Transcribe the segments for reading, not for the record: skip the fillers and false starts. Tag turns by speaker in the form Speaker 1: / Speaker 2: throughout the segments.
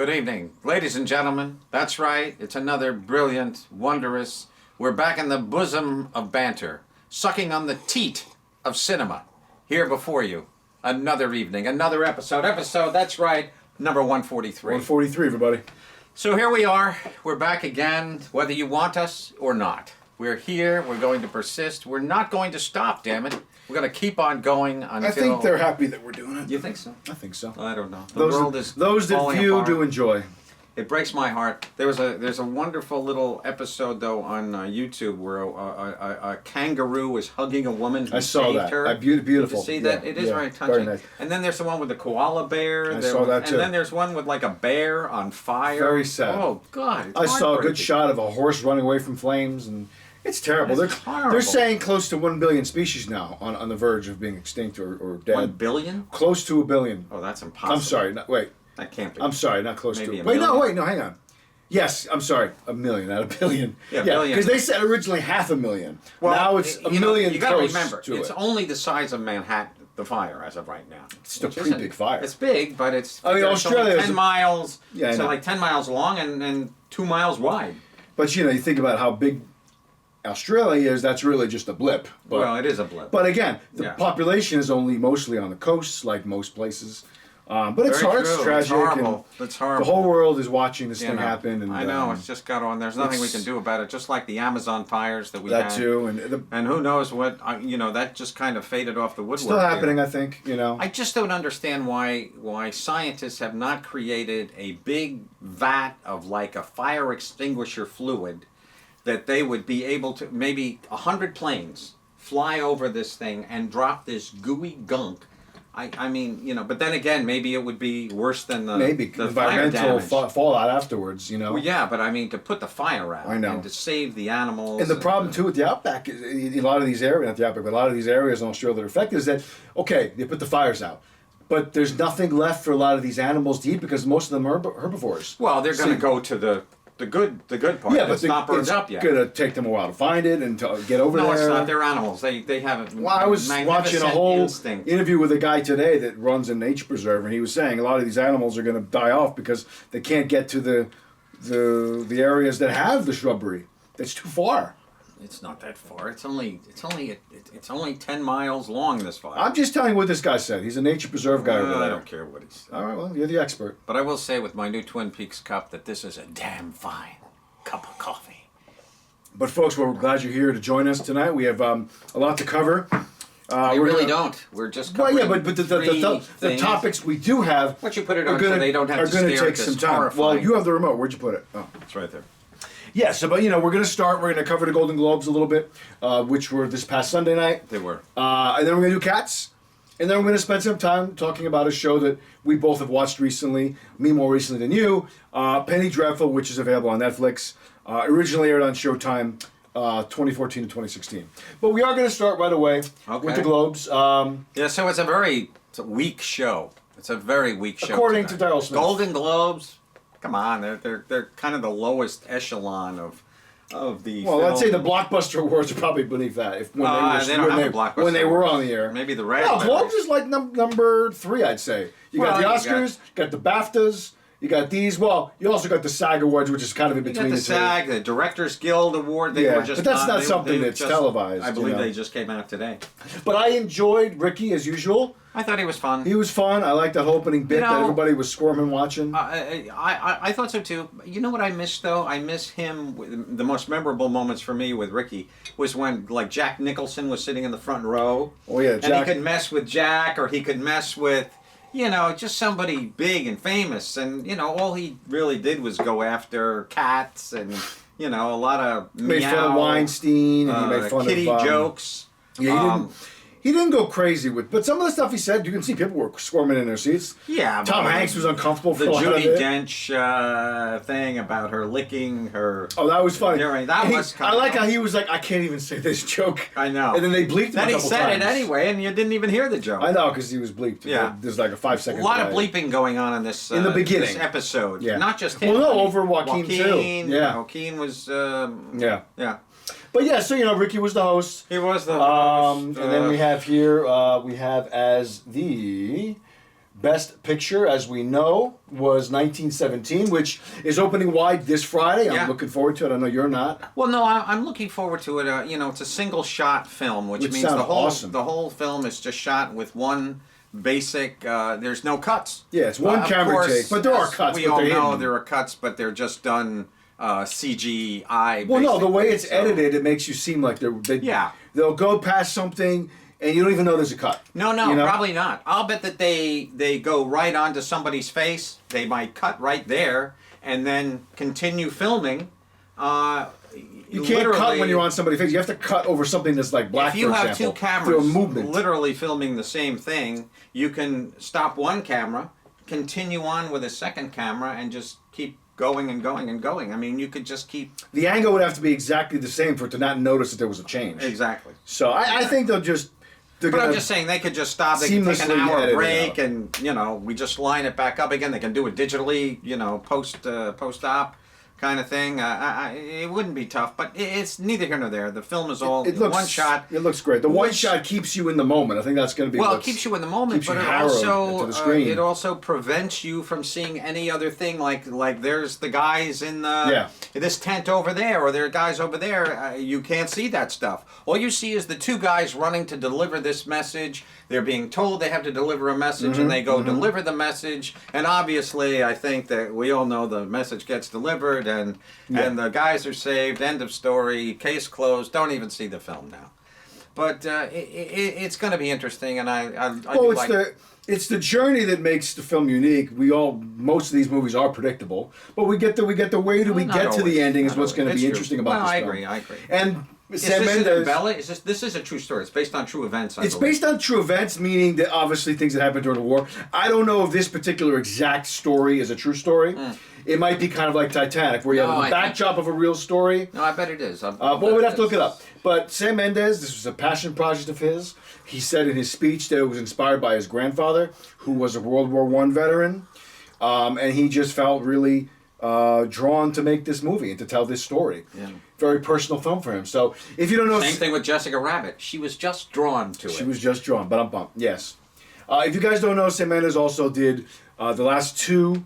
Speaker 1: Good evening, ladies and gentlemen. That's right, it's another brilliant, wondrous. We're back in the bosom of banter, sucking on the teat of cinema. Here before you, another evening, another episode, that's right, number 143.
Speaker 2: 143, everybody.
Speaker 1: So here we are, we're back again, whether you want us or not. We're here, we're going to persist, we're not going to stop, damn it. We're going to keep on going until...
Speaker 2: I think they're happy that we're doing it.
Speaker 1: You think so?
Speaker 2: I think so.
Speaker 1: I don't know. The
Speaker 2: Those,
Speaker 1: world is
Speaker 2: those that
Speaker 1: falling
Speaker 2: few
Speaker 1: apart.
Speaker 2: do enjoy.
Speaker 1: It breaks my heart. There's a wonderful little episode though on YouTube where a kangaroo is hugging a woman who
Speaker 2: I saw
Speaker 1: saved
Speaker 2: that.
Speaker 1: her.
Speaker 2: Beautiful.
Speaker 1: You see that?
Speaker 2: Yeah,
Speaker 1: it is
Speaker 2: yeah,
Speaker 1: very touching.
Speaker 2: very nice.
Speaker 1: And then there's the one with the koala bear.
Speaker 2: I saw that too.
Speaker 1: And then there's one with like a bear on fire.
Speaker 2: Very sad.
Speaker 1: Oh God! It's
Speaker 2: I saw a good
Speaker 1: heartbreaking.
Speaker 2: shot of a horse running away from flames, and it's terrible.
Speaker 1: It's horrible.
Speaker 2: They're saying close to 1 billion species now on the verge of being extinct or dead.
Speaker 1: 1 billion?
Speaker 2: Close to 1 billion.
Speaker 1: Oh, that's impossible.
Speaker 2: I'm sorry. Wait.
Speaker 1: That can't be.
Speaker 2: I'm sorry. Not close
Speaker 1: Maybe
Speaker 2: to.
Speaker 1: a
Speaker 2: Wait.
Speaker 1: million?
Speaker 2: No. Wait. No. Hang on. Yes. I'm sorry. 1 million, not 1 billion.
Speaker 1: Yeah, billion.
Speaker 2: Because they said originally 500,000.
Speaker 1: Well,
Speaker 2: now it's a
Speaker 1: you know,
Speaker 2: million.
Speaker 1: You got to
Speaker 2: close
Speaker 1: remember,
Speaker 2: to
Speaker 1: it's
Speaker 2: it.
Speaker 1: only the size of Manhattan. The fire as of right now.
Speaker 2: It's still
Speaker 1: Which
Speaker 2: pretty
Speaker 1: isn't-
Speaker 2: big fire.
Speaker 1: It's big, but it's.
Speaker 2: I mean,
Speaker 1: it's
Speaker 2: Australia
Speaker 1: only
Speaker 2: is
Speaker 1: 10
Speaker 2: a-
Speaker 1: miles.
Speaker 2: Yeah, I
Speaker 1: so
Speaker 2: know.
Speaker 1: like 10 miles long and 2 miles wide.
Speaker 2: But you know, you think about how big Australia is. That's really just a blip. But,
Speaker 1: Well, it is a blip.
Speaker 2: But again, the
Speaker 1: Yeah.
Speaker 2: population is only mostly on the coasts, like most places. But it's
Speaker 1: Very
Speaker 2: hard.
Speaker 1: true.
Speaker 2: It's tragic.
Speaker 1: It's horrible.
Speaker 2: And
Speaker 1: It's horrible.
Speaker 2: the whole world is watching this
Speaker 1: You
Speaker 2: thing
Speaker 1: know,
Speaker 2: happen. And
Speaker 1: I know it's just got on. There's nothing we can do about it. Just like the Amazon fires that we
Speaker 2: that
Speaker 1: had.
Speaker 2: too,
Speaker 1: And who knows what? That just kind of faded off the woodwork.
Speaker 2: still happening.
Speaker 1: here.
Speaker 2: I think you know.
Speaker 1: I just don't understand why scientists have not created a big vat of like a fire extinguisher fluid that they would be able to maybe 100 planes fly over this thing and drop this gooey gunk. I mean, but then again, maybe it would be worse than the
Speaker 2: Maybe
Speaker 1: the fire
Speaker 2: environmental
Speaker 1: damage.
Speaker 2: fallout afterwards. You know.
Speaker 1: Well, yeah, but I mean to put the fire out
Speaker 2: I know.
Speaker 1: and to save the animals.
Speaker 2: And the problem too with the outback, is a lot of these areas, not the outback, but a lot of these areas in Australia that are affected is that, okay, they put the fires out, but there's nothing left for a lot of these animals to eat because most of them are herbivores.
Speaker 1: Well, they're going to
Speaker 2: See-
Speaker 1: go to the good part.
Speaker 2: Yeah, but
Speaker 1: it's not burned
Speaker 2: it's
Speaker 1: up yet.
Speaker 2: gonna take them a while to find it and to get over
Speaker 1: No,
Speaker 2: there.
Speaker 1: it's not. They're animals. They have a
Speaker 2: Well, I was watching a
Speaker 1: magnificent
Speaker 2: whole
Speaker 1: instinct.
Speaker 2: interview with a guy today that runs a nature preserve, and he was saying a lot of these animals are going to die off because they can't get to the areas that have the shrubbery. That's too far.
Speaker 1: It's not that far. It's only 10 miles long. This fire.
Speaker 2: I'm just telling you what this guy said. He's a nature preserve guy over
Speaker 1: I
Speaker 2: there.
Speaker 1: don't care what he said.
Speaker 2: All right, well, you're the expert.
Speaker 1: But I will say with my new Twin Peaks cup that this is a damn fine cup of coffee.
Speaker 2: But folks, we're glad you're here to join us tonight. We have a lot to cover.
Speaker 1: We
Speaker 2: we're
Speaker 1: really
Speaker 2: gonna-
Speaker 1: don't. We're just
Speaker 2: Well,
Speaker 1: covering
Speaker 2: yeah, but the
Speaker 1: three things.
Speaker 2: topics we do have
Speaker 1: Why don't you put it
Speaker 2: are
Speaker 1: on so
Speaker 2: gonna,
Speaker 1: they don't have
Speaker 2: are
Speaker 1: to
Speaker 2: gonna
Speaker 1: stare
Speaker 2: take
Speaker 1: at this
Speaker 2: some time.
Speaker 1: horrifying-
Speaker 2: Well, you have the remote. Where'd you put it? Oh.
Speaker 1: It's right there.
Speaker 2: Yeah, so but we're going to start. We're going to cover the Golden Globes a little bit, which were this past Sunday night.
Speaker 1: They were.
Speaker 2: And then we're going to do Cats. And then we're going to spend some time talking about a show that we both have watched recently, me more recently than you, Penny Dreadful, which is available on Netflix. Originally aired on Showtime 2014 to 2016. But we are going to start right away with
Speaker 1: Okay.
Speaker 2: the Globes.
Speaker 1: Yeah, so it's a weak show. It's a very weak show.
Speaker 2: According
Speaker 1: tonight.
Speaker 2: to Daryl Smith.
Speaker 1: Golden Globes, come on, they're kind of the lowest echelon of the.
Speaker 2: Well, I'd say the
Speaker 1: film.
Speaker 2: Blockbuster Awards are probably beneath that. If when
Speaker 1: they don't have a Blockbuster
Speaker 2: when they were
Speaker 1: Awards.
Speaker 2: on the air.
Speaker 1: Maybe the
Speaker 2: No,
Speaker 1: Raspberries.
Speaker 2: Globes is like number 3, I'd say. You got
Speaker 1: Well,
Speaker 2: the
Speaker 1: you
Speaker 2: Oscars, you got the BAFTAs, you got these. Well, you also got the SAG Awards, which is kind of in
Speaker 1: You
Speaker 2: between
Speaker 1: got the
Speaker 2: the two.
Speaker 1: SAG, the Directors Guild Award. They
Speaker 2: Yeah,
Speaker 1: were just
Speaker 2: but that's not
Speaker 1: they-
Speaker 2: something
Speaker 1: they
Speaker 2: that's
Speaker 1: just-
Speaker 2: televised,
Speaker 1: I believe
Speaker 2: you know.
Speaker 1: they just came out today.
Speaker 2: But I enjoyed Ricky as usual.
Speaker 1: I thought he was fun.
Speaker 2: He was fun. I liked that opening bit
Speaker 1: You know,
Speaker 2: that everybody was squirming watching.
Speaker 1: I thought so too. You know what I miss though? I miss him. The most memorable moments for me with Ricky was when like Jack Nicholson was sitting in the front row.
Speaker 2: Oh, yeah,
Speaker 1: and
Speaker 2: Jack-
Speaker 1: he could mess with Jack, or he could mess with just somebody big and famous, and all he really did was go after cats and a lot of
Speaker 2: Made fun of
Speaker 1: meow,
Speaker 2: Weinstein, and he made fun
Speaker 1: kitty
Speaker 2: of
Speaker 1: jokes.
Speaker 2: Yeah, he didn't go crazy with, but some of the stuff he said, you can see people were squirming in their seats.
Speaker 1: Yeah,
Speaker 2: Tom
Speaker 1: but
Speaker 2: Hanks was uncomfortable for
Speaker 1: the
Speaker 2: a lot of
Speaker 1: Judi
Speaker 2: it.
Speaker 1: Dench thing about her licking her.
Speaker 2: Oh, that was funny.
Speaker 1: Yeah, right, that
Speaker 2: And
Speaker 1: was
Speaker 2: I
Speaker 1: kinda
Speaker 2: like
Speaker 1: cool.
Speaker 2: how he was like, I can't even say this joke.
Speaker 1: I know.
Speaker 2: And then they bleeped him
Speaker 1: Then
Speaker 2: a
Speaker 1: he
Speaker 2: couple
Speaker 1: said
Speaker 2: times.
Speaker 1: it anyway, and you didn't even hear the joke.
Speaker 2: I know, because he was bleeped.
Speaker 1: Yeah.
Speaker 2: There's like a 5-second
Speaker 1: A lot of
Speaker 2: delay.
Speaker 1: bleeping going on in this
Speaker 2: In the beginning.
Speaker 1: this episode.
Speaker 2: Yeah.
Speaker 1: Not just him.
Speaker 2: Well, no,
Speaker 1: I mean,
Speaker 2: over Joaquin, too. Yeah.
Speaker 1: Joaquin was.
Speaker 2: Yeah.
Speaker 1: Yeah.
Speaker 2: But yeah, so Ricky was the host.
Speaker 1: He was the.
Speaker 2: And then we have here, we have as the Best Picture, as we know, was 1917, which is opening wide this Friday.
Speaker 1: Yeah.
Speaker 2: I'm looking forward to it. I know you're not.
Speaker 1: Well, no, I'm looking forward to it. You know, it's a single shot film, which means
Speaker 2: sounds awesome.
Speaker 1: the whole film is just shot with one basic. There's no cuts.
Speaker 2: Yeah, it's one
Speaker 1: Of
Speaker 2: camera
Speaker 1: course,
Speaker 2: take, but there are
Speaker 1: as
Speaker 2: cuts.
Speaker 1: We
Speaker 2: but
Speaker 1: all
Speaker 2: they're
Speaker 1: know
Speaker 2: hidden.
Speaker 1: there are cuts, but they're just done CGI.
Speaker 2: Well, no, the way
Speaker 1: basically,
Speaker 2: it's
Speaker 1: so-
Speaker 2: edited, it makes you seem like
Speaker 1: Yeah.
Speaker 2: they'll go past something and you don't even know there's a cut.
Speaker 1: No,
Speaker 2: you know?
Speaker 1: probably not. I'll bet that they go right onto somebody's face. They might cut right there and then continue filming.
Speaker 2: You can't cut when you're on somebody's face. You have to cut over something that's like black,
Speaker 1: If you
Speaker 2: for
Speaker 1: have
Speaker 2: example,
Speaker 1: two
Speaker 2: for a
Speaker 1: cameras
Speaker 2: movement.
Speaker 1: literally filming the same thing, you can stop one camera, continue on with a second camera, and just keep going and going and going. I mean, you could just keep...
Speaker 2: The angle would have to be exactly the same for it to not notice that there was a change.
Speaker 1: Exactly.
Speaker 2: So I think they'll just... They're
Speaker 1: But
Speaker 2: gonna
Speaker 1: I'm just saying, they could just stop, they could take an
Speaker 2: seamlessly
Speaker 1: hour
Speaker 2: edit it
Speaker 1: break,
Speaker 2: out.
Speaker 1: and, you know, we just line it back up again. They can do it digitally, you know, post-op kind of thing. It wouldn't be tough, but it's neither here nor there. The film is all
Speaker 2: It looks,
Speaker 1: one shot.
Speaker 2: It looks great. The one
Speaker 1: Which-
Speaker 2: shot keeps you in the moment. I think that's going to be
Speaker 1: Well, it
Speaker 2: what's-
Speaker 1: keeps you in the moment,
Speaker 2: keeps you
Speaker 1: but
Speaker 2: harrowed to the screen.
Speaker 1: it also prevents you from seeing any other thing. Like there's the guys in this tent over there, or there are guys over there. You can't see that stuff. All you see is the two guys running to deliver this message. They're being told they have to deliver a message, and they go deliver the message. And obviously, I think that we all know the message gets delivered, and the guys are saved. End of story. Case closed. Don't even see the film now. But it's going to be interesting, and I
Speaker 2: Well,
Speaker 1: do like.
Speaker 2: it's the journey that makes the film unique. Most of these movies are predictable, but we get the way that we
Speaker 1: Not
Speaker 2: get to
Speaker 1: always.
Speaker 2: the ending is
Speaker 1: Not
Speaker 2: what's going to
Speaker 1: always.
Speaker 2: be
Speaker 1: It's
Speaker 2: interesting
Speaker 1: true.
Speaker 2: about
Speaker 1: No,
Speaker 2: this
Speaker 1: I
Speaker 2: film.
Speaker 1: agree. I agree.
Speaker 2: And
Speaker 1: Is
Speaker 2: Sam
Speaker 1: this
Speaker 2: Mendes.
Speaker 1: Bella? This is a true story. It's based on true events.
Speaker 2: It's based on true events, meaning that obviously things that happened during the war. I don't know if this particular exact story is a true story. It might be kind of like Titanic, where you
Speaker 1: No,
Speaker 2: have
Speaker 1: I
Speaker 2: the
Speaker 1: think-
Speaker 2: backdrop of a real story.
Speaker 1: No, I bet it is.
Speaker 2: Well, we'd have to look it up. But Sam Mendes, this was a passion project of his. He said in his speech that it was inspired by his grandfather, who was a World War I veteran. And he just felt really drawn to make this movie and to tell this story.
Speaker 1: Yeah.
Speaker 2: Very personal film for him. So if you don't know...
Speaker 1: Same thing with Jessica Rabbit. She was just drawn to it.
Speaker 2: She was just drawn, but yes. If you guys don't know, Sam Mendes also did the last two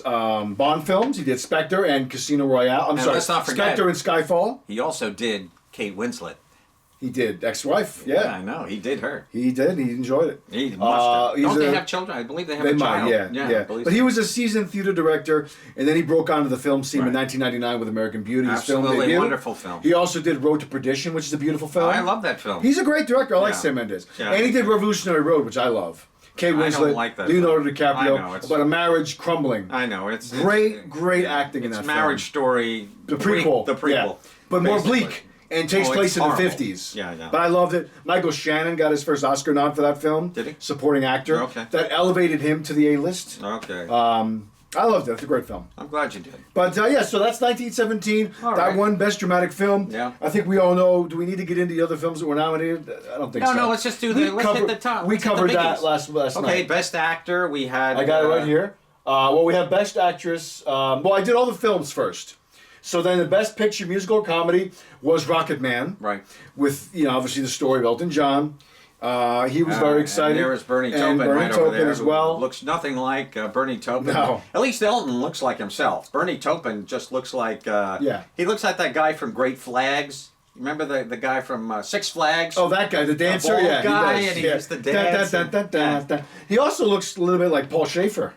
Speaker 2: Bond films. He did Spectre and Casino Royale.
Speaker 1: And let's not forget-
Speaker 2: Spectre and Skyfall.
Speaker 1: He also did Kate Winslet.
Speaker 2: He did Ex-Wife. Yeah.
Speaker 1: I know. He did her.
Speaker 2: He did. He enjoyed it.
Speaker 1: He must have.
Speaker 2: he's
Speaker 1: Don't they
Speaker 2: a-
Speaker 1: have children? I believe they have
Speaker 2: They
Speaker 1: a
Speaker 2: might,
Speaker 1: child.
Speaker 2: yeah.
Speaker 1: I believe
Speaker 2: But
Speaker 1: so.
Speaker 2: he was a seasoned theater director, and then he broke onto the film scene in
Speaker 1: Right.
Speaker 2: 1999 with American Beauty, his film
Speaker 1: Absolutely
Speaker 2: debut.
Speaker 1: wonderful film.
Speaker 2: He also did Road to Perdition, which is a beautiful film.
Speaker 1: I love that film.
Speaker 2: He's a great director. I like
Speaker 1: Yeah.
Speaker 2: Sam Mendes.
Speaker 1: Yeah.
Speaker 2: And he did Revolutionary Road, which I love. Kate
Speaker 1: I don't
Speaker 2: Winslet,
Speaker 1: like that
Speaker 2: Leonardo
Speaker 1: film.
Speaker 2: DiCaprio,
Speaker 1: I know, it's-
Speaker 2: about a marriage crumbling.
Speaker 1: I know. It's
Speaker 2: Great acting in
Speaker 1: it's
Speaker 2: that
Speaker 1: Marriage
Speaker 2: film.
Speaker 1: Story.
Speaker 2: The prequel.
Speaker 1: The prequel.
Speaker 2: Yeah. But more
Speaker 1: basically.
Speaker 2: bleak. And takes
Speaker 1: Oh, it's
Speaker 2: place in the
Speaker 1: horrible.
Speaker 2: 50s.
Speaker 1: Yeah, yeah.
Speaker 2: But I loved it. Michael Shannon got his first Oscar nod for that film.
Speaker 1: Did he?
Speaker 2: Supporting actor.
Speaker 1: Okay.
Speaker 2: That elevated him to the A-list.
Speaker 1: Okay.
Speaker 2: I loved it. It's a great film.
Speaker 1: I'm glad you did.
Speaker 2: But yeah, so that's 1917.
Speaker 1: All
Speaker 2: that
Speaker 1: right.
Speaker 2: won Best Dramatic Film.
Speaker 1: Yeah.
Speaker 2: I think we all know. Do we need to get into the other films that were nominated? I don't think so.
Speaker 1: No, let's just do
Speaker 2: We
Speaker 1: let's hit the top.
Speaker 2: We
Speaker 1: Let's hit the
Speaker 2: covered that
Speaker 1: biggies.
Speaker 2: last
Speaker 1: Okay,
Speaker 2: night.
Speaker 1: Best Actor. We had.
Speaker 2: I got it right here. Well, we have Best Actress. Well, I did all the films first. So then the Best Picture, Musical or Comedy, was Rocket Man.
Speaker 1: Right.
Speaker 2: With, obviously the story of Elton John. He was very excited.
Speaker 1: And there is Bernie
Speaker 2: And
Speaker 1: Taupin
Speaker 2: Bernie
Speaker 1: right over
Speaker 2: Taupin
Speaker 1: there,
Speaker 2: as
Speaker 1: who
Speaker 2: well.
Speaker 1: looks nothing like Bernie Taupin.
Speaker 2: No.
Speaker 1: At least Elton looks like himself. Bernie Taupin just looks like. He looks like that guy from Great Flags. Remember the guy from Six Flags?
Speaker 2: Oh, that guy, the dancer,
Speaker 1: bald
Speaker 2: yeah,
Speaker 1: guy,
Speaker 2: he does.
Speaker 1: and he
Speaker 2: yeah.
Speaker 1: used to dance and-
Speaker 2: He also looks a little bit like Paul Schaefer.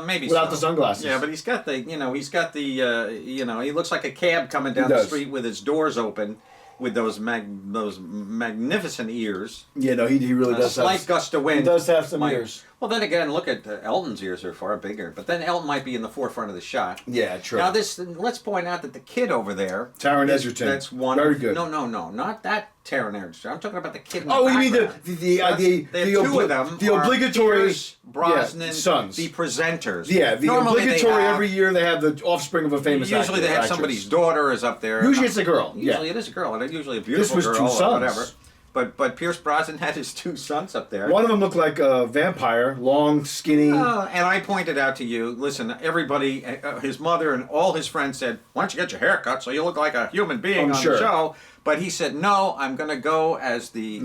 Speaker 1: Maybe
Speaker 2: Without
Speaker 1: so.
Speaker 2: the sunglasses.
Speaker 1: Yeah, but he's got the, he looks like a cab coming down the
Speaker 2: does.
Speaker 1: street with his doors open, with those magnificent ears.
Speaker 2: Yeah, no, he really
Speaker 1: A
Speaker 2: does
Speaker 1: slight
Speaker 2: have.
Speaker 1: gust of wind.
Speaker 2: He does have some
Speaker 1: might-
Speaker 2: ears.
Speaker 1: Well, then again, look at Elton's ears are far bigger. But then Elton might be in the forefront of the shot.
Speaker 2: Yeah, true.
Speaker 1: Now let's point out that the kid over there,
Speaker 2: Taron
Speaker 1: is-
Speaker 2: Egerton.
Speaker 1: That's one.
Speaker 2: Very good.
Speaker 1: No, not that Taron Egerton. I'm talking about the kid. In the
Speaker 2: Oh, you mean
Speaker 1: background.
Speaker 2: the
Speaker 1: two of them.
Speaker 2: the
Speaker 1: are
Speaker 2: obligatory
Speaker 1: Pierce Brosnan,
Speaker 2: sons.
Speaker 1: the presenters.
Speaker 2: Yeah, the
Speaker 1: Normally they
Speaker 2: obligatory
Speaker 1: have-
Speaker 2: every year they have the offspring of a famous actor.
Speaker 1: Usually they have
Speaker 2: actress.
Speaker 1: somebody's daughter is up there.
Speaker 2: Usually it's a girl.
Speaker 1: Usually
Speaker 2: Yeah.
Speaker 1: it is a girl, and usually a
Speaker 2: This
Speaker 1: beautiful
Speaker 2: was
Speaker 1: girl
Speaker 2: two
Speaker 1: or
Speaker 2: sons.
Speaker 1: whatever. But Pierce Brosnan had his two sons up there.
Speaker 2: One of them looked like a vampire, long, skinny.
Speaker 1: And I pointed out to you, listen, everybody, his mother and all his friends said, why don't you get your hair cut so you look like a human being on
Speaker 2: sure.
Speaker 1: the show? But he said, no, I'm going to go as the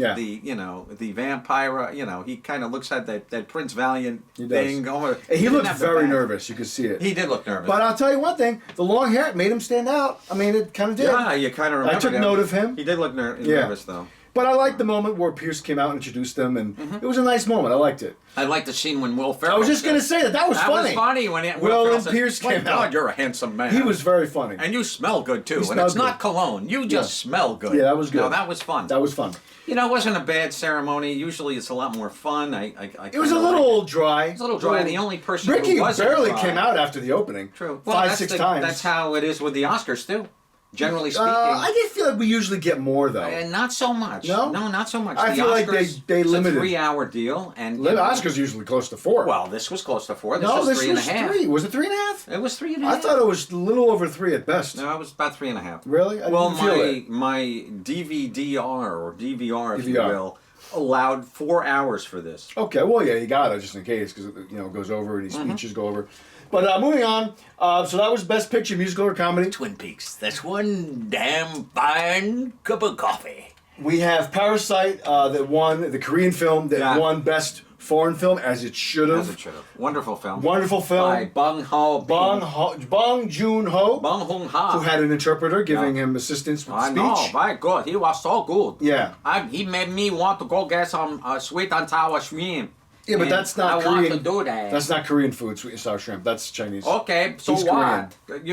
Speaker 1: vampire. He kind of looks at that Prince Valiant thing.
Speaker 2: He looked very nervous. You could see it.
Speaker 1: He did look nervous.
Speaker 2: But I'll tell you one thing. The long hair made him stand out. I mean, it kind of did.
Speaker 1: Yeah, you kind of remember
Speaker 2: I took note of him.
Speaker 1: He did look nervous, though.
Speaker 2: But I liked the moment where Pierce came out and introduced them, and it was a nice moment. I liked it.
Speaker 1: I liked the scene when Will Ferrell.
Speaker 2: I was just going to say that was funny.
Speaker 1: That was funny when
Speaker 2: Will and
Speaker 1: said,
Speaker 2: Pierce came out.
Speaker 1: God, you're a handsome man.
Speaker 2: He was very funny.
Speaker 1: And you smell good, too. And
Speaker 2: smelled
Speaker 1: it's not cologne. You just smell good.
Speaker 2: Yeah, that was good.
Speaker 1: No, that was fun.
Speaker 2: That was fun.
Speaker 1: It wasn't a bad ceremony. Usually it's a lot more fun.
Speaker 2: It was a little dry.
Speaker 1: It was a little dry. The only person
Speaker 2: Ricky
Speaker 1: who wasn't
Speaker 2: barely
Speaker 1: dry,
Speaker 2: came out after the opening.
Speaker 1: True.
Speaker 2: 5-6 times.
Speaker 1: That's how it is with the Oscars, too. Generally speaking.
Speaker 2: I did feel like we usually get more, though.
Speaker 1: Not so much.
Speaker 2: No?
Speaker 1: No, not so much.
Speaker 2: I
Speaker 1: the
Speaker 2: feel like they limited.
Speaker 1: It's a 3-hour deal. And
Speaker 2: Oscars usually close to 4.
Speaker 1: Well, this was close to 4. This
Speaker 2: No,
Speaker 1: was
Speaker 2: this
Speaker 1: 3.5.
Speaker 2: 3. Was it 3.5?
Speaker 1: It was 3.5.
Speaker 2: I thought it was a little over 3 at best.
Speaker 1: No, it was about 3.5.
Speaker 2: Really? I
Speaker 1: well,
Speaker 2: didn't feel it.
Speaker 1: my DVDR or DVR, if you will, allowed 4 hours for this.
Speaker 2: Okay, well, yeah, you got it just in case because it goes over and these speeches go over. But moving on, so that was Best Picture, musical or comedy.
Speaker 1: Twin Peaks. That's one damn fine cup of coffee.
Speaker 2: We have Parasite that won, the Korean film that won Best Foreign Film, as it should have.
Speaker 1: As it should have. Wonderful film.
Speaker 2: Wonderful film.
Speaker 1: By Bong
Speaker 2: Joon-ho.
Speaker 1: Bong Joon-ho.
Speaker 2: Who had an interpreter giving him assistance with
Speaker 1: I
Speaker 2: speech.
Speaker 1: know, my God, he was so good.
Speaker 2: Yeah.
Speaker 1: He made me want to go get some sweet and sour shrimp.
Speaker 2: Yeah, but that's not Korean.
Speaker 1: I want to do that.
Speaker 2: That's not Korean food, sweet and sour shrimp. That's Chinese.
Speaker 1: Okay, so
Speaker 2: He's
Speaker 1: what?
Speaker 2: Korean.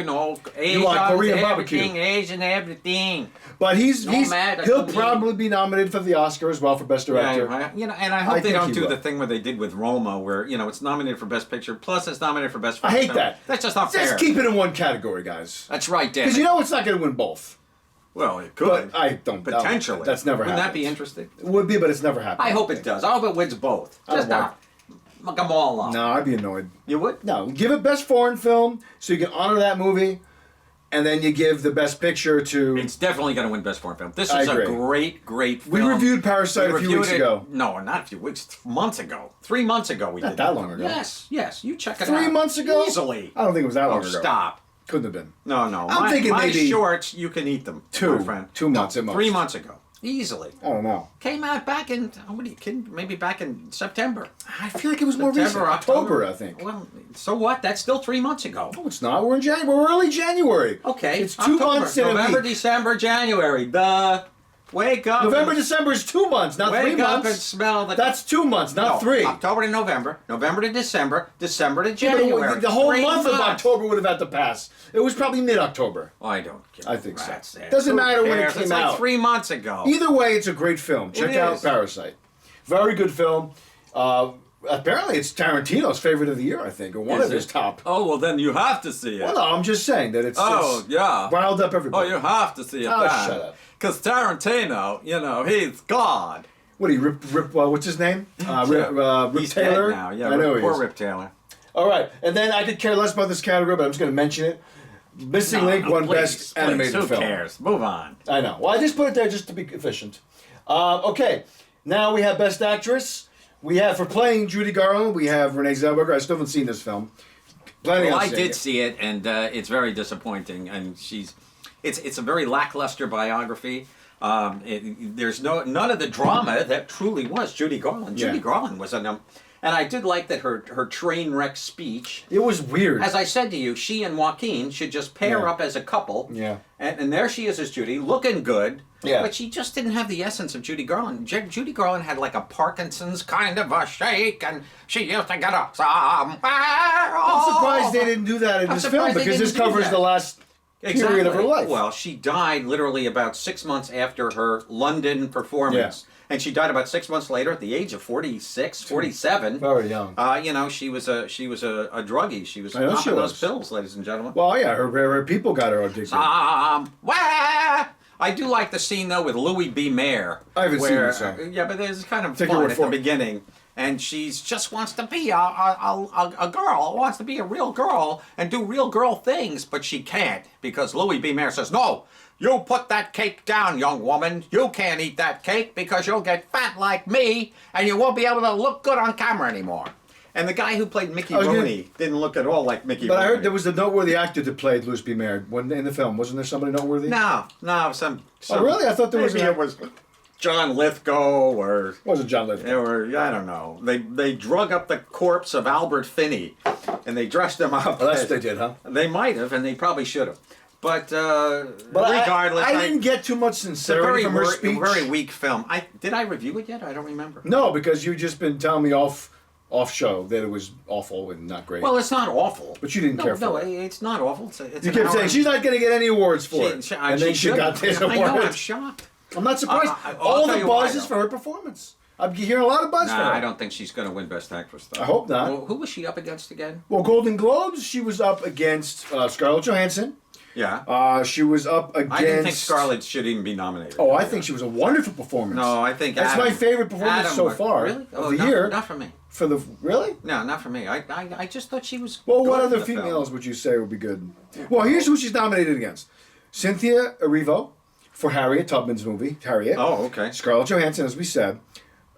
Speaker 1: Asian,
Speaker 2: you want Korean
Speaker 1: everything, Asian, everything.
Speaker 2: But he'll probably be nominated for the Oscar as well for Best Director.
Speaker 1: Yeah, and I hope they don't do the thing where they did with Roma, where it's nominated for Best Picture plus it's nominated for Best Film.
Speaker 2: I hate that.
Speaker 1: That's just not fair.
Speaker 2: Just keep it in one category, guys.
Speaker 1: That's right, Dan.
Speaker 2: Because it's not going to win both.
Speaker 1: Well, it could.
Speaker 2: But I don't.
Speaker 1: Potentially.
Speaker 2: That's never happened.
Speaker 1: Wouldn't that be interesting?
Speaker 2: It would be, but it's never happened.
Speaker 1: I hope it does. I hope it wins both. Just not. Come on.
Speaker 2: No, I'd be annoyed.
Speaker 1: You would?
Speaker 2: No, give it Best Foreign Film so you can honor that movie, and then you give the Best Picture to...
Speaker 1: It's definitely going to win Best Foreign Film. This is a great, great film.
Speaker 2: We reviewed Parasite a few weeks ago.
Speaker 1: No, not a few weeks. Months ago. 3 months ago we did.
Speaker 2: Not that long ago.
Speaker 1: Yes. You check it out.
Speaker 2: 3 months ago?
Speaker 1: Easily.
Speaker 2: I don't think it was that long ago.
Speaker 1: Stop.
Speaker 2: Couldn't have been.
Speaker 1: No.
Speaker 2: I'm thinking
Speaker 1: my
Speaker 2: maybe...
Speaker 1: shorts, you can eat them.
Speaker 2: 2
Speaker 1: my friend.
Speaker 2: 2 months at most.
Speaker 1: 3 months ago. Easily.
Speaker 2: I don't know.
Speaker 1: Came out back in, what are you kidding? Maybe back in September.
Speaker 2: I feel like it was more recent. October, I think.
Speaker 1: Well, so what? That's still 3 months ago.
Speaker 2: No, it's not. We're in January. We're early January.
Speaker 1: Okay.
Speaker 2: It's 2 months in
Speaker 1: November,
Speaker 2: a week.
Speaker 1: December, January. Wake up.
Speaker 2: November, December is 2 months, not 3 months.
Speaker 1: Wake up and smell the...
Speaker 2: That's 2 months, not 3.
Speaker 1: October to November, November to December, December to January.
Speaker 2: The whole month of October would have had to pass. It was probably mid-October.
Speaker 1: I don't care.
Speaker 2: I think so. Doesn't matter when it came
Speaker 1: it's
Speaker 2: out.
Speaker 1: Like 3 months ago.
Speaker 2: Either way, it's a great film. Check out Parasite. Very good film. Apparently, it's Tarantino's favorite of the year, I think, or one of his top.
Speaker 1: Oh, well, then you have to see it.
Speaker 2: Well, no, I'm just saying that it's riled up everybody.
Speaker 1: Oh, you have to see it.
Speaker 2: Shut up.
Speaker 1: Because Tarantino, he's God.
Speaker 2: What do you, what's his name? Rip
Speaker 1: He's
Speaker 2: Taylor?
Speaker 1: Dead now. Yeah,
Speaker 2: I know
Speaker 1: poor Rip Taylor.
Speaker 2: All right, and then I could care less about this category, but I'm just going to mention it. Missing Link won Best Animated Film.
Speaker 1: Who cares? Move on.
Speaker 2: I know. Well, I just put it there just to be efficient. Okay, now we have Best Actress. We have, for playing Judy Garland, we have Renee Zellweger. I still haven't seen this film.
Speaker 1: I did see it, and it's very disappointing. And it's a very lackluster biography. There's none of the drama that truly was Judy Garland. Judy Garland was and I did like that her train wreck speech.
Speaker 2: It was weird.
Speaker 1: As I said to you, she and Joaquin should just pair up as a couple.
Speaker 2: Yeah.
Speaker 1: And there she is as Judy, looking good.
Speaker 2: Yeah.
Speaker 1: But she just didn't have the essence of Judy Garland. Judy Garland had like a Parkinson's kind of a shake, and she used to get up somewhere.
Speaker 2: I'm surprised they didn't do that in this film, because this covers the last period of her life.
Speaker 1: Well, she died literally about 6 months after her London performance. And she died about 6 months later at the age of 46, 47.
Speaker 2: Very young.
Speaker 1: She was a druggie. She was
Speaker 2: popping
Speaker 1: those pills, ladies and gentlemen.
Speaker 2: Well, yeah, her people got her addicted.
Speaker 1: I do like the scene though with Louis B. Mayer.
Speaker 2: I haven't seen this song.
Speaker 1: Yeah, but there's kind of fun at the beginning. and she's just wants to be a girl, wants to be a real girl and do real girl things, but she can't because Louis B. Mayer says, no, you put that cake down, young woman. You can't eat that cake because you'll get fat like me and you won't be able to look good on camera anymore. And the guy who played Mickey Rooney didn't look at all like Mickey Rooney.
Speaker 2: But I heard there was a noteworthy actor that played Louis B. Mayer in the film. Wasn't there somebody noteworthy?
Speaker 1: No, some
Speaker 2: Oh, really? I thought there was.
Speaker 1: Maybe it was John Lithgow or...
Speaker 2: It wasn't John Lithgow.
Speaker 1: Or, I don't know. They drug up the corpse of Albert Finney and they dressed him up.
Speaker 2: Oh, that's what they did, huh?
Speaker 1: They might have, and they probably should have. But regardless...
Speaker 2: I didn't get too much sincerity from her speech.
Speaker 1: Very weak film. Did I review it yet? I don't remember.
Speaker 2: No, because you've just been telling me off show that it was awful and not great.
Speaker 1: Well, it's not awful.
Speaker 2: But you didn't care for it.
Speaker 1: No, it's not awful. It's
Speaker 2: you kept saying, she's not going to get any awards for it.
Speaker 1: And then she got this award. I know, I'm shocked.
Speaker 2: I'm not surprised. All the buzz is for her performance. I'm hearing a lot of buzz for her.
Speaker 1: I don't think she's going to win Best Actress, though.
Speaker 2: I hope not.
Speaker 1: Well, who was she up against again?
Speaker 2: Well, Golden Globes, she was up against Scarlett Johansson.
Speaker 1: Yeah.
Speaker 2: She was up against...
Speaker 1: I didn't think Scarlett should even be nominated.
Speaker 2: Oh, I think she was a wonderful performance.
Speaker 1: No, I think
Speaker 2: that's my favorite performance so far
Speaker 1: really?
Speaker 2: of the year.
Speaker 1: Not for me.
Speaker 2: Really?
Speaker 1: No, not for me. I just thought she was.
Speaker 2: Well, what other females would you say would be good? Well, here's who she's nominated against: Cynthia Erivo for Harriet Tubman's movie Harriet.
Speaker 1: Oh, okay.
Speaker 2: Scarlett Johansson, as we said.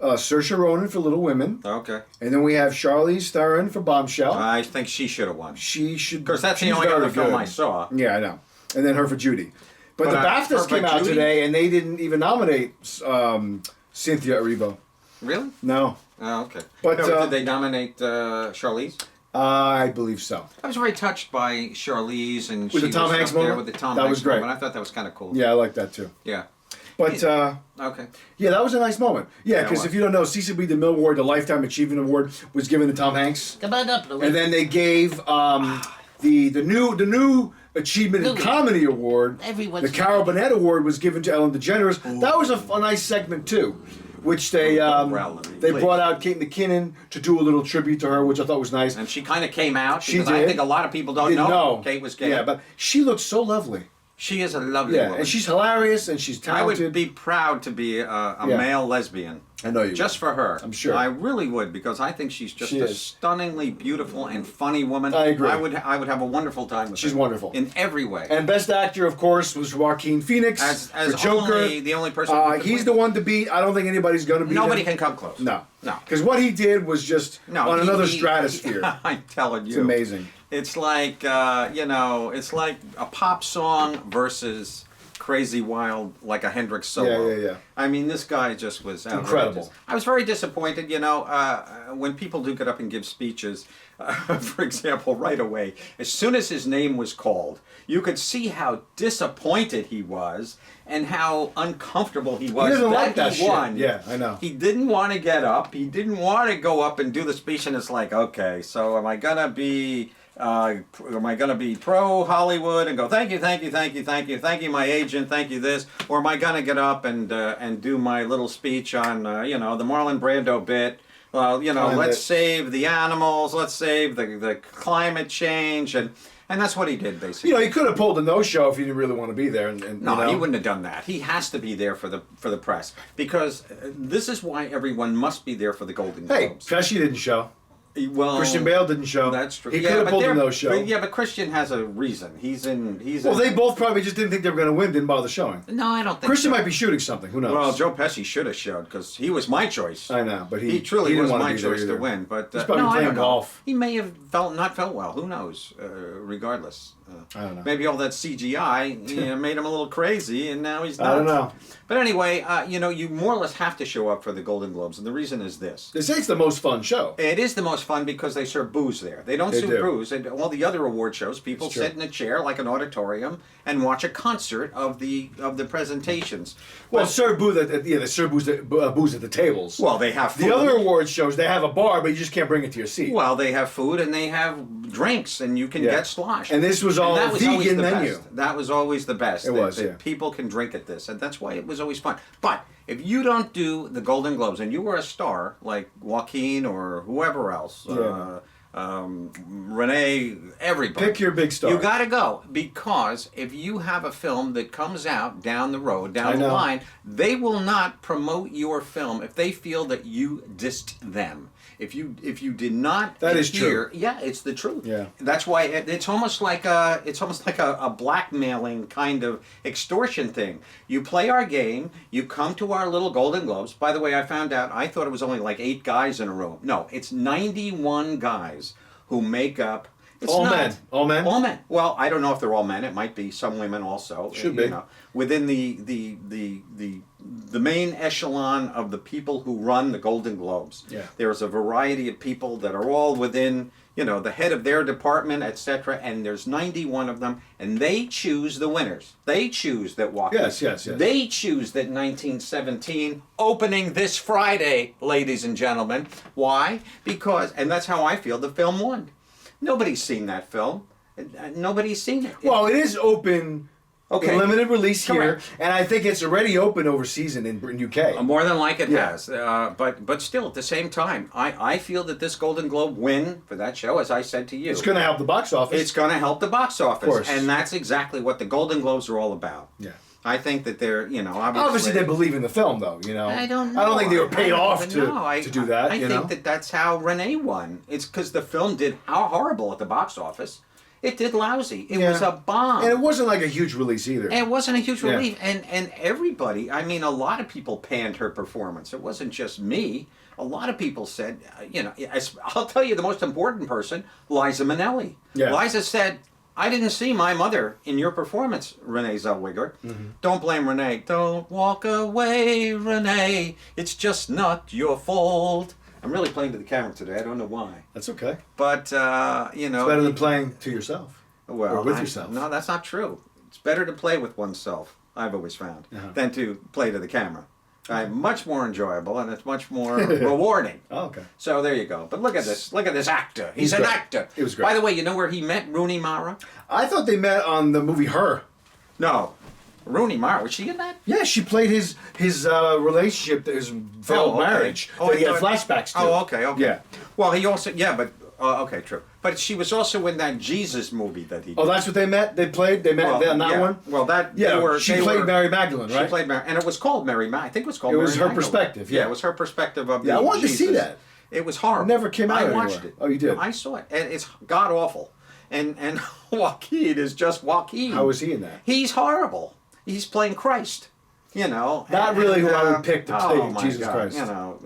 Speaker 2: Saoirse Ronan for Little Women.
Speaker 1: Okay.
Speaker 2: And then we have Charlize Theron for Bombshell.
Speaker 1: I think she should have won.
Speaker 2: She should.
Speaker 1: Because that's the only other film I saw.
Speaker 2: Yeah, I know. And then her for Judy. But the BAFTAs came out today, and they didn't even nominate Cynthia Erivo.
Speaker 1: Really?
Speaker 2: No.
Speaker 1: Oh, okay.
Speaker 2: But
Speaker 1: did they nominate Charlize?
Speaker 2: I believe so.
Speaker 1: I was very touched by Charlize and
Speaker 2: with
Speaker 1: she
Speaker 2: the Tom
Speaker 1: was
Speaker 2: Hanks
Speaker 1: up there
Speaker 2: moment.
Speaker 1: With the Tom
Speaker 2: that
Speaker 1: Hanks
Speaker 2: was great.
Speaker 1: Moment. I thought that was kind of cool.
Speaker 2: Yeah, I like that too.
Speaker 1: Yeah.
Speaker 2: But
Speaker 1: okay.
Speaker 2: Yeah, that was a nice moment. Yeah, because if you don't know, Cecil B. DeMille Award, the Lifetime Achievement Award, was given to Tom Hanks.
Speaker 3: Come on up, Louis.
Speaker 2: And then they gave the new Achievement in Comedy Award. The Carol Burnett Award was given to Ellen DeGeneres. Ooh. That was a nice segment too, which they brought out Kate McKinnon to do a little tribute to her, which I thought was nice.
Speaker 1: And she kind of came out.
Speaker 2: She did.
Speaker 1: I think a lot of people didn't know Kate was gay.
Speaker 2: Yeah, but she looks so lovely.
Speaker 1: She is a lovely woman.
Speaker 2: And she's hilarious and she's talented.
Speaker 1: I would be proud to be a male lesbian.
Speaker 2: I know you
Speaker 1: just
Speaker 2: would.
Speaker 1: for her.
Speaker 2: I'm sure.
Speaker 1: I really would, because I think she's just a stunningly beautiful and funny woman.
Speaker 2: I agree.
Speaker 1: I would have a wonderful time with her.
Speaker 2: She's wonderful.
Speaker 1: In every way.
Speaker 2: And Best Actor, of course, was Joaquin Phoenix
Speaker 1: as
Speaker 2: for Joker.
Speaker 1: The only person
Speaker 2: he's the one to beat. I don't think anybody's going to beat
Speaker 1: Nobody
Speaker 2: him.
Speaker 1: can come close.
Speaker 2: No.
Speaker 1: No.
Speaker 2: Because what he did was just on another stratosphere.
Speaker 1: I'm telling you.
Speaker 2: It's amazing.
Speaker 1: It's like, it's like a pop song versus crazy wild, like a Hendrix solo.
Speaker 2: Yeah.
Speaker 1: I mean, this guy just was outrageous.
Speaker 2: Incredible.
Speaker 1: I was very disappointed, when people do get up and give speeches, for example, right away, as soon as his name was called, you could see how disappointed he was and how uncomfortable he was.
Speaker 2: He doesn't like that shit.
Speaker 1: Won.
Speaker 2: Yeah, I know.
Speaker 1: He didn't want to get up. He didn't want to go up and do the speech, and it's like, okay, so am I gonna be pro Hollywood and go thank you my agent, thank you this, or am I gonna get up and do my little speech on the Marlon Brando bit? Let's save the animals, let's save the climate change, and that's what he did basically.
Speaker 2: He could have pulled a no-show if he didn't really want to be there.
Speaker 1: No, he wouldn't have done that. He has to be there for the press, because this is why everyone must be there for the Golden Globes.
Speaker 2: Hey, Pesci didn't show.
Speaker 1: Well,
Speaker 2: Christian Bale didn't show.
Speaker 1: That's true.
Speaker 2: He could have pulled a no-show.
Speaker 1: But Christian has a reason.
Speaker 2: They both probably just didn't think they were going to win, didn't bother showing.
Speaker 1: No, I don't think
Speaker 2: Christian might be shooting something. Who knows?
Speaker 1: Well, Joe Pesci should have showed, because he was my choice.
Speaker 2: I know, but
Speaker 1: he truly was my choice to win. But
Speaker 2: he's probably playing golf.
Speaker 1: He may have not felt well. Who knows? Regardless,
Speaker 2: I don't know.
Speaker 1: Maybe all that CGI made him a little crazy, and now he's not.
Speaker 2: I don't know.
Speaker 1: But anyway, you more or less have to show up for the Golden Globes, and the reason is this.
Speaker 2: They say it's the most fun show.
Speaker 1: It is the most fun because they serve booze there. They don't serve booze. And all the other award shows, people sit in a chair like an auditorium and watch a concert of the presentations.
Speaker 2: Well, serve booze they serve booze at the tables.
Speaker 1: Well, they have food.
Speaker 2: The other award shows, they have a bar, but you just can't bring it to your seat.
Speaker 1: Well, they have food and they have drinks, and you can get sloshed.
Speaker 2: And this was all vegan menu.
Speaker 1: That was always the best.
Speaker 2: It was,
Speaker 1: people can drink at this, and that's why it was always fun. But if you don't do the Golden Globes and you were a star like Joaquin or whoever else, Renee, everybody.
Speaker 2: Pick your big star.
Speaker 1: You got to go, because if you have a film that comes out down the road,
Speaker 2: I
Speaker 1: down the
Speaker 2: know.
Speaker 1: line, they will not promote your film if they feel that you dissed them. If you did not
Speaker 2: That is
Speaker 1: adhere,
Speaker 2: true.
Speaker 1: yeah, it's the truth.
Speaker 2: Yeah.
Speaker 1: That's why it's almost like a blackmailing kind of extortion thing. You play our game, you come to our little Golden Globes. By the way, I found out, I thought it was only like 8 guys in a room. No, it's 91 guys who make up. It's
Speaker 2: All
Speaker 1: not,
Speaker 2: men. All men?
Speaker 1: All men. Well, I don't know if they're all men. It might be some women also.
Speaker 2: Should
Speaker 1: you
Speaker 2: be.
Speaker 1: know, within the main echelon of the people who run the Golden Globes.
Speaker 2: Yeah.
Speaker 1: There's a variety of people that are all within, the head of their department, etc. And there's 91 of them, and they choose the winners. They choose that walk.
Speaker 2: Yes.
Speaker 1: They choose that 1917 opening this Friday, ladies and gentlemen. Why? Because, and that's how I feel, the film won. Nobody's seen that film. Nobody's seen it.
Speaker 2: Well, it is open.
Speaker 1: Okay.
Speaker 2: In limited release
Speaker 1: Correct.
Speaker 2: here, and I think it's already open overseas in UK.
Speaker 1: More than like it
Speaker 2: Yeah.
Speaker 1: has. But still, at the same time, I feel that this Golden Globe win for that show, as I said to you,
Speaker 2: It's going to help the box office.
Speaker 1: it's going to help the box office.
Speaker 2: course.
Speaker 1: And that's exactly what the Golden Globes are all about.
Speaker 2: Yeah.
Speaker 1: I think that they're,
Speaker 2: Obviously, they believe in the film, though.
Speaker 1: I don't know.
Speaker 2: I don't think they were paid off to
Speaker 1: No,
Speaker 2: do that.
Speaker 1: I think that that's how Renee won. It's because the film did horrible at the box office. It did lousy. It was a bomb.
Speaker 2: And it wasn't like a huge release either.
Speaker 1: And it wasn't a huge
Speaker 2: Yeah.
Speaker 1: relief. And everybody, I mean, a lot of people panned her performance. It wasn't just me. A lot of people said, I'll tell you the most important person, Liza Minnelli.
Speaker 2: Yeah.
Speaker 1: Liza said, I didn't see my mother in your performance, Renee Zellweger.
Speaker 2: Mm-hmm.
Speaker 1: Don't blame Renee. Don't walk away, Renee. It's just not your fault. I'm really playing to the camera today. I don't know why.
Speaker 2: That's okay.
Speaker 1: But,
Speaker 2: It's better than playing to yourself.
Speaker 1: well,
Speaker 2: or with yourself.
Speaker 1: No, that's not true. It's better to play with oneself, I've always found, than to play to the camera. Much more enjoyable, and it's much more rewarding.
Speaker 2: Oh, okay.
Speaker 1: So there you go. But look at this. Look at this actor. He's an
Speaker 2: great.
Speaker 1: actor.
Speaker 2: It was great.
Speaker 1: By the way, you know where he met Rooney Mara?
Speaker 2: I thought they met on the movie Her.
Speaker 1: No. Rooney Mara. Was she in that?
Speaker 2: Yeah, she played his relationship, his failed
Speaker 1: okay.
Speaker 2: marriage
Speaker 1: Oh,
Speaker 2: that he
Speaker 1: I
Speaker 2: had
Speaker 1: thought-
Speaker 2: flashbacks to.
Speaker 1: Oh, okay.
Speaker 2: Yeah.
Speaker 1: Well, he also, but, okay, true. But she was also in that Jesus movie that he did.
Speaker 2: Oh, that's what they met? They played? They met on that
Speaker 1: yeah.
Speaker 2: one?
Speaker 1: Well, that,
Speaker 2: Yeah, she played Mary Magdalene, right?
Speaker 1: She played Mary, and it was called Mary Magdalene. I think it was called
Speaker 2: It
Speaker 1: Mary
Speaker 2: was her
Speaker 1: Magdalene.
Speaker 2: perspective, yeah.
Speaker 1: It was her perspective of
Speaker 2: Yeah,
Speaker 1: the
Speaker 2: I wanted to see
Speaker 1: Jesus.
Speaker 2: that.
Speaker 1: It was horrible.
Speaker 2: It never came out
Speaker 1: I
Speaker 2: anywhere.
Speaker 1: watched it.
Speaker 2: Oh, you did?
Speaker 1: I saw it, and it's god awful. And Joaquin is just Joaquin.
Speaker 2: How was he in that?
Speaker 1: He's horrible. He's playing Christ. Not
Speaker 2: really who I would pick to play
Speaker 1: my
Speaker 2: Jesus
Speaker 1: God.
Speaker 2: Christ.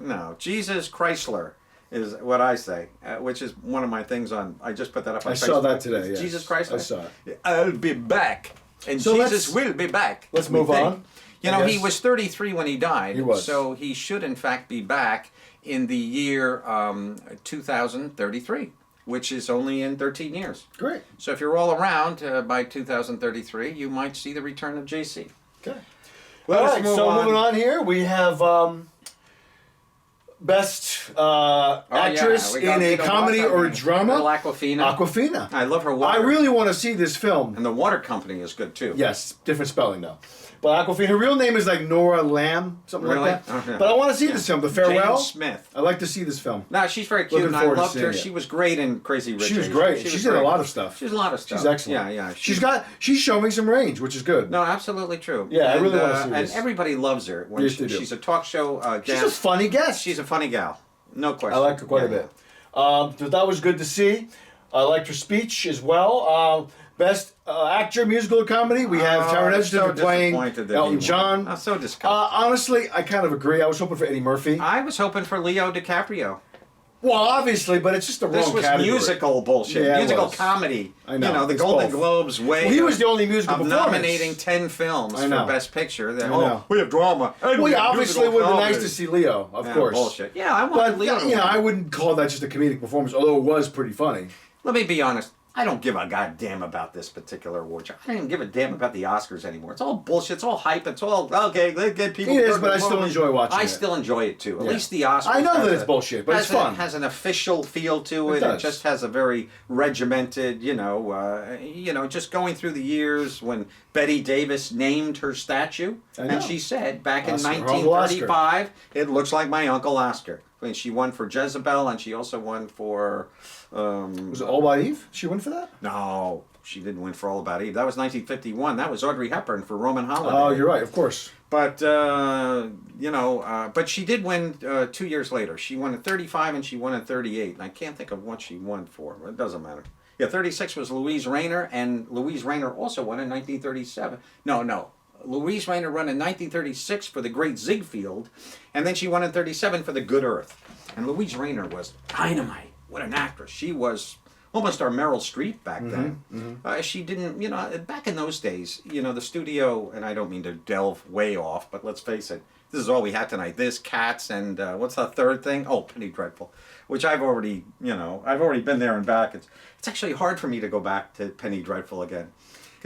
Speaker 1: No. Jesus Chrysler is what I say, which is one of my things on. I just put that up on
Speaker 2: I
Speaker 1: Facebook.
Speaker 2: saw that today, yes.
Speaker 1: Jesus Chrysler.
Speaker 2: I saw it.
Speaker 1: I'll be back, and
Speaker 2: So
Speaker 1: Jesus will be back.
Speaker 2: let's
Speaker 1: we
Speaker 2: move
Speaker 1: think.
Speaker 2: on,
Speaker 1: You
Speaker 2: I
Speaker 1: know, he
Speaker 2: guess.
Speaker 1: was 33 when he died.
Speaker 2: He was.
Speaker 1: So he should, in fact, be back in the year 2033, which is only in 13 years.
Speaker 2: Great.
Speaker 1: So if you're all around by 2033, you might see the return of JC.
Speaker 2: Okay.
Speaker 1: Let
Speaker 2: All
Speaker 1: us
Speaker 2: right,
Speaker 1: move
Speaker 2: so
Speaker 1: on.
Speaker 2: moving on here, we have best actress
Speaker 1: we got-
Speaker 2: in a
Speaker 1: you know
Speaker 2: comedy
Speaker 1: what?
Speaker 2: or
Speaker 1: Little
Speaker 2: drama.
Speaker 1: Aquafina.
Speaker 2: Aquafina.
Speaker 1: I love her
Speaker 2: I
Speaker 1: water.
Speaker 2: really want to see this film.
Speaker 1: And the water company is good too.
Speaker 2: Yes, different spelling though. But Aquafina, her real name is like Nora Lamb, something
Speaker 1: Really?
Speaker 2: like that.
Speaker 1: Okay.
Speaker 2: But I want to see this film, The Farewell.
Speaker 1: Jane Smith.
Speaker 2: I'd like to see this film.
Speaker 1: No, she's very cute,
Speaker 2: Looking
Speaker 1: and I
Speaker 2: forward to
Speaker 1: loved her.
Speaker 2: seeing it.
Speaker 1: She was great in Crazy Rich
Speaker 2: She was
Speaker 1: Asians.
Speaker 2: great.
Speaker 1: She was
Speaker 2: She's in a
Speaker 1: great.
Speaker 2: lot of stuff.
Speaker 1: She's a lot of stuff.
Speaker 2: She's excellent.
Speaker 1: Yeah.
Speaker 2: She's showing some range, which is good.
Speaker 1: No, absolutely true.
Speaker 2: Yeah, I
Speaker 1: and,
Speaker 2: really wanna see
Speaker 1: And
Speaker 2: this.
Speaker 1: everybody loves her. When
Speaker 2: Yes, they do.
Speaker 1: she's a talk show
Speaker 2: She's
Speaker 1: gal.
Speaker 2: a funny guest.
Speaker 1: She's a funny gal. No question.
Speaker 2: I liked her quite a bit. So that was good to see. I liked her speech as well. Best actor, musical or comedy, we have Taron Egerton for playing Elton John.
Speaker 1: I'm so disgusted.
Speaker 2: Honestly, I kind of agree. I was hoping for Eddie Murphy.
Speaker 1: I was hoping for Leo DiCaprio.
Speaker 2: Well, obviously, but it's just the
Speaker 1: This
Speaker 2: wrong
Speaker 1: was
Speaker 2: category.
Speaker 1: musical bullshit.
Speaker 2: Yeah, it
Speaker 1: musical
Speaker 2: was.
Speaker 1: comedy.
Speaker 2: I know,
Speaker 1: You know, the
Speaker 2: it's
Speaker 1: Golden
Speaker 2: both.
Speaker 1: Globes way
Speaker 2: Well, he was the only musical
Speaker 1: of
Speaker 2: performance.
Speaker 1: nominating 10 films
Speaker 2: I know.
Speaker 1: for Best Picture. That,
Speaker 2: I know.
Speaker 1: we have drama. And
Speaker 2: Well,
Speaker 1: we
Speaker 2: yeah,
Speaker 1: have
Speaker 2: obviously, it
Speaker 1: musical
Speaker 2: would have been nice
Speaker 1: comedy.
Speaker 2: to see Leo, of
Speaker 1: Yeah,
Speaker 2: course.
Speaker 1: bullshit. Yeah, I
Speaker 2: But
Speaker 1: want Leo. to win.
Speaker 2: I wouldn't call that just a comedic performance, although it was pretty funny.
Speaker 1: Let me be honest. I don't give a goddamn about this particular award show. I don't even give a damn about the Oscars anymore. It's all bullshit. It's all hype. It's all, okay, let's get people...
Speaker 2: It is, but I still enjoy watching
Speaker 1: I
Speaker 2: it.
Speaker 1: still enjoy it, too. At
Speaker 2: Yeah.
Speaker 1: least the Oscars...
Speaker 2: I know
Speaker 1: has
Speaker 2: that it's bullshit, but it's fun.
Speaker 1: It has an official feel to
Speaker 2: It
Speaker 1: it.
Speaker 2: does.
Speaker 1: Just has a very regimented, just going through the years when Betty Davis named her statue.
Speaker 2: I know.
Speaker 1: And she said, back in
Speaker 2: Oscar, her Uncle Oscar.
Speaker 1: 1935, it looks like my Uncle Oscar. And she won for Jezebel, and she also won for.
Speaker 2: Was it All About Eve? She win for that?
Speaker 1: No, she didn't win for All About Eve. That was 1951. That was Audrey Hepburn for Roman Holiday.
Speaker 2: Oh, you're right. Of course.
Speaker 1: But but she did win 2 years later. She won in 35 and she won in 38. And I can't think of what she won for. But it doesn't matter. Yeah, 36 was Louise Rayner, and Louise Rayner also won in 1937. No. Louise Rayner won in 1936 for The Great Ziegfeld, and then she won in 37 for The Good Earth. And Louise Rayner was dynamite. What an actress. She was almost our Meryl Streep back then. She didn't, back in those days, the studio, and I don't mean to delve way off, but let's face it, this is all we had tonight. This, Cats, and what's the third thing? Oh, Penny Dreadful, which I've already been there and back. It's actually hard for me to go back to Penny Dreadful again.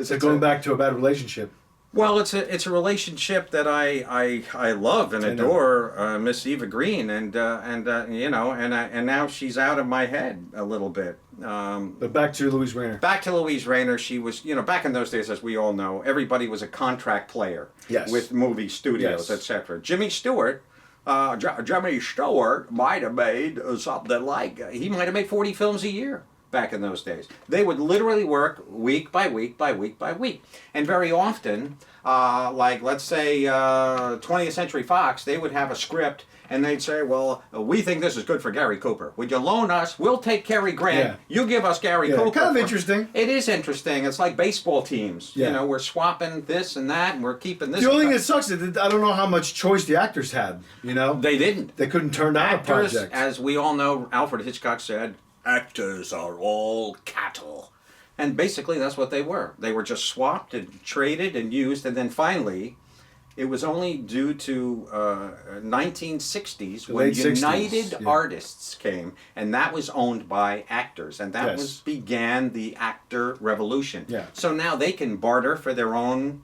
Speaker 2: So going back to a bad relationship.
Speaker 1: Well, it's a relationship that I love and adore, Miss Eva Green, and now she's out of my head a little bit.
Speaker 2: But back to Louise Rayner.
Speaker 1: Back to Louise Rayner. She was, back in those days, as we all know, everybody was a contract player.
Speaker 2: Yes.
Speaker 1: With movie studios, etc. Jimmy Stewart might have made something like he might have made 40 films a year. Back in those days, they would literally work week by week by week by week, and very often, like let's say 20th Century Fox, they would have a script, and they'd say, "Well, we think this is good for Gary Cooper. Would you loan us? We'll take Cary Grant.
Speaker 2: Yeah.
Speaker 1: You give us Gary Cooper."
Speaker 2: Kind of interesting.
Speaker 1: It is interesting. It's like baseball teams.
Speaker 2: Yeah.
Speaker 1: We're swapping this and that, and we're keeping this.
Speaker 2: The only thing that sucks is that I don't know how much choice the actors had.
Speaker 1: They didn't.
Speaker 2: They couldn't turn down
Speaker 1: Actors,
Speaker 2: a project.
Speaker 1: as we all know, Alfred Hitchcock said, "Actors are all cattle." And basically that's what they were. They were just swapped and traded and used, and then finally it was only due to 1960s when
Speaker 2: late 60s,
Speaker 1: United Artists came, and that was owned by actors, and that began the actor revolution.
Speaker 2: Yeah.
Speaker 1: So now they can barter for their own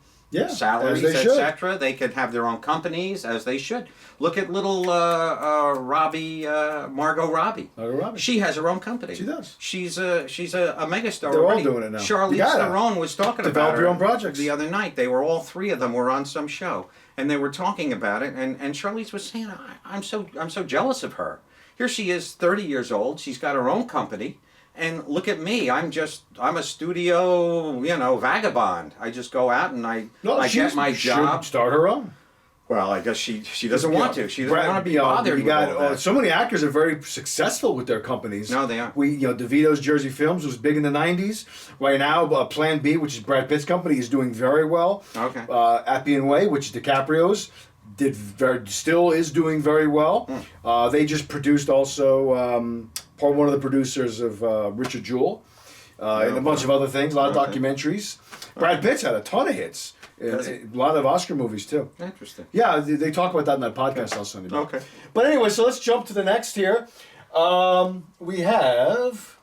Speaker 1: salaries,
Speaker 2: as they should.
Speaker 1: etc. They could have their own companies, as they should. Look at little Robbie, Margot Robbie.
Speaker 2: Margot Robbie.
Speaker 1: She has her own company.
Speaker 2: She does.
Speaker 1: She's a megastar.
Speaker 2: They're
Speaker 1: already.
Speaker 2: all doing it now.
Speaker 1: Charlize Theron was talking about
Speaker 2: develop
Speaker 1: her
Speaker 2: your own projects
Speaker 1: the other night. They were all three of them were on some show, and they were talking about it. And Charlize was saying, "I'm so jealous of her. Here she is, 30 years old. She's got her own company." And look at me, I'm a studio, vagabond. I just go out and I get my job.
Speaker 2: Should start her own.
Speaker 1: Well, I guess she doesn't want to. She doesn't want to be bothered with all that.
Speaker 2: So many actors are very successful with their companies.
Speaker 1: No, they are.
Speaker 2: DeVito's Jersey Films was big in the 90s. Right now, Plan B, which is Brad Pitt's company, is doing very well.
Speaker 1: Okay.
Speaker 2: Appian Way, which is DiCaprio's, still is doing very well. They just produced also one of the producers of Richard Jewell, and a bunch of other things, a lot of documentaries. Brad Pitt's had a ton of hits. A lot of Oscar movies too.
Speaker 1: Interesting.
Speaker 2: Yeah, they talk about that in that podcast I'll send you.
Speaker 1: Okay.
Speaker 2: But anyway, so let's jump to the next here. We have.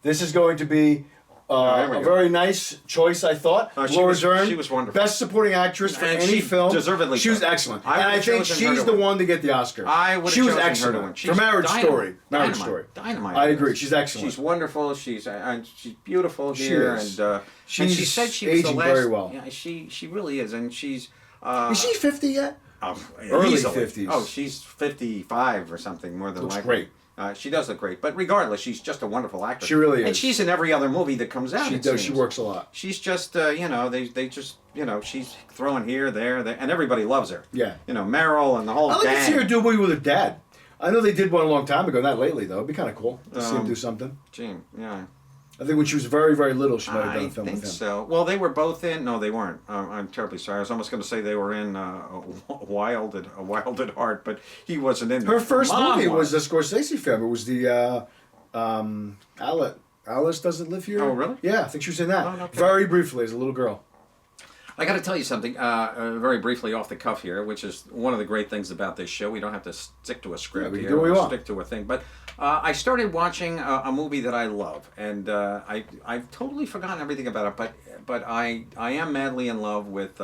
Speaker 2: This is going to be a very nice choice, I thought. Laura Dern,
Speaker 1: she was wonderful.
Speaker 2: Best Supporting Actress for any film.
Speaker 1: Deservedly.
Speaker 2: She was excellent, and I think she's the one to get the Oscar.
Speaker 1: I would have
Speaker 2: She was
Speaker 1: chosen
Speaker 2: excellent
Speaker 1: her to win.
Speaker 2: for Marriage Story. Marriage
Speaker 1: Dynamite.
Speaker 2: Story.
Speaker 1: Dynamite.
Speaker 2: I agree. She's excellent.
Speaker 1: She's wonderful. She's beautiful here,
Speaker 2: is.
Speaker 1: and she said she was
Speaker 2: aging
Speaker 1: the last.
Speaker 2: very well.
Speaker 1: Yeah, she really is, and she's.
Speaker 2: Is she 50 yet?
Speaker 1: Early
Speaker 2: easily.
Speaker 1: 50s. Oh, she's 55 or something, more than
Speaker 2: Looks
Speaker 1: likely.
Speaker 2: great.
Speaker 1: She does look great, but regardless, she's just a wonderful actress.
Speaker 2: She really is.
Speaker 1: And she's in every other movie that comes out.
Speaker 2: She
Speaker 1: it
Speaker 2: does.
Speaker 1: seems.
Speaker 2: She works a lot.
Speaker 1: She's just, they just, she's throwing here, there, and everybody loves her.
Speaker 2: Yeah.
Speaker 1: Meryl and the whole
Speaker 2: I'd like
Speaker 1: gang.
Speaker 2: to see her do a movie with her dad. I know they did one a long time ago, not lately though. It'd be kind of cool to see him do something.
Speaker 1: Gee, yeah.
Speaker 2: I think when she was very, very little, she might have done a film with him.
Speaker 1: I think so. Well, they were both in. No, they weren't. I'm terribly sorry. I was almost going to say they were in Wild at Heart, but he wasn't in.
Speaker 2: Her first movie was a Scorsese film. It was the Alice Doesn't Live Here.
Speaker 1: Oh, really?
Speaker 2: Yeah, I think she was in that.
Speaker 1: Oh, okay.
Speaker 2: Very briefly as a little girl.
Speaker 1: I got to tell you something very briefly off the cuff here, which is one of the great things about this show. We don't have to stick to a script
Speaker 2: we can
Speaker 1: here.
Speaker 2: do what we want.
Speaker 1: Stick to a thing. But I started watching a movie that I love, and I've totally forgotten everything about it. But I am madly in love with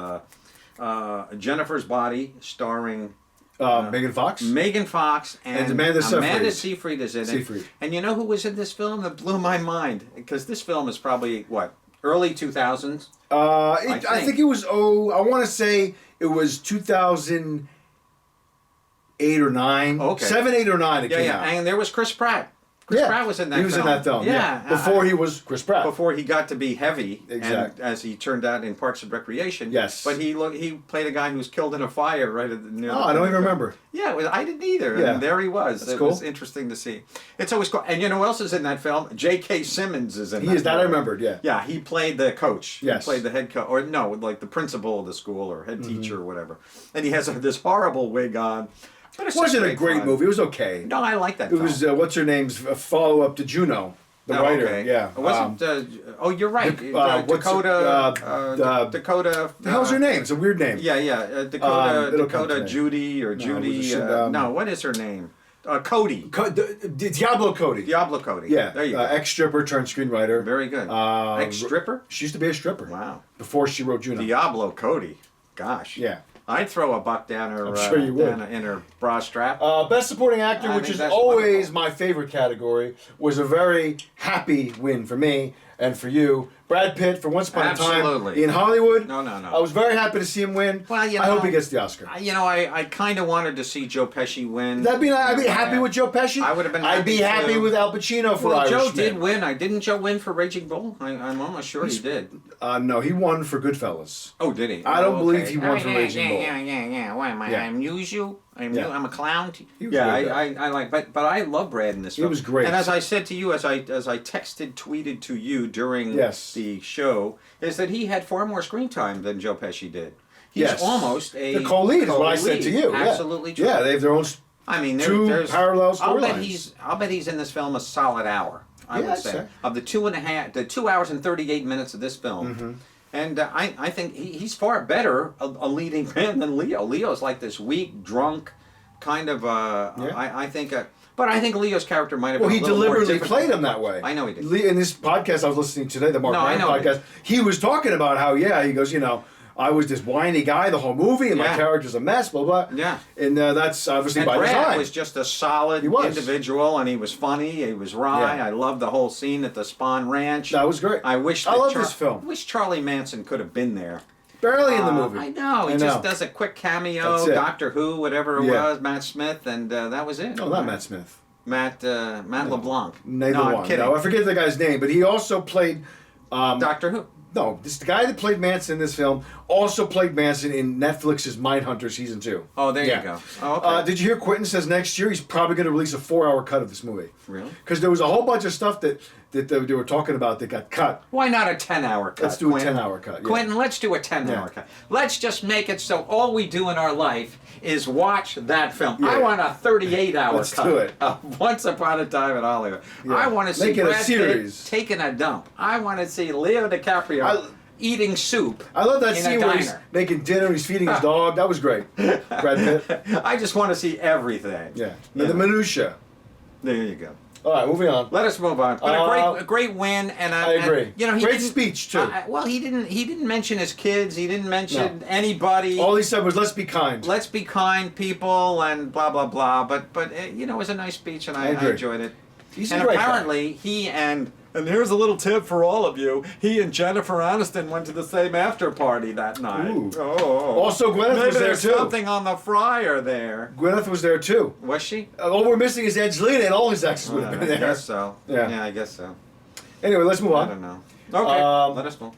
Speaker 1: Jennifer's Body, starring
Speaker 2: Megan Fox.
Speaker 1: Megan Fox and
Speaker 2: Amanda
Speaker 1: Seyfried is in it. And you know who was in this film that blew my mind? Because this film is probably early 2000s.
Speaker 2: I think it was. I want to say it was 2000. 8 or 9.
Speaker 1: Okay.
Speaker 2: 7, 8 or 9 it
Speaker 1: Yeah,
Speaker 2: came
Speaker 1: yeah.
Speaker 2: out.
Speaker 1: And there was Chris Pratt. Chris Pratt was in that film.
Speaker 2: He was in that film, yeah. Before he was Chris Pratt.
Speaker 1: Before he got to be heavy,
Speaker 2: Exactly.
Speaker 1: and as he turned out in Parks and Recreation.
Speaker 2: Yes.
Speaker 1: But he played a guy who was killed in a fire right at the near.
Speaker 2: Oh, I don't even remember.
Speaker 1: Yeah, I didn't either.
Speaker 2: Yeah.
Speaker 1: And there he was.
Speaker 2: That's
Speaker 1: It
Speaker 2: cool.
Speaker 1: was interesting to see. It's always cool. And you know who else is in that film? J.K. Simmons is in that
Speaker 2: He is that I
Speaker 1: film.
Speaker 2: remembered, yeah.
Speaker 1: Yeah, he played the coach.
Speaker 2: Yes.
Speaker 1: He played the head coach. Or no, like the principal of the school or head teacher or whatever. And he has this horrible wig on. But
Speaker 2: It wasn't a great movie. It was okay.
Speaker 1: No, I like that
Speaker 2: It
Speaker 1: film.
Speaker 2: was, what's her name's follow-up to Juno, the writer.
Speaker 1: Okay.
Speaker 2: Yeah.
Speaker 1: It wasn't. Oh, you're right.
Speaker 2: what's
Speaker 1: Dakota.
Speaker 2: the hell's her name? It's a weird name.
Speaker 1: Yeah, yeah.
Speaker 2: it'll come to
Speaker 1: Dakota
Speaker 2: me.
Speaker 1: Judy or Judy.
Speaker 2: was it,
Speaker 1: No, what is her name? Cody.
Speaker 2: Diablo Cody.
Speaker 1: Diablo Cody.
Speaker 2: Yeah.
Speaker 1: There you go.
Speaker 2: Ex-stripper turned screenwriter.
Speaker 1: Very good. Ex-stripper?
Speaker 2: She used to be a stripper.
Speaker 1: Wow.
Speaker 2: Before she wrote Juno.
Speaker 1: Diablo Cody. Gosh.
Speaker 2: Yeah.
Speaker 1: I'd throw a buck down her.
Speaker 2: I'm sure you would.
Speaker 1: In her bra strap.
Speaker 2: Best Supporting Actor,
Speaker 1: I
Speaker 2: which
Speaker 1: think
Speaker 2: is
Speaker 1: that's
Speaker 2: always
Speaker 1: wonderful.
Speaker 2: my favorite category, was a very happy win for me and for you. Brad Pitt for Once Upon a Time
Speaker 1: Absolutely.
Speaker 2: in Hollywood.
Speaker 1: No.
Speaker 2: I was very happy to see him win.
Speaker 1: Well,
Speaker 2: I hope he gets the Oscar.
Speaker 1: I kind of wanted to see Joe Pesci win.
Speaker 2: I'd be happy with Joe Pesci.
Speaker 1: I would have been.
Speaker 2: I'd be happy
Speaker 1: too.
Speaker 2: with Al Pacino for
Speaker 1: Well,
Speaker 2: Irishman.
Speaker 1: Joe did win. Didn't Joe win for Raging Bull? I'm almost sure he did.
Speaker 2: No, he won for Goodfellas.
Speaker 1: Oh, did he?
Speaker 2: I don't
Speaker 1: Oh,
Speaker 2: believe
Speaker 1: okay.
Speaker 2: he won for Raging Bull.
Speaker 1: Yeah. What am I?
Speaker 2: Yeah.
Speaker 1: I amuse you.
Speaker 2: Yeah.
Speaker 1: I'm a clown.
Speaker 2: He was
Speaker 1: Yeah,
Speaker 2: good,
Speaker 1: I like, but I love Brad in this film.
Speaker 2: was great.
Speaker 1: And as I said to you, as I tweeted to you during
Speaker 2: Yes.
Speaker 1: the show, is that he had far more screen time than Joe Pesci did. He's
Speaker 2: Yes.
Speaker 1: almost a
Speaker 2: The co-lead is what I said to you.
Speaker 1: Absolutely true.
Speaker 2: Yeah, they have their own.
Speaker 1: I mean,
Speaker 2: Two parallel
Speaker 1: I'll bet
Speaker 2: storylines.
Speaker 1: he's in this film a solid hour. I
Speaker 2: Yeah,
Speaker 1: would
Speaker 2: I'd
Speaker 1: say
Speaker 2: say.
Speaker 1: of the 2 hours and 38 minutes of this film.
Speaker 2: Mm-hmm.
Speaker 1: And I think he's far better a leading man than Leo. Leo's like this weak, drunk kind of. I think. But I think Leo's character might have.
Speaker 2: Well,
Speaker 1: been
Speaker 2: he
Speaker 1: a little more
Speaker 2: deliberately
Speaker 1: difficult.
Speaker 2: played him that way.
Speaker 1: I know he did.
Speaker 2: In this podcast I was listening today, the Mark
Speaker 1: No, I
Speaker 2: Maron
Speaker 1: know he
Speaker 2: podcast, he was talking about how, he goes, I was this whiny guy the whole movie, and my
Speaker 1: Yeah.
Speaker 2: character's a mess, blah, blah.
Speaker 1: Yeah.
Speaker 2: And that's obviously
Speaker 1: And
Speaker 2: by
Speaker 1: Brad
Speaker 2: design.
Speaker 1: was just a solid
Speaker 2: He was.
Speaker 1: individual, and he was funny. He was wry.
Speaker 2: Yeah.
Speaker 1: I loved the whole scene at the Spawn Ranch.
Speaker 2: That was great.
Speaker 1: I wish.
Speaker 2: I
Speaker 1: that
Speaker 2: love this film.
Speaker 1: I wish Charlie Manson could have been there.
Speaker 2: Barely in the movie.
Speaker 1: I know. He just does a quick cameo.
Speaker 2: That's it.
Speaker 1: Doctor Who, whatever it
Speaker 2: Yeah.
Speaker 1: was, Matt Smith, and that was it.
Speaker 2: No, not Matt Smith.
Speaker 1: Matt LeBlanc.
Speaker 2: Neither
Speaker 1: no, I'm
Speaker 2: one.
Speaker 1: kidding.
Speaker 2: No, I forget the guy's name, but he also played.
Speaker 1: Doctor Who.
Speaker 2: No, the guy that played Manson in this film also played Manson in Netflix's Mindhunter season 2.
Speaker 1: Oh, there
Speaker 2: Yeah.
Speaker 1: you go. Oh, okay.
Speaker 2: Did you hear Quentin says next year he's probably going to release a 4-hour cut of this movie?
Speaker 1: Really?
Speaker 2: Because there was a whole bunch of stuff that they were talking about that got cut.
Speaker 1: Why not a 10-hour cut?
Speaker 2: Let's do a
Speaker 1: Quentin?
Speaker 2: 10-hour cut, yeah.
Speaker 1: Quentin, let's do a 10-hour
Speaker 2: Yeah.
Speaker 1: cut. Let's just make it so all we do in our life is watch that film.
Speaker 2: Yeah.
Speaker 1: I want a 38-hour
Speaker 2: Let's
Speaker 1: cut.
Speaker 2: do it.
Speaker 1: Of Once Upon a Time in Hollywood.
Speaker 2: Yeah.
Speaker 1: I want to see
Speaker 2: Make it a
Speaker 1: Brad
Speaker 2: series.
Speaker 1: Pitt taking a dump. I want to see Leo DiCaprio eating soup.
Speaker 2: I love that
Speaker 1: in
Speaker 2: scene
Speaker 1: a
Speaker 2: where he's
Speaker 1: diner.
Speaker 2: making dinner, he's feeding his dog. That was great. Brad Pitt.
Speaker 1: I just want to see everything.
Speaker 2: Yeah. The minutia.
Speaker 1: There you go.
Speaker 2: All right, moving on.
Speaker 1: Let us move on. But a great win, and
Speaker 2: I agree.
Speaker 1: And, he
Speaker 2: Great
Speaker 1: didn't-
Speaker 2: speech, too.
Speaker 1: Well, he didn't mention his kids. He didn't mention anybody.
Speaker 2: All he said was, "Let's be kind."
Speaker 1: Let's be kind people and blah blah blah. But it was a nice speech, and I
Speaker 2: agree.
Speaker 1: enjoyed it.
Speaker 2: He's
Speaker 1: and
Speaker 2: a great
Speaker 1: apparently he and here's a little tip for all of you. He and Jennifer Aniston went to the same after party that night.
Speaker 2: Ooh.
Speaker 1: Oh.
Speaker 2: Also, Gwyneth
Speaker 1: Maybe
Speaker 2: was there
Speaker 1: there's
Speaker 2: too.
Speaker 1: something on the fryer there.
Speaker 2: Gwyneth was there too.
Speaker 1: Was she?
Speaker 2: All we're missing is Angelina, and all his exes would have
Speaker 1: I
Speaker 2: been there.
Speaker 1: guess so.
Speaker 2: Yeah.
Speaker 1: I guess so.
Speaker 2: Anyway, let's move
Speaker 1: I
Speaker 2: on.
Speaker 1: don't know. Okay, let us know.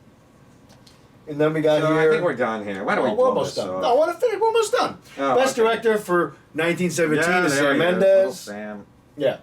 Speaker 2: And then we got
Speaker 1: So
Speaker 2: here.
Speaker 1: I think we're done here. Why don't we
Speaker 2: we're
Speaker 1: blow
Speaker 2: almost
Speaker 1: this
Speaker 2: done.
Speaker 1: off?
Speaker 2: No, I want to finish. We're almost done.
Speaker 1: Oh,
Speaker 2: Best
Speaker 1: okay.
Speaker 2: director for 1917
Speaker 1: Yeah,
Speaker 2: is
Speaker 1: there
Speaker 2: Sam
Speaker 1: he is, little
Speaker 2: Mendes.
Speaker 1: Sam.
Speaker 2: Yeah.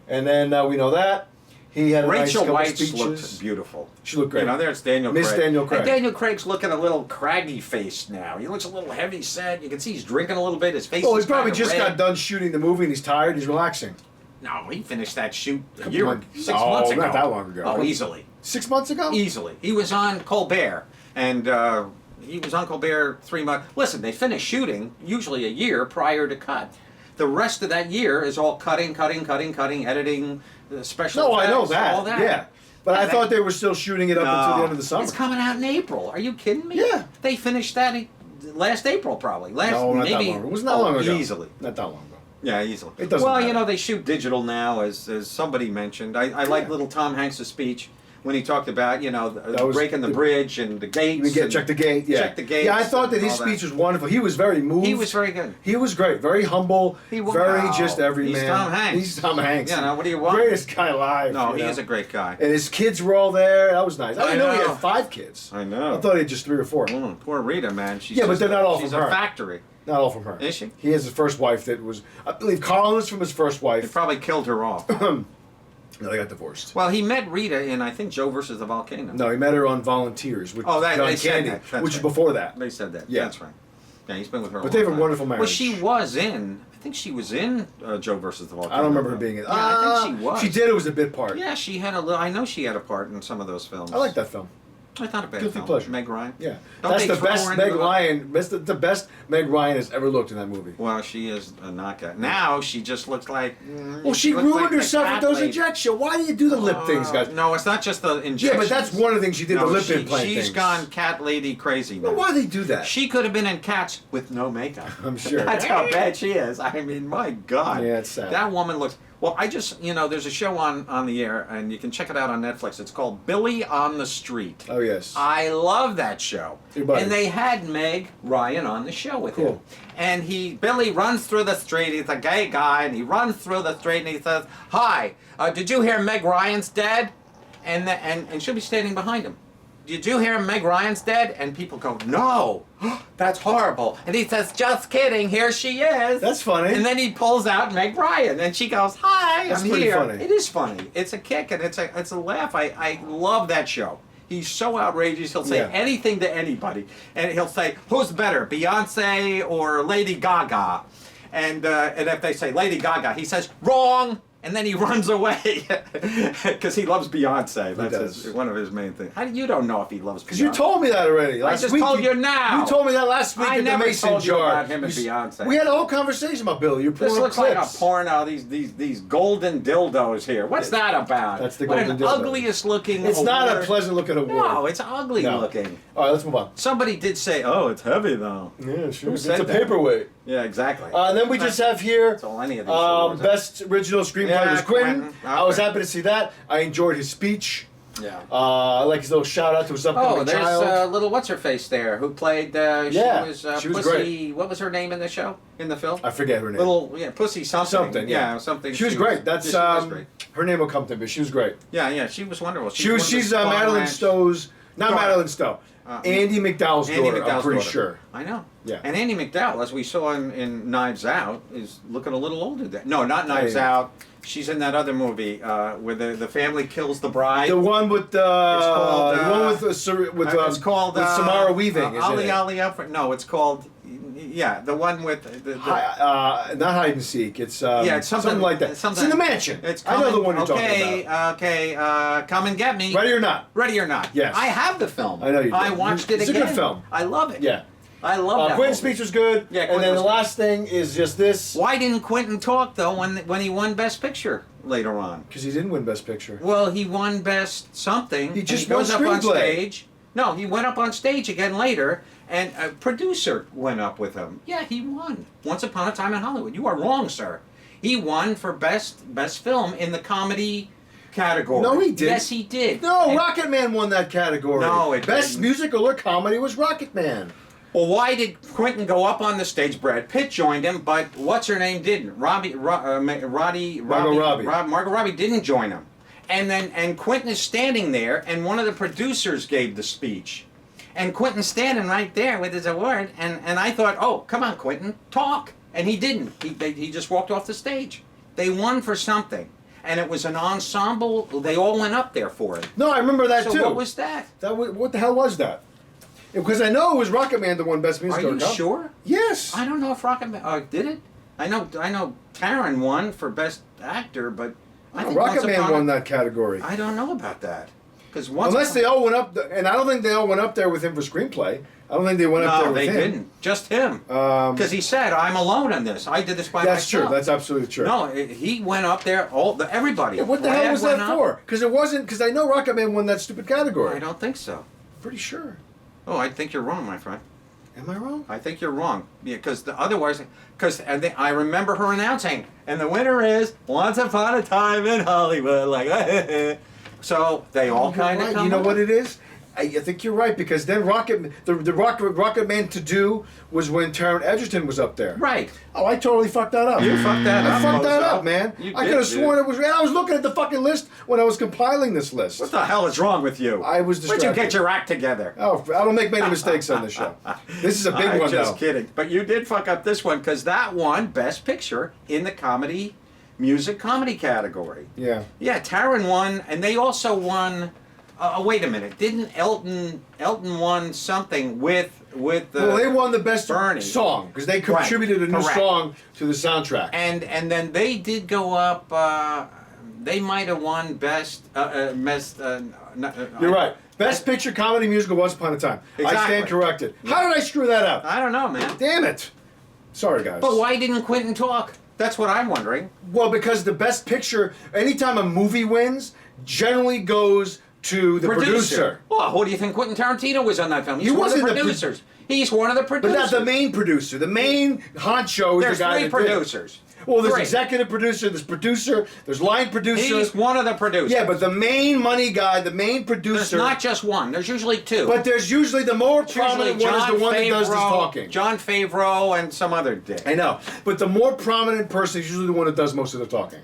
Speaker 2: And then we know that. He had a nice
Speaker 1: Rachel
Speaker 2: couple
Speaker 1: Weisz
Speaker 2: speeches.
Speaker 1: looked beautiful.
Speaker 2: She looked great.
Speaker 1: You know, there's Daniel
Speaker 2: Miss
Speaker 1: Craig.
Speaker 2: Daniel Craig.
Speaker 1: And Daniel Craig's looking a little craggy faced now. He looks a little heavy set. You can see he's drinking a little bit. His face
Speaker 2: Oh, he
Speaker 1: is
Speaker 2: probably
Speaker 1: kinda
Speaker 2: just
Speaker 1: red.
Speaker 2: got done shooting the movie and he's tired. He's relaxing.
Speaker 1: No, he finished that shoot a
Speaker 2: Couple
Speaker 1: year,
Speaker 2: months-
Speaker 1: 6
Speaker 2: No,
Speaker 1: months ago.
Speaker 2: not that long ago.
Speaker 1: Oh, easily.
Speaker 2: 6 months ago?
Speaker 1: Easily. He was on Colbert, and he was on Colbert 3 months. Listen, they finish shooting usually a year prior to cut. The rest of that year is all cutting, editing, special
Speaker 2: No, I know
Speaker 1: effects,
Speaker 2: that.
Speaker 1: all that.
Speaker 2: Yeah. But I
Speaker 1: that-
Speaker 2: thought they were still shooting it up until the end of the summer.
Speaker 1: It's coming out in April. Are you kidding me?
Speaker 2: Yeah.
Speaker 1: They finished that last April, probably.
Speaker 2: No, not
Speaker 1: maybe,
Speaker 2: that long. It wasn't that long ago.
Speaker 1: Easily.
Speaker 2: Not that long ago.
Speaker 1: Yeah, easily.
Speaker 2: It doesn't
Speaker 1: well,
Speaker 2: matter.
Speaker 1: you know, they shoot digital now, as somebody mentioned. I like little Tom Hanks' speech. when he talked about
Speaker 2: was
Speaker 1: breaking the bridge and the gates.
Speaker 2: Check the gate. Yeah.
Speaker 1: Check the gates.
Speaker 2: Yeah, I thought that
Speaker 1: and
Speaker 2: his
Speaker 1: all
Speaker 2: speech was wonderful. He was very moved.
Speaker 1: He was very good.
Speaker 2: He was great. Very humble. Very just everyman.
Speaker 1: He's Tom Hanks.
Speaker 2: He's Tom Hanks.
Speaker 1: Yeah, what do you want?
Speaker 2: Greatest guy alive.
Speaker 1: No, he is a great guy.
Speaker 2: And his kids were all there. That was nice. I didn't know he
Speaker 1: know.
Speaker 2: had 5 kids.
Speaker 1: I know.
Speaker 2: I thought he had just 3 or 4.
Speaker 1: Poor Rita, man. She's
Speaker 2: Yeah, but
Speaker 1: just
Speaker 2: they're not all
Speaker 1: she's
Speaker 2: from
Speaker 1: a
Speaker 2: her.
Speaker 1: factory.
Speaker 2: Not all from her.
Speaker 1: Is she?
Speaker 2: He has his first wife that was, I believe, Colin was from his first
Speaker 1: They
Speaker 2: wife.
Speaker 1: probably killed her off.
Speaker 2: No, they got divorced.
Speaker 1: Well, he met Rita in, I think, Joe versus the Volcano.
Speaker 2: No, he met her on Volunteers with
Speaker 1: Oh,
Speaker 2: John
Speaker 1: they said
Speaker 2: Candy,
Speaker 1: that. That's
Speaker 2: which is
Speaker 1: right.
Speaker 2: before that.
Speaker 1: They said that.
Speaker 2: Yeah.
Speaker 1: That's right. Yeah, he's been with her.
Speaker 2: But
Speaker 1: a
Speaker 2: they have
Speaker 1: long
Speaker 2: a
Speaker 1: time.
Speaker 2: wonderful marriage.
Speaker 1: Well, she was in. I think she was in Joe versus the Volcano.
Speaker 2: I don't remember her being in.
Speaker 1: Yeah, I think she was.
Speaker 2: She did. It was a bit part.
Speaker 1: Yeah, she had a little. I know she had a part in some of those films.
Speaker 2: I like that film.
Speaker 1: It's not a bad
Speaker 2: Guilty
Speaker 1: film.
Speaker 2: pleasure.
Speaker 1: Meg Ryan.
Speaker 2: Yeah,
Speaker 1: Don't
Speaker 2: that's
Speaker 1: they
Speaker 2: the
Speaker 1: throw
Speaker 2: best
Speaker 1: her into
Speaker 2: Meg
Speaker 1: the-
Speaker 2: Ryan. That's the best Meg Ryan has ever looked in that movie.
Speaker 1: Well, she is a knockout. Now she just looks like.
Speaker 2: Well, she
Speaker 1: looks
Speaker 2: ruined
Speaker 1: like the
Speaker 2: herself with
Speaker 1: cat
Speaker 2: those
Speaker 1: lady.
Speaker 2: injections. Why do you do the lip things, guys?
Speaker 1: No, it's not just the
Speaker 2: Yeah,
Speaker 1: injections.
Speaker 2: but that's one of the things she did.
Speaker 1: No,
Speaker 2: the lip
Speaker 1: she,
Speaker 2: implant
Speaker 1: She's
Speaker 2: things.
Speaker 1: gone cat lady crazy now.
Speaker 2: Well, why do they do that?
Speaker 1: She could have been in Cats with no makeup.
Speaker 2: I'm sure.
Speaker 1: That's how bad she is. I mean, my God.
Speaker 2: Yeah, it's sad.
Speaker 1: That woman looks. Well, I just, there's a show on the air, and you can check it out on Netflix. It's called Billy on the Street.
Speaker 2: Oh yes.
Speaker 1: I love that show.
Speaker 2: Hey, buddy.
Speaker 1: And they had Meg Ryan on the show with
Speaker 2: Cool.
Speaker 1: him. And Billy runs through the street. He's a gay guy, and he runs through the street, and he says, "Hi, did you hear Meg Ryan's dead?" And she'll be standing behind him. Did you hear Meg Ryan's dead? And people go, "No, that's horrible." And he says, "Just kidding, here she is."
Speaker 2: That's funny.
Speaker 1: And then he pulls out Meg Ryan, and she goes, "Hi,
Speaker 2: That's
Speaker 1: I'm
Speaker 2: pretty
Speaker 1: here."
Speaker 2: funny.
Speaker 1: It is funny. It's a kick, and it's a laugh. I love that show. He's so outrageous. He'll say
Speaker 2: Yeah.
Speaker 1: anything to anybody, and he'll say, "Who's better, Beyonce or Lady Gaga?" And if they say Lady Gaga, he says, "Wrong." And then he runs away because he loves Beyonce. That's one of his main things. How do you don't know if he loves Beyonce?
Speaker 2: Because you told me that already. Last
Speaker 1: just
Speaker 2: week,
Speaker 1: told you now.
Speaker 2: You told me that last week
Speaker 1: I
Speaker 2: at the
Speaker 1: never
Speaker 2: Mason
Speaker 1: told you
Speaker 2: jar.
Speaker 1: about him and Beyonce.
Speaker 2: We had a whole conversation about Billy. You're
Speaker 1: This
Speaker 2: pulling
Speaker 1: looks
Speaker 2: up
Speaker 1: like a
Speaker 2: clips.
Speaker 1: porno. These golden dildos here. What's that about?
Speaker 2: That's the
Speaker 1: what
Speaker 2: golden
Speaker 1: an
Speaker 2: dildo.
Speaker 1: ugliest looking.
Speaker 2: It's not a
Speaker 1: award.
Speaker 2: pleasant looking award.
Speaker 1: No, it's ugly
Speaker 2: No.
Speaker 1: looking.
Speaker 2: All right, let's move on.
Speaker 1: Somebody did say, "Oh, it's heavy though."
Speaker 2: Yeah, sure.
Speaker 1: Who
Speaker 2: It's
Speaker 1: said
Speaker 2: a
Speaker 1: that?
Speaker 2: paperweight.
Speaker 1: Yeah, exactly.
Speaker 2: And then we just have here
Speaker 1: That's all any of these awards are.
Speaker 2: best original screenplay
Speaker 1: Yeah,
Speaker 2: was Quentin.
Speaker 1: Quentin.
Speaker 2: I was
Speaker 1: Okay.
Speaker 2: happy to see that. I enjoyed his speech.
Speaker 1: Yeah.
Speaker 2: I like his little shout out to his upcoming
Speaker 1: Oh, there's
Speaker 2: child.
Speaker 1: little what's her face there who played.
Speaker 2: Yeah,
Speaker 1: she
Speaker 2: she was
Speaker 1: Pussy. What was her name in the show? In the film?
Speaker 2: I forget her name.
Speaker 1: Pussy something.
Speaker 2: Something, yeah.
Speaker 1: something.
Speaker 2: She was great. That's
Speaker 1: she was great.
Speaker 2: her name will come to me. She was great.
Speaker 1: Yeah, she was wonderful.
Speaker 2: She's Madeline Stowe's, not
Speaker 1: daughter.
Speaker 2: Madeline Stowe. Andy McDowell's
Speaker 1: Andy
Speaker 2: daughter. I'm
Speaker 1: McDowell's
Speaker 2: pretty
Speaker 1: daughter.
Speaker 2: sure.
Speaker 1: I know.
Speaker 2: Yeah.
Speaker 1: And Andy McDowell, as we saw in Knives Out, is looking a little older. No, not Knives
Speaker 2: Hey.
Speaker 1: Out. She's in that other movie where the family kills the bride.
Speaker 2: The one with
Speaker 1: called,
Speaker 2: the one with
Speaker 1: it's called
Speaker 2: with Samara Weaving.
Speaker 1: Ali
Speaker 2: isn't it?
Speaker 1: Ali Alfred. No, it's called. Yeah, the one with the
Speaker 2: Not hide and seek. It's
Speaker 1: yeah, it's something
Speaker 2: like that.
Speaker 1: something-
Speaker 2: It's in the mansion.
Speaker 1: It's
Speaker 2: I know the
Speaker 1: coming-
Speaker 2: one you're talking about.
Speaker 1: Okay, come and get me.
Speaker 2: Ready or not?
Speaker 1: Ready or not?
Speaker 2: Yes.
Speaker 1: I have the film.
Speaker 2: I know you do.
Speaker 1: I watched it
Speaker 2: It's a
Speaker 1: again.
Speaker 2: good film.
Speaker 1: I love it.
Speaker 2: Yeah.
Speaker 1: I love that.
Speaker 2: Quentin's
Speaker 1: movie.
Speaker 2: speech was good.
Speaker 1: Yeah,
Speaker 2: and
Speaker 1: Quentin
Speaker 2: then
Speaker 1: was
Speaker 2: the
Speaker 1: good.
Speaker 2: last thing is just this.
Speaker 1: Why didn't Quentin talk though when he won Best Picture later on?
Speaker 2: Because he didn't win Best Picture.
Speaker 1: Well, he won Best something.
Speaker 2: He
Speaker 1: and
Speaker 2: just
Speaker 1: goes
Speaker 2: won
Speaker 1: up on
Speaker 2: screenplay.
Speaker 1: stage. No, he went up on stage again later, and a producer went up with him. Yeah, he won. Once Upon a Time in Hollywood. You are wrong, sir. He won for best film in the comedy category.
Speaker 2: No, he didn't.
Speaker 1: Yes, he did.
Speaker 2: No,
Speaker 1: And-
Speaker 2: Rocket Man won that category.
Speaker 1: No, it
Speaker 2: Best
Speaker 1: didn't.
Speaker 2: musical or comedy was Rocket Man.
Speaker 1: Well, why did Quentin go up on the stage? Brad Pitt joined him, but what's her name didn't. Margot Robbie didn't join him. And Quentin is standing there, and one of the producers gave the speech. And Quentin's standing right there with his award, and I thought, oh, come on, Quentin, talk. And he didn't. He just walked off the stage. They won for something. And it was an ensemble. They all went up there for it.
Speaker 2: No, I remember that
Speaker 1: So
Speaker 2: too.
Speaker 1: what was that?
Speaker 2: What the hell was that? Because I know it was Rocket Man that won Best
Speaker 1: Are
Speaker 2: Musical.
Speaker 1: you sure?
Speaker 2: Yes.
Speaker 1: I don't know if Rocket Man did it. I know Taron won for Best Actor, but I think
Speaker 2: Rocket
Speaker 1: Once
Speaker 2: Man
Speaker 1: Upon
Speaker 2: won that cacategory.
Speaker 1: I don't know about that. Because
Speaker 2: Unless they all went up, and I don't think they all went up there with him for screenplay. I don't think they went up there
Speaker 1: No,
Speaker 2: with
Speaker 1: they
Speaker 2: him.
Speaker 1: didn't. Just him. Because he said, "I'm alone in this. I did this by
Speaker 2: That's
Speaker 1: myself."
Speaker 2: true. That's absolutely true.
Speaker 1: No, he went up there. Everybody.
Speaker 2: Yeah, what the
Speaker 1: Brad
Speaker 2: hell was that
Speaker 1: went up.
Speaker 2: for? Because it wasn't. Because I know Rocket Man won that stupid category.
Speaker 1: I don't think so.
Speaker 2: Pretty sure.
Speaker 1: Oh, I think you're wrong, my friend.
Speaker 2: Am I wrong?
Speaker 1: I think you're wrong. Yeah, because I remember her announcing, and the winner is Once Upon a Time in Hollywood. Like, So they all kind of
Speaker 2: right.
Speaker 1: come
Speaker 2: You know
Speaker 1: up.
Speaker 2: what it is? I think you're right, because then Rocket Man to do was when Taron Egerton was up there.
Speaker 1: Right.
Speaker 2: Oh, I totally fucked that up.
Speaker 1: You fucked that up.
Speaker 2: I fucked that
Speaker 1: Bozo.
Speaker 2: up, man.
Speaker 1: You
Speaker 2: I
Speaker 1: did,
Speaker 2: could have
Speaker 1: dude.
Speaker 2: sworn it was. I was looking at the fucking list when I was compiling this list.
Speaker 1: What the hell is wrong with you?
Speaker 2: I was
Speaker 1: Where'd
Speaker 2: distracted.
Speaker 1: you get your act together?
Speaker 2: Oh, I don't make many mistakes on the show. This is a big
Speaker 1: I'm
Speaker 2: one,
Speaker 1: just
Speaker 2: though.
Speaker 1: kidding. But you did fuck up this one because that won Best Picture in the music comedy category.
Speaker 2: Yeah.
Speaker 1: Yeah, Taron won, and they also won. Wait a minute! Didn't Elton won something with
Speaker 2: Well, they won the best
Speaker 1: Bernie.
Speaker 2: song because they contributed a new
Speaker 1: correct.
Speaker 2: song to the soundtrack.
Speaker 1: and then they did go up. They might have won best.
Speaker 2: You're right. Best Picture Comedy Musical Once Upon a Time. I stand
Speaker 1: Exactly.
Speaker 2: corrected. How did I screw that up?
Speaker 1: I don't know, man.
Speaker 2: Damn it. Sorry, guys.
Speaker 1: But why didn't Quentin talk? That's what I'm wondering.
Speaker 2: Well, because the Best Picture, anytime a movie wins, generally goes to the producer.
Speaker 1: Well, who do you think Quentin Tarantino was on that film? He's
Speaker 2: He
Speaker 1: one of the
Speaker 2: wasn't the
Speaker 1: producers. He's one of the
Speaker 2: But
Speaker 1: producers.
Speaker 2: not the main producer. The main honcho is
Speaker 1: There's
Speaker 2: the guy
Speaker 1: three
Speaker 2: that did it.
Speaker 1: producers.
Speaker 2: Well, there's
Speaker 1: Three.
Speaker 2: executive producer, there's line producer.
Speaker 1: He's one of the producers.
Speaker 2: Yeah, but the main money guy, the main producer.
Speaker 1: There's not just one. There's usually two.
Speaker 2: But there's usually the more
Speaker 1: It's usually
Speaker 2: prominent one is the one that does the talking.
Speaker 1: John Favreau and some other dick.
Speaker 2: I know. But the more prominent person is usually the one that does most of the talking.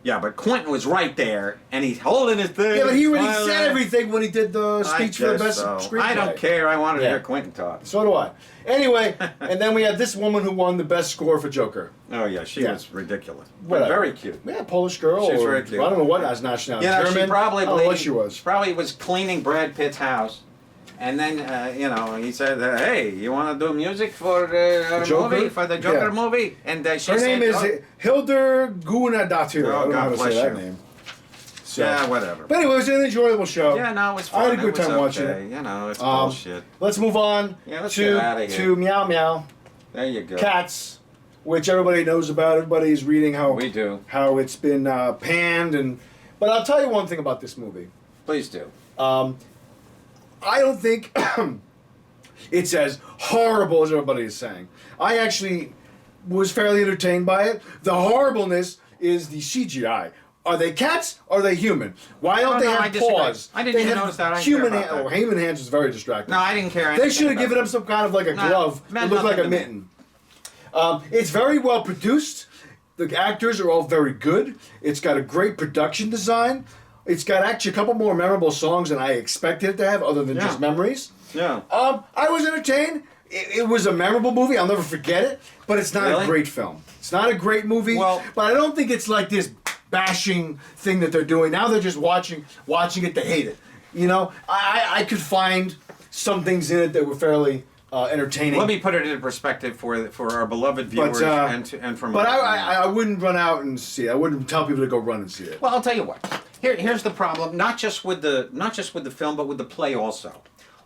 Speaker 1: Yeah, but Quentin was right there, and he's holding his thing.
Speaker 2: Yeah, but he already
Speaker 1: smiling.
Speaker 2: said everything when he did the speech for the best screenplay.
Speaker 1: I don't care. I wanted to
Speaker 2: Yeah.
Speaker 1: hear Quentin talk.
Speaker 2: So do I. Anyway, and then we had this woman who won the best score for Joker.
Speaker 1: Oh, yeah, she
Speaker 2: Yeah.
Speaker 1: was ridiculous. But
Speaker 2: Whatever.
Speaker 1: very cute.
Speaker 2: Yeah, Polish girl.
Speaker 1: She's
Speaker 2: or,
Speaker 1: very cute.
Speaker 2: I don't know what nationality.
Speaker 1: You know,
Speaker 2: German.
Speaker 1: she probably
Speaker 2: I don't know what she was.
Speaker 1: probably was cleaning Brad Pitt's house. And then, he said, hey, you want to do music for the
Speaker 2: Joker?
Speaker 1: movie, for the Joker
Speaker 2: Yeah.
Speaker 1: movie? And she
Speaker 2: Her
Speaker 1: said,
Speaker 2: name is
Speaker 1: oh,
Speaker 2: Hildur Guðnadóttir.
Speaker 1: Oh,
Speaker 2: I don't know
Speaker 1: God
Speaker 2: how to
Speaker 1: bless
Speaker 2: say that
Speaker 1: you.
Speaker 2: name. So.
Speaker 1: yeah, whatever.
Speaker 2: But anyway, it was an enjoyable show.
Speaker 1: Yeah, no, it was fun.
Speaker 2: I had a good
Speaker 1: It was
Speaker 2: time watching
Speaker 1: okay.
Speaker 2: it.
Speaker 1: You know, it's bullshit.
Speaker 2: Let's move on
Speaker 1: Yeah, let's get outta here.
Speaker 2: to Meow Meow
Speaker 1: There you go.
Speaker 2: Cats, which everybody knows about. Everybody's reading
Speaker 1: We do.
Speaker 2: how it's been panned, but I'll tell you one thing about this movie.
Speaker 1: Please do.
Speaker 2: I don't think it's as horrible as everybody is saying. I actually was fairly entertained by it. The horribleness is the CGI. Are they cats? Or are they human? Why don't
Speaker 1: Oh,
Speaker 2: they
Speaker 1: no,
Speaker 2: have
Speaker 1: I disagree.
Speaker 2: paws?
Speaker 1: I didn't
Speaker 2: They
Speaker 1: even
Speaker 2: have
Speaker 1: notice that. I didn't
Speaker 2: human
Speaker 1: care about
Speaker 2: hand.
Speaker 1: that.
Speaker 2: Oh, human hands was very distracting.
Speaker 1: No, I didn't care
Speaker 2: They
Speaker 1: anything
Speaker 2: should have
Speaker 1: about
Speaker 2: given
Speaker 1: that.
Speaker 2: him some kind of like a
Speaker 1: No,
Speaker 2: glove.
Speaker 1: meant
Speaker 2: It looked like a
Speaker 1: nothing to me.
Speaker 2: mitten. It's very well produced. The actors are all very good. It's got a great production design. It's got actually a couple more memorable songs than I expected it to have, other than
Speaker 1: Yeah.
Speaker 2: just memories.
Speaker 1: Yeah.
Speaker 2: I was entertained. It was a memorable movie. I'll never forget it. But it's not
Speaker 1: Really?
Speaker 2: a great film. It's not a great movie.
Speaker 1: Well-
Speaker 2: but I don't think it's like this bashing thing that they're doing. Now they're just watching it to hate it. You know, I could find some things in it that were fairly entertaining.
Speaker 1: Let me put it into perspective for our beloved viewers and for
Speaker 2: But
Speaker 1: me.
Speaker 2: I wouldn't run out and see it. I wouldn't tell people to go run and see it.
Speaker 1: Well, I'll tell you what. Here's the problem. Not just with the film, but with the play also.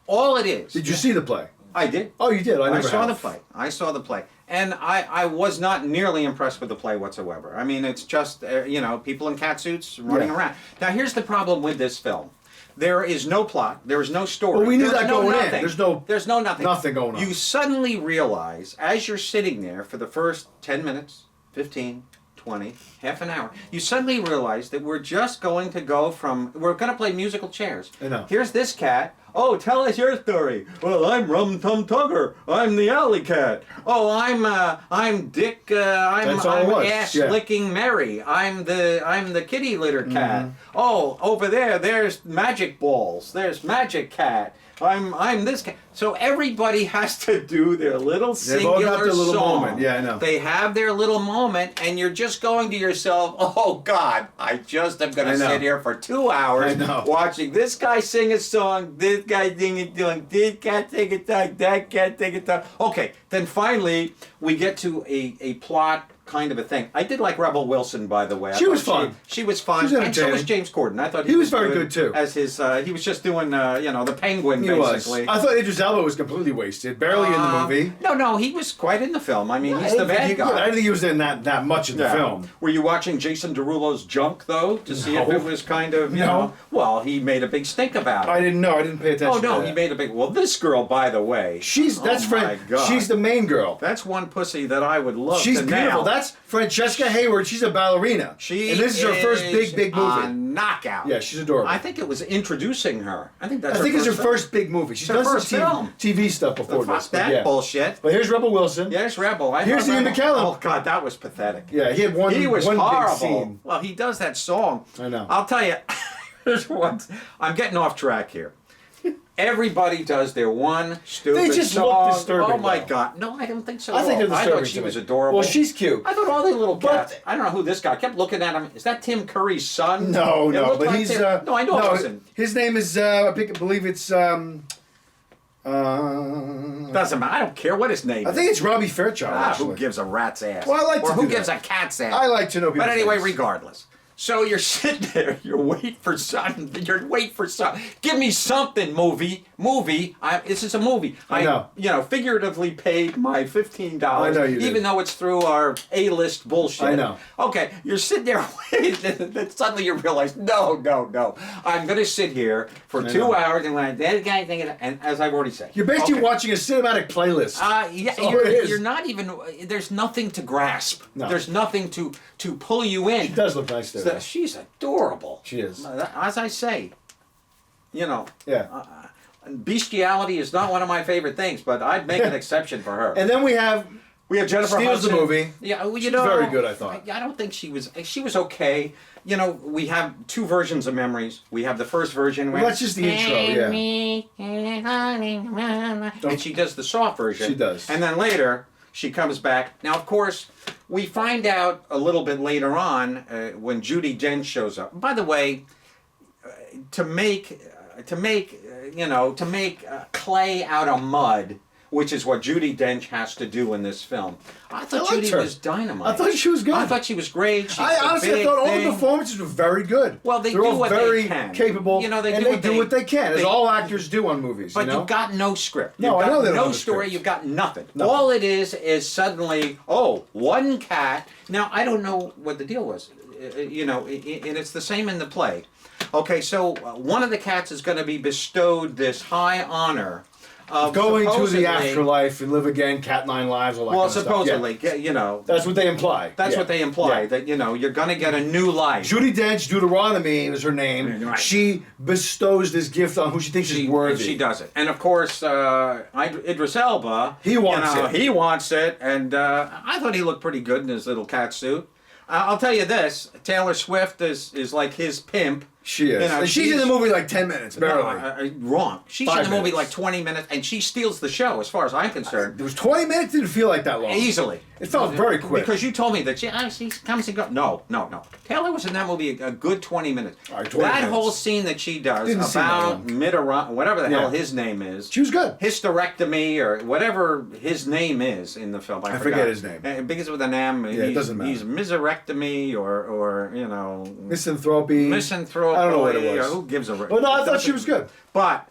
Speaker 1: All it is.
Speaker 2: Did you see the play?
Speaker 1: I did.
Speaker 2: Oh, you did. I never
Speaker 1: saw
Speaker 2: have.
Speaker 1: the play. I saw the play. And I was not nearly impressed with the play whatsoever. I mean, it's just, people in catsuits running
Speaker 2: Yeah.
Speaker 1: around. Now, here's the problem with this film. There is no plot. There is no story.
Speaker 2: Well, we knew
Speaker 1: There's
Speaker 2: that
Speaker 1: no
Speaker 2: going in.
Speaker 1: nothing.
Speaker 2: There's
Speaker 1: no nothing.
Speaker 2: nothing going on.
Speaker 1: You suddenly realize, as you're sitting there for the first 10 minutes, 15, 20, half an hour, you suddenly realize that we're just going to we're going to play musical chairs.
Speaker 2: I know.
Speaker 1: Here's this cat. Oh, tell us your story. Well, I'm Rum Tum Tugger. I'm the alley cat. Oh, I'm Dick.
Speaker 2: That's all it
Speaker 1: I'm
Speaker 2: was.
Speaker 1: ass
Speaker 2: Yeah.
Speaker 1: licking Mary. I'm the kitty litter cat.
Speaker 2: Mm-hmm.
Speaker 1: Oh, over there's magic balls. There's magic cat. I'm this cat. So everybody has to do their little
Speaker 2: They've all
Speaker 1: singular
Speaker 2: got their little
Speaker 1: song.
Speaker 2: moment. Yeah, I know.
Speaker 1: They have their little moment, and you're just going to yourself, oh God, I just am going
Speaker 2: I
Speaker 1: to
Speaker 2: know.
Speaker 1: sit here for 2 hours
Speaker 2: I know.
Speaker 1: watching this guy sing a song, this guy sing a song, this cat sing a song, that cat sing a song. Okay, then finally we get to a plot kind of a thing. I did like Rebel Wilson, by the way. I
Speaker 2: She was
Speaker 1: thought
Speaker 2: fun.
Speaker 1: She was fun,
Speaker 2: She was
Speaker 1: and so was
Speaker 2: entertaining.
Speaker 1: James Corden. I thought
Speaker 2: He was very good, too.
Speaker 1: As his, he was just doing, the Penguin,
Speaker 2: He
Speaker 1: basically.
Speaker 2: was. I thought Idris Elba was completely wasted. Barely in the movie.
Speaker 1: No, he was quite in the film. I mean, he's the bad guy.
Speaker 2: I didn't think he was in that much in the film.
Speaker 1: Were you watching Jason Derulo's Junk, though, to see if
Speaker 2: No.
Speaker 1: it was kind of, you
Speaker 2: No.
Speaker 1: know? Well, he made a big stink about it.
Speaker 2: I didn't know. I didn't pay attention.
Speaker 1: Oh, no,
Speaker 2: to that.
Speaker 1: he made a big... Well, this girl, by the way...
Speaker 2: That's
Speaker 1: oh, my God.
Speaker 2: She's the main girl.
Speaker 1: That's one pussy that I would love
Speaker 2: She's
Speaker 1: to
Speaker 2: beautiful.
Speaker 1: nail.
Speaker 2: That's Francesca Hayward. She's a ballerina.
Speaker 1: She
Speaker 2: and this is her first big movie.
Speaker 1: A knockout.
Speaker 2: Yeah, she's adorable.
Speaker 1: I think it was introducing her. I think that's.
Speaker 2: I think it's her first big movie. She's done some TV stuff before this.
Speaker 1: Fuck that bullshit.
Speaker 2: But here's Rebel Wilson.
Speaker 1: Yes, Rebel.
Speaker 2: Here's Ian McKellen.
Speaker 1: Oh God, that was pathetic.
Speaker 2: Yeah, he had one.
Speaker 1: He was
Speaker 2: one
Speaker 1: horrible.
Speaker 2: big scene.
Speaker 1: Well, he does that song.
Speaker 2: I know.
Speaker 1: I'll tell you. There's one. I'm getting off track here. Everybody does their one stupid
Speaker 2: They just
Speaker 1: song.
Speaker 2: look disturbing.
Speaker 1: Oh my
Speaker 2: though.
Speaker 1: God! No, I don't think so.
Speaker 2: I think they're
Speaker 1: I
Speaker 2: disturbing.
Speaker 1: thought she was adorable.
Speaker 2: Well, she's cute.
Speaker 1: I thought all the little cats.
Speaker 2: But-
Speaker 1: I don't know who this guy. I kept looking at him. Is that Tim Curry's son?
Speaker 2: No,
Speaker 1: It
Speaker 2: no,
Speaker 1: looked
Speaker 2: but
Speaker 1: like
Speaker 2: he's
Speaker 1: Tim- No, I know it wasn't.
Speaker 2: his name is I believe it's
Speaker 1: Doesn't matter. I don't care what his name
Speaker 2: I
Speaker 1: is.
Speaker 2: think it's Robbie Fairchild.
Speaker 1: Who
Speaker 2: Actually,
Speaker 1: gives a rat's ass?
Speaker 2: Well, I like
Speaker 1: or
Speaker 2: to
Speaker 1: who
Speaker 2: do
Speaker 1: gives
Speaker 2: that.
Speaker 1: a cat's ass?
Speaker 2: I like to know people.
Speaker 1: But anyway, regardless. So you're sitting there, you're waiting for something. You're waiting for something. Give me something, movie. This is a movie.
Speaker 2: I know.
Speaker 1: Figuratively paid my $15.
Speaker 2: I know you did.
Speaker 1: Even though it's through our A-list bullshit.
Speaker 2: I know.
Speaker 1: Okay, you're sitting there waiting, and then suddenly you realize, no. I'm going to sit here for 2 hours and when that guy thinking, and as I've already said.
Speaker 2: You're basically
Speaker 1: okay.
Speaker 2: watching a cinematic playlist.
Speaker 1: Yeah,
Speaker 2: all it is.
Speaker 1: you're not even. There's nothing to grasp.
Speaker 2: No.
Speaker 1: There's nothing to pull you in.
Speaker 2: She does look nice there.
Speaker 1: She's adorable.
Speaker 2: She is.
Speaker 1: As I say,
Speaker 2: Yeah.
Speaker 1: bestiality is not one of my favorite things, but I'd make an exception for her.
Speaker 2: And then we have
Speaker 1: Jennifer
Speaker 2: steals the
Speaker 1: Hudson.
Speaker 2: movie.
Speaker 1: Yeah, well,
Speaker 2: She's very good, I thought.
Speaker 1: I don't think she was. She was okay. We have two versions of Memories. We have the first version where
Speaker 2: Well, that's just the intro,
Speaker 1: and she does the soft version.
Speaker 2: She does.
Speaker 1: And then later she comes back. Now, of course, we find out a little bit later on when Judi Dench shows up. By the way, to make clay out of mud, which is what Judi Dench has to do in this film. I thought
Speaker 2: liked
Speaker 1: Judi
Speaker 2: her.
Speaker 1: was dynamite.
Speaker 2: I thought she was good.
Speaker 1: I thought she was great. She's
Speaker 2: I
Speaker 1: the
Speaker 2: honestly
Speaker 1: big
Speaker 2: thought all the
Speaker 1: thing.
Speaker 2: performances were very good.
Speaker 1: Well, they
Speaker 2: They're
Speaker 1: do
Speaker 2: all
Speaker 1: what
Speaker 2: very
Speaker 1: they can.
Speaker 2: capable,
Speaker 1: They
Speaker 2: and they do what they can, as all actors do on movies.
Speaker 1: But
Speaker 2: you know?
Speaker 1: you've got no script.
Speaker 2: No,
Speaker 1: You've
Speaker 2: I know
Speaker 1: got
Speaker 2: they don't
Speaker 1: no
Speaker 2: have a
Speaker 1: story.
Speaker 2: script.
Speaker 1: You've got nothing.
Speaker 2: Nothing.
Speaker 1: All it is suddenly, one cat. Now I don't know what the deal was. And it's the same in the play. Okay, so one of the cats is going to be bestowed this high honor of
Speaker 2: going to the
Speaker 1: supposedly-
Speaker 2: afterlife and live again, cat nine lives, all that
Speaker 1: Well,
Speaker 2: kind of stuff.
Speaker 1: supposedly,
Speaker 2: That's what they imply.
Speaker 1: that's
Speaker 2: Yeah.
Speaker 1: what they imply.
Speaker 2: Yeah.
Speaker 1: That you're going to get a new life.
Speaker 2: Judi Dench, Deuteronomy is her name.
Speaker 1: Right.
Speaker 2: She bestows this gift on who she thinks is worthy.
Speaker 1: She does it, and of course, Idris Elba.
Speaker 2: He wants it.
Speaker 1: He wants it, and I thought he looked pretty good in his little cat suit. I'll tell you this: Taylor Swift is like his pimp.
Speaker 2: She is. And she's in the movie like 10 minutes, barely.
Speaker 1: Wrong. She's
Speaker 2: 5
Speaker 1: in the movie
Speaker 2: minutes.
Speaker 1: like 20 minutes, and she steals the show, as far as I'm concerned.
Speaker 2: It was 20 minutes, didn't feel like that long.
Speaker 1: Easily.
Speaker 2: It felt very quick.
Speaker 1: Because you told me that she comes and goes. No. Taylor was in that movie a good 20 minutes.
Speaker 2: All right, 20
Speaker 1: that
Speaker 2: minutes.
Speaker 1: whole scene that she does
Speaker 2: Didn't seem that
Speaker 1: about
Speaker 2: long.
Speaker 1: mid-around, whatever the hell
Speaker 2: Yeah.
Speaker 1: his name is.
Speaker 2: She was good.
Speaker 1: Hysterectomy or whatever his name is in the film. I
Speaker 2: forget his name.
Speaker 1: Because with an M.
Speaker 2: Yeah, it doesn't matter.
Speaker 1: He's miserectomy or
Speaker 2: Misanthropy.
Speaker 1: misanthrope.
Speaker 2: I don't know what it was.
Speaker 1: Who gives a?
Speaker 2: Well, no, I thought she was good.
Speaker 1: But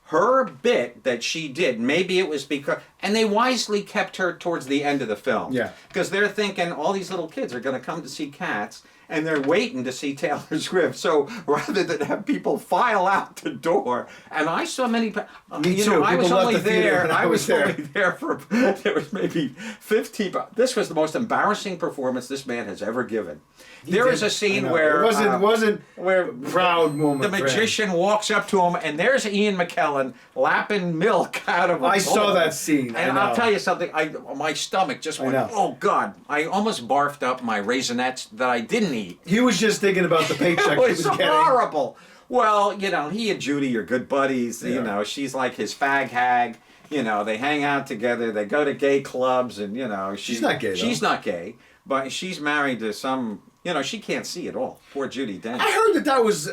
Speaker 1: her bit that she did, maybe it was because, and they wisely kept her towards the end of the film.
Speaker 2: Yeah.
Speaker 1: Because they're thinking all these little kids are going to come to see Cats, and they're waiting to see Taylor Swift. So rather than have people file out the door, and I saw many.
Speaker 2: Me too.
Speaker 1: I was
Speaker 2: People left
Speaker 1: only
Speaker 2: the theater
Speaker 1: there.
Speaker 2: when I
Speaker 1: I
Speaker 2: was
Speaker 1: was
Speaker 2: there.
Speaker 1: only there for. There was maybe 15. This was the most embarrassing performance this man has ever given. There is a scene where
Speaker 2: it wasn't
Speaker 1: where
Speaker 2: proud moment.
Speaker 1: the
Speaker 2: for him.
Speaker 1: magician walks up to him, and there's Ian McKellen lapping milk out of a
Speaker 2: I
Speaker 1: bowl.
Speaker 2: saw that scene.
Speaker 1: And
Speaker 2: I
Speaker 1: I'll
Speaker 2: know.
Speaker 1: tell you something. My stomach just went.
Speaker 2: know.
Speaker 1: Oh God! I almost barfed up my Raisinets that I didn't eat.
Speaker 2: He was just thinking about the paycheck
Speaker 1: It
Speaker 2: he
Speaker 1: was
Speaker 2: was getting.
Speaker 1: horrible. Well, he and Judy are good buddies.
Speaker 2: Yeah.
Speaker 1: She's like his fag hag. They hang out together. They go to gay clubs, and
Speaker 2: She's not gay, though.
Speaker 1: She's not gay, but she's married to some. She can't see at all. Poor Judi Dench.
Speaker 2: I heard that was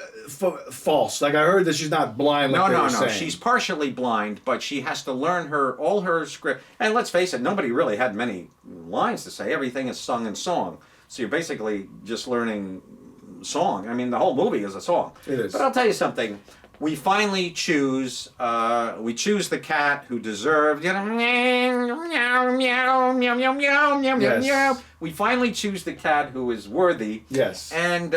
Speaker 2: false. Like I heard that she's not blind. Like they were saying.
Speaker 1: She's partially blind, but she has to learn all her script. And let's face it, nobody really had many lines to say. Everything is sung in song. So you're basically just learning song. I mean, the whole movie is a song.
Speaker 2: It is.
Speaker 1: But I'll tell you something. we finally choose the cat who deserved, you know, meow, meow, meow, meow, meow, meow, meow,
Speaker 2: Yes.
Speaker 1: meow. We finally choose the cat who is worthy.
Speaker 2: Yes.
Speaker 1: And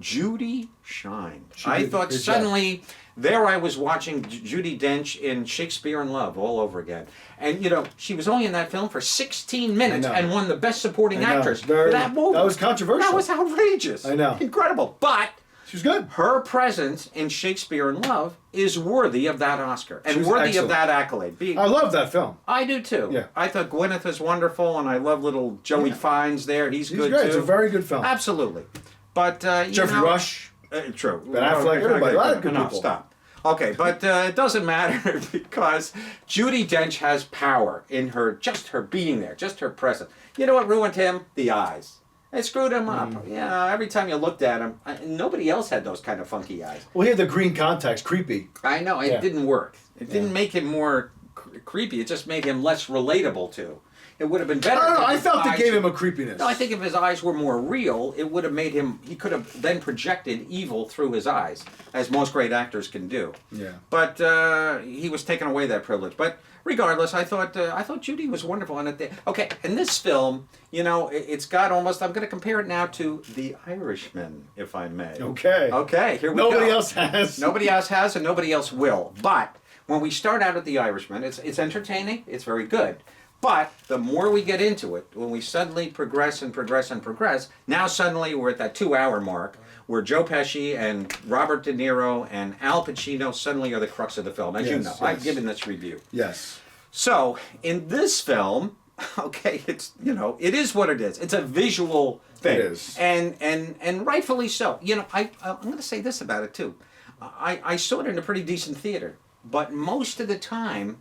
Speaker 1: Judy shined. I
Speaker 2: did.
Speaker 1: thought
Speaker 2: Good job.
Speaker 1: suddenly there I was watching Judi Dench in Shakespeare in Love all over again. And you know, she was only in that film for 16 minutes
Speaker 2: know.
Speaker 1: and won the Best Supporting
Speaker 2: I know.
Speaker 1: Actress
Speaker 2: Very-
Speaker 1: for that movie.
Speaker 2: that was controversial.
Speaker 1: That was outrageous.
Speaker 2: I know.
Speaker 1: Incredible. But
Speaker 2: She was good.
Speaker 1: her presence in Shakespeare in Love is worthy of that Oscar and
Speaker 2: She was
Speaker 1: worthy
Speaker 2: excellent.
Speaker 1: of that accolade.
Speaker 2: I love that film.
Speaker 1: I do too.
Speaker 2: Yeah.
Speaker 1: I thought Gwyneth is wonderful, and I love little Joey
Speaker 2: Yeah.
Speaker 1: Fiennes there. He's good
Speaker 2: great.
Speaker 1: too.
Speaker 2: It's a very good film.
Speaker 1: Absolutely. But you
Speaker 2: Jeffrey
Speaker 1: know,
Speaker 2: Rush.
Speaker 1: True.
Speaker 2: Ben Affleck, everybody. A lot of good
Speaker 1: no,
Speaker 2: people.
Speaker 1: Stop. Okay, but it doesn't matter because Judi Dench has power in her being there, just her presence. You know what ruined him? The eyes. It screwed him up. You know, every time you looked at him, nobody else had those kind of funky eyes.
Speaker 2: Well, he had the green contacts, creepy.
Speaker 1: I know, it
Speaker 2: Yeah.
Speaker 1: didn't work. It didn't make him more creepy. It just made him less relatable to. It would have been better.
Speaker 2: I don't know.
Speaker 1: if
Speaker 2: I
Speaker 1: his
Speaker 2: felt it
Speaker 1: eyes-
Speaker 2: gave him a creepiness.
Speaker 1: No, I think if his eyes were more real, it would have made him. He could have then projected evil through his eyes, as most great actors can do.
Speaker 2: Yeah.
Speaker 1: But he was taking away that privilege. But regardless, I thought Judy was wonderful in it. Okay, in this film, you know, it's got almost. I'm going to compare it now to The Irishman, if I may.
Speaker 2: Okay.
Speaker 1: Okay. Here we go.
Speaker 2: Nobody else has.
Speaker 1: Nobody else has, and nobody else will. But when we start out at The Irishman, it's entertaining. It's very good. But the more we get into it, when we suddenly progress and progress and progress, now suddenly we're at that 2-hour mark where Joe Pesci and Robert De Niro and Al Pacino suddenly are the crux of the film, as you
Speaker 2: Yes,
Speaker 1: know.
Speaker 2: yes.
Speaker 1: I've given this review.
Speaker 2: Yes.
Speaker 1: So in this film, okay, it's, you know, it is what it is. It's a visual thing.
Speaker 2: It is.
Speaker 1: And rightfully so. You know, I'm going to say this about it too. I saw it in a pretty decent theater, but most of the time,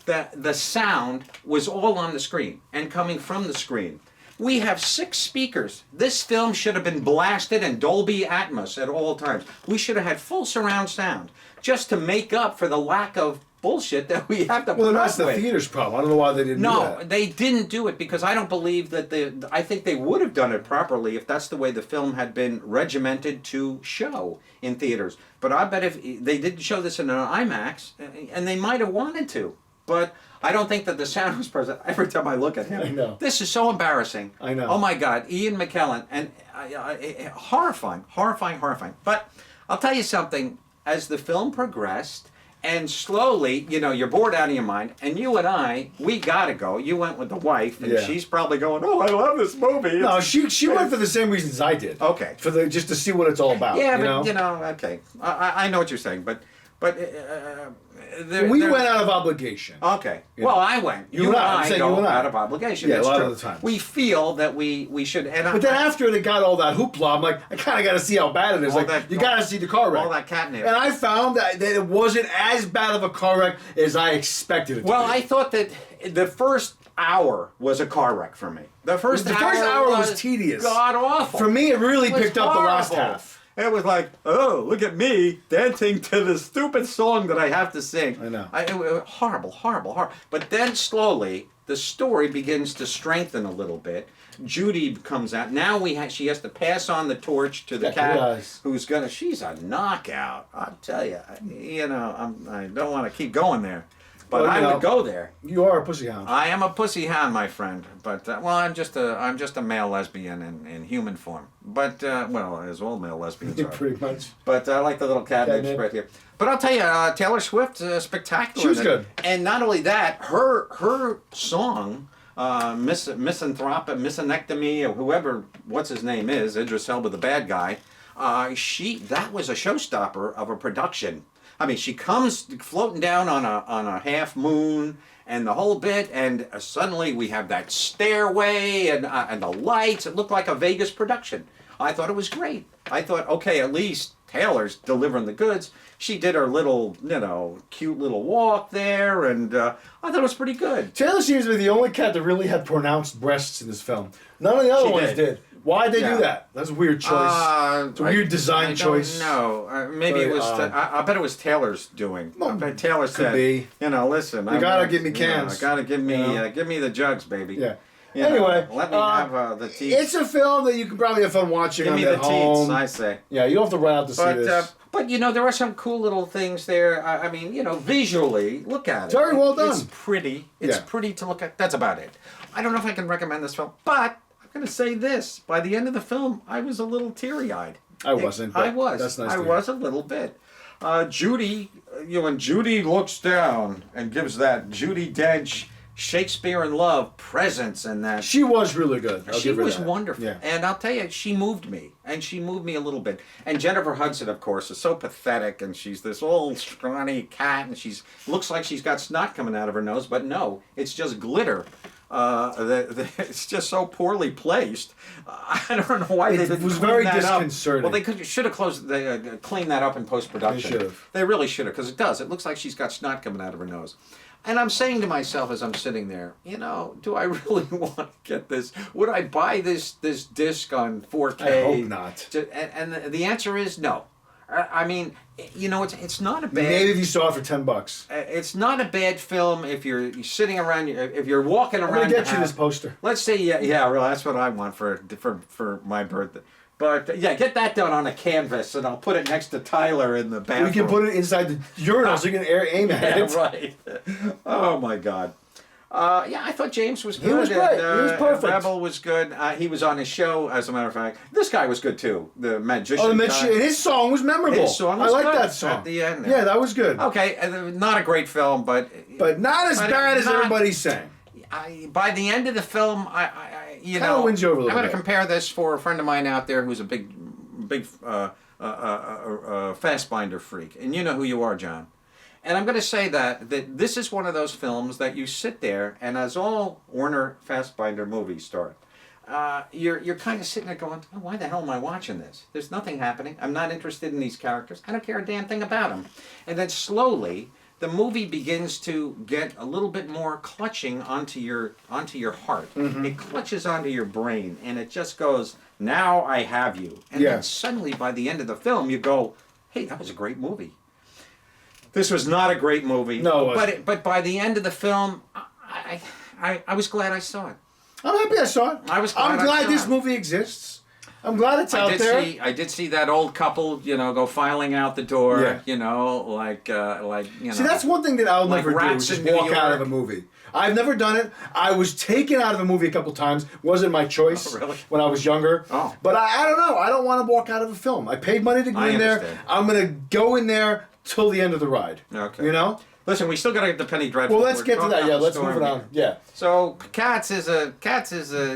Speaker 1: the sound was all on the screen and coming from the screen. We have 6 speakers. This film should have been blasted in Dolby Atmos at all times. We should have had full surround sound just to make up for the lack of bullshit that we have to
Speaker 2: Well,
Speaker 1: put
Speaker 2: that's
Speaker 1: up
Speaker 2: the
Speaker 1: with.
Speaker 2: theater's problem. I don't know why they didn't do
Speaker 1: No,
Speaker 2: that.
Speaker 1: they didn't do it because I don't believe that I think they would have done it properly if that's the way the film had been regimented to show in theaters. But I bet if they didn't show this in an IMAX, and they might have wanted to, but I don't think that the sound was present. Every time I look at him,
Speaker 2: I know.
Speaker 1: this is so embarrassing.
Speaker 2: I know.
Speaker 1: Oh my God, Ian McKellen, and horrifying. But I'll tell you something. As the film progressed, and slowly, you know, you're bored out of your mind, and you and I, we gotta go. You went with the wife, and
Speaker 2: Yeah.
Speaker 1: she's probably going, "Oh, I love this movie."
Speaker 2: No,
Speaker 1: It's-
Speaker 2: she went for the same reasons I did.
Speaker 1: Okay.
Speaker 2: For just to see what it's all about.
Speaker 1: Yeah,
Speaker 2: you
Speaker 1: but
Speaker 2: know?
Speaker 1: you know, okay, I know what you're saying, but
Speaker 2: we went out of obligation.
Speaker 1: Okay.
Speaker 2: Yeah.
Speaker 1: Well, I went.
Speaker 2: You and I. I'm saying
Speaker 1: go
Speaker 2: you and I.
Speaker 1: out of obligation.
Speaker 2: Yeah,
Speaker 1: That's
Speaker 2: a lot
Speaker 1: true.
Speaker 2: of the times.
Speaker 1: We feel that we should. And
Speaker 2: But then after they got all that hoopla, I'm like, I kind of got to see how bad it is.
Speaker 1: All
Speaker 2: Like,
Speaker 1: that-
Speaker 2: you got to see the car wreck.
Speaker 1: all that catnip.
Speaker 2: And I found that it wasn't as bad of a car wreck as I expected it to
Speaker 1: Well,
Speaker 2: be.
Speaker 1: I thought that the first hour was a car wreck for me. The first
Speaker 2: hour was tedious.
Speaker 1: God awful.
Speaker 2: For me, it really
Speaker 1: It was
Speaker 2: picked up the last
Speaker 1: horrible.
Speaker 2: half.
Speaker 1: It was like, oh, look at me dancing to the stupid song that I have to sing.
Speaker 2: I know.
Speaker 1: It was horrible. But then slowly, the story begins to strengthen a little bit. Judy comes out. Now she has to pass on the torch to the
Speaker 2: Yeah,
Speaker 1: cat,
Speaker 2: yes.
Speaker 1: who's gonna. She's a knockout. I'll tell you. You know, I don't want to keep going there, but
Speaker 2: Well, you
Speaker 1: I
Speaker 2: know,
Speaker 1: would go there.
Speaker 2: You are a pussy hound.
Speaker 1: I am a pussy hound, my friend. But well, I'm just a male lesbian in human form. But well, as all male lesbians are.
Speaker 2: Pretty much.
Speaker 1: But I like the little catnip
Speaker 2: Catnip.
Speaker 1: right here. But I'll tell you, Taylor Swift, spectacular.
Speaker 2: She was
Speaker 1: in it.
Speaker 2: good.
Speaker 1: And not only that, her song, Misonectomy, or whoever, what's his name is, Idris Elba, the bad guy, that was a showstopper of a production. I mean, she comes floating down on a half moon and the whole bit, and suddenly we have that stairway and the lights. It looked like a Vegas production. I thought it was great. I thought, okay, at least Taylor's delivering the goods. She did her little, you know, cute little walk there, and I thought it was pretty good.
Speaker 2: Taylor seems to be the only cat that really had pronounced breasts in this film. None of the other
Speaker 1: She
Speaker 2: ones
Speaker 1: did.
Speaker 2: did. Why'd they
Speaker 1: Yeah.
Speaker 2: do that? That's a weird choice. It's a weird design choice.
Speaker 1: No, maybe it
Speaker 2: Very
Speaker 1: was.
Speaker 2: odd.
Speaker 1: I bet it was Taylor's doing. I
Speaker 2: Well,
Speaker 1: bet Taylor said,
Speaker 2: be.
Speaker 1: you know, listen,
Speaker 2: You gotta give me
Speaker 1: you know,
Speaker 2: cans,
Speaker 1: gotta give me,
Speaker 2: you know?
Speaker 1: give me the jugs, baby.
Speaker 2: Yeah.
Speaker 1: You know,
Speaker 2: Anyway,
Speaker 1: let me have the teeth.
Speaker 2: It's a film that you can probably have fun watching
Speaker 1: Give
Speaker 2: on
Speaker 1: me
Speaker 2: at
Speaker 1: the teeth,
Speaker 2: home.
Speaker 1: I say.
Speaker 2: Yeah, you don't have to run out to see
Speaker 1: But
Speaker 2: this.
Speaker 1: But you know, there are some cool little things there. I mean, you know, visually, look at it.
Speaker 2: Very well done.
Speaker 1: It's pretty. It's
Speaker 2: Yeah.
Speaker 1: pretty to look at. That's about it. I don't know if I can recommend this film, but I'm going to say this: by the end of the film, I was a little teary-eyed.
Speaker 2: I wasn't.
Speaker 1: I
Speaker 2: but
Speaker 1: was.
Speaker 2: That's nice.
Speaker 1: I
Speaker 2: to hear.
Speaker 1: was a little bit. Judy, you know, when Judy looks down and gives that Judi Dench Shakespeare in Love presence and that.
Speaker 2: She was really good. I'll
Speaker 1: She
Speaker 2: give her
Speaker 1: was
Speaker 2: that.
Speaker 1: wonderful.
Speaker 2: Yeah.
Speaker 1: And I'll tell you, she moved me. And she moved me a little bit. And Jennifer Hudson, of course, is so pathetic. And she's this old, scrawny cat. And she's looks like she's got snot coming out of her nose. But no, it's just glitter. It's just so poorly placed. I don't know why they didn't
Speaker 2: was
Speaker 1: clean
Speaker 2: very
Speaker 1: that up.
Speaker 2: disconcerting.
Speaker 1: Well, they should have cleaned that up in post-production.
Speaker 2: They should have.
Speaker 1: They really should have, because it does. It looks like she's got snot coming out of her nose. And I'm saying to myself as I'm sitting there, you know, do I really want to get this? Would I buy this disc on 4K?
Speaker 2: I hope not.
Speaker 1: And the answer is no. I mean, you know, it's not a bad.
Speaker 2: Maybe if you saw it for $10.
Speaker 1: It's not a bad film if you're sitting around. If you're walking around.
Speaker 2: I'm gonna
Speaker 1: your
Speaker 2: get you
Speaker 1: house.
Speaker 2: this poster.
Speaker 1: Let's say yeah, well, that's what I want for my birthday. But yeah, get that done on a canvas, and I'll put it next to Tyler in the bathroom.
Speaker 2: We can put it inside the urinal so you can aim at
Speaker 1: Yeah,
Speaker 2: it.
Speaker 1: right. Oh my God. Yeah, I thought James was good.
Speaker 2: He was great. He was perfect.
Speaker 1: Rebel was good. He was on his show, as a matter of fact. This guy was good too. The magician.
Speaker 2: Oh,
Speaker 1: guy.
Speaker 2: and his song was memorable.
Speaker 1: His song was
Speaker 2: I like
Speaker 1: good
Speaker 2: that song.
Speaker 1: at the end there.
Speaker 2: Yeah, that was good.
Speaker 1: Okay, not a great film, but
Speaker 2: But not as bad as
Speaker 1: not-
Speaker 2: everybody's saying.
Speaker 1: by the end of the film, you
Speaker 2: Kinda
Speaker 1: know,
Speaker 2: wins you over a little
Speaker 1: I'm going to
Speaker 2: bit.
Speaker 1: compare this for a friend of mine out there who's a big Fastbinder freak, and you know who you are, John. And I'm going to say that this is one of those films that you sit there, and as all Warner Fastbinder movies start, you're kind of sitting there going, oh, why the hell am I watching this? There's nothing happening. I'm not interested in these characters. I don't care a damn thing about them. And then slowly, the movie begins to get a little bit more clutching onto your heart.
Speaker 2: Mm-hmm.
Speaker 1: It clutches onto your brain, and it just goes, now I have you. And
Speaker 2: Yeah.
Speaker 1: then suddenly, by the end of the film, you go, hey, that was a great movie. This was not a great movie.
Speaker 2: No, it wasn't.
Speaker 1: but by the end of the film, I was glad I saw it.
Speaker 2: I'm happy I saw it.
Speaker 1: I was glad
Speaker 2: I'm
Speaker 1: I
Speaker 2: glad
Speaker 1: saw
Speaker 2: this
Speaker 1: it.
Speaker 2: movie exists. I'm glad it's out there.
Speaker 1: I did see that old couple, you know, go filing out the door,
Speaker 2: Yeah.
Speaker 1: you know, like you know.
Speaker 2: See, that's one thing that I'll
Speaker 1: Like
Speaker 2: never do,
Speaker 1: Rats
Speaker 2: is just
Speaker 1: in New
Speaker 2: walk out of
Speaker 1: York.
Speaker 2: a movie. I've never done it. I was taken out of a movie a couple times. Wasn't my choice
Speaker 1: Oh, really?
Speaker 2: when I was younger.
Speaker 1: Oh.
Speaker 2: But I don't know. I don't want to walk out of a film. I paid money to go
Speaker 1: I
Speaker 2: in there.
Speaker 1: understand.
Speaker 2: I'm going to go in there till the end of the ride.
Speaker 1: Okay.
Speaker 2: You know?
Speaker 1: Listen, we still got to get to Penny Dreadful.
Speaker 2: Well, let's
Speaker 1: We're
Speaker 2: get to
Speaker 1: talking
Speaker 2: that.
Speaker 1: about
Speaker 2: Yeah,
Speaker 1: the
Speaker 2: let's move
Speaker 1: storm
Speaker 2: it on.
Speaker 1: here.
Speaker 2: Yeah.
Speaker 1: So cats is a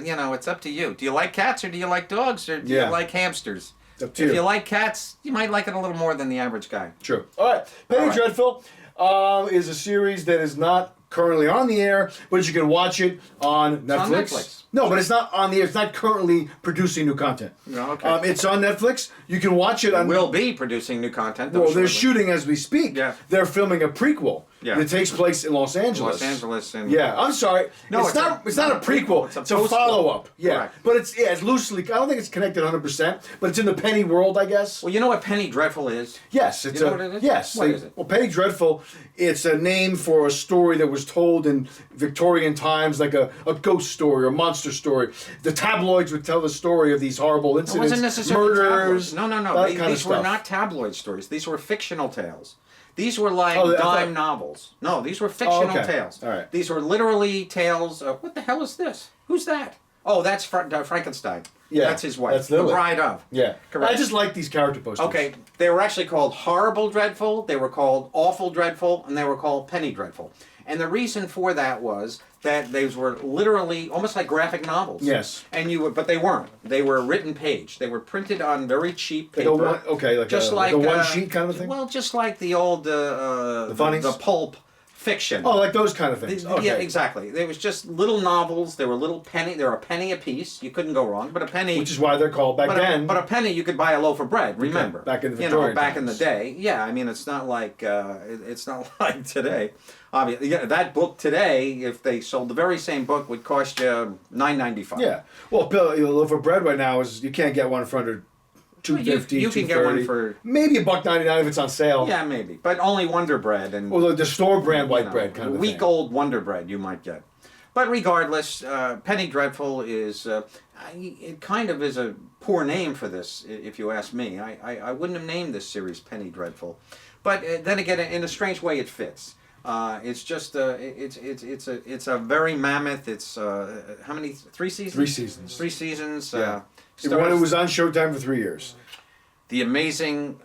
Speaker 1: you know, it's up to you. Do you like cats or do you like dogs or do
Speaker 2: Yeah.
Speaker 1: you like hamsters?
Speaker 2: It's up to
Speaker 1: If
Speaker 2: you.
Speaker 1: you like cats, you might like it a little more than the average guy.
Speaker 2: True. All right. Penny
Speaker 1: All right.
Speaker 2: Dreadful is a series that is not currently on the air, but you can watch it on Netflix.
Speaker 1: on Netflix.
Speaker 2: No, but it's not on the air. It's not currently producing new content.
Speaker 1: No, okay.
Speaker 2: It's on Netflix. You can watch it on.
Speaker 1: We'll be producing new content.
Speaker 2: Well, they're
Speaker 1: shortly.
Speaker 2: shooting as we speak.
Speaker 1: Yeah.
Speaker 2: They're filming a prequel.
Speaker 1: Yeah.
Speaker 2: That takes place in Los Angeles.
Speaker 1: Los Angeles and
Speaker 2: Yeah, I'm sorry.
Speaker 1: No,
Speaker 2: it's not. It's not a prequel.
Speaker 1: It's a
Speaker 2: It's a
Speaker 1: postquel.
Speaker 2: follow-up. Yeah,
Speaker 1: Correct.
Speaker 2: but it's loosely. I don't think it's connected 100%, but it's in the Penny world, I guess.
Speaker 1: Well, you know what Penny Dreadful is?
Speaker 2: Yes, it's
Speaker 1: You know what it is?
Speaker 2: yes.
Speaker 1: What is it?
Speaker 2: Well, Penny Dreadful. It's a name for a story that was told in Victorian times, like a ghost story or monster story. The tabloids would tell the story of these horrible
Speaker 1: It
Speaker 2: incidents,
Speaker 1: wasn't necessarily
Speaker 2: murders.
Speaker 1: tabloids. No.
Speaker 2: that
Speaker 1: These
Speaker 2: kind of
Speaker 1: were
Speaker 2: stuff.
Speaker 1: not tabloid stories. These were fictional tales. These were like
Speaker 2: Oh, I
Speaker 1: dime
Speaker 2: thought-
Speaker 1: novels. No, these were fictional
Speaker 2: okay.
Speaker 1: tales.
Speaker 2: All right.
Speaker 1: These were literally tales of, what the hell is this? Who's that? Oh, that's Frankenstein.
Speaker 2: Yeah,
Speaker 1: That's his wife.
Speaker 2: that's
Speaker 1: the
Speaker 2: Lily.
Speaker 1: bride of.
Speaker 2: Yeah,
Speaker 1: Correct.
Speaker 2: I just like these character posters.
Speaker 1: Okay, they were actually called Horrible Dreadful, they were called Awful Dreadful, and they were called Penny Dreadful. And the reason for that was that these were literally almost like graphic novels.
Speaker 2: Yes.
Speaker 1: And but they weren't. They were written page. They were printed on very cheap
Speaker 2: Like
Speaker 1: paper.
Speaker 2: a one, okay, like
Speaker 1: just
Speaker 2: a,
Speaker 1: like
Speaker 2: a one
Speaker 1: uh,
Speaker 2: sheet kind of thing.
Speaker 1: Well, just like the old the
Speaker 2: funnies?
Speaker 1: the pulp fiction.
Speaker 2: Oh, like those kind of things. Okay.
Speaker 1: Yeah, exactly. There was just little novels. They were little penny. They were a penny a piece. You couldn't go wrong. But a penny.
Speaker 2: Which is why they're called back
Speaker 1: but
Speaker 2: then.
Speaker 1: but a penny you could buy a loaf of bread. Remember,
Speaker 2: back in the
Speaker 1: you know,
Speaker 2: Victorian
Speaker 1: back in the
Speaker 2: times.
Speaker 1: day. Yeah, I mean it's not like it's not like today. Obviously, yeah, that book today, if they sold the very same book, would cost you $9.95.
Speaker 2: Yeah. Well, Bill, a loaf of bread right now is you can't get one for under $2.50.
Speaker 1: You can get one
Speaker 2: $2.30.
Speaker 1: for
Speaker 2: maybe $1.99 if it's on sale.
Speaker 1: yeah, maybe, but only Wonder Bread and
Speaker 2: Well, the store brand white
Speaker 1: you know,
Speaker 2: bread kind of
Speaker 1: week
Speaker 2: thing.
Speaker 1: old Wonder Bread you might get. But regardless, Penny Dreadful is, it kind of is a poor name for this, if you ask me. I wouldn't have named this series Penny Dreadful. But then again, in a strange way, it fits. It's just, it's a very mammoth, it's, how many, 3 seasons?
Speaker 2: 3 seasons.
Speaker 1: 3 seasons.
Speaker 2: Yeah. It was on Showtime for 3 years.
Speaker 1: The amazing,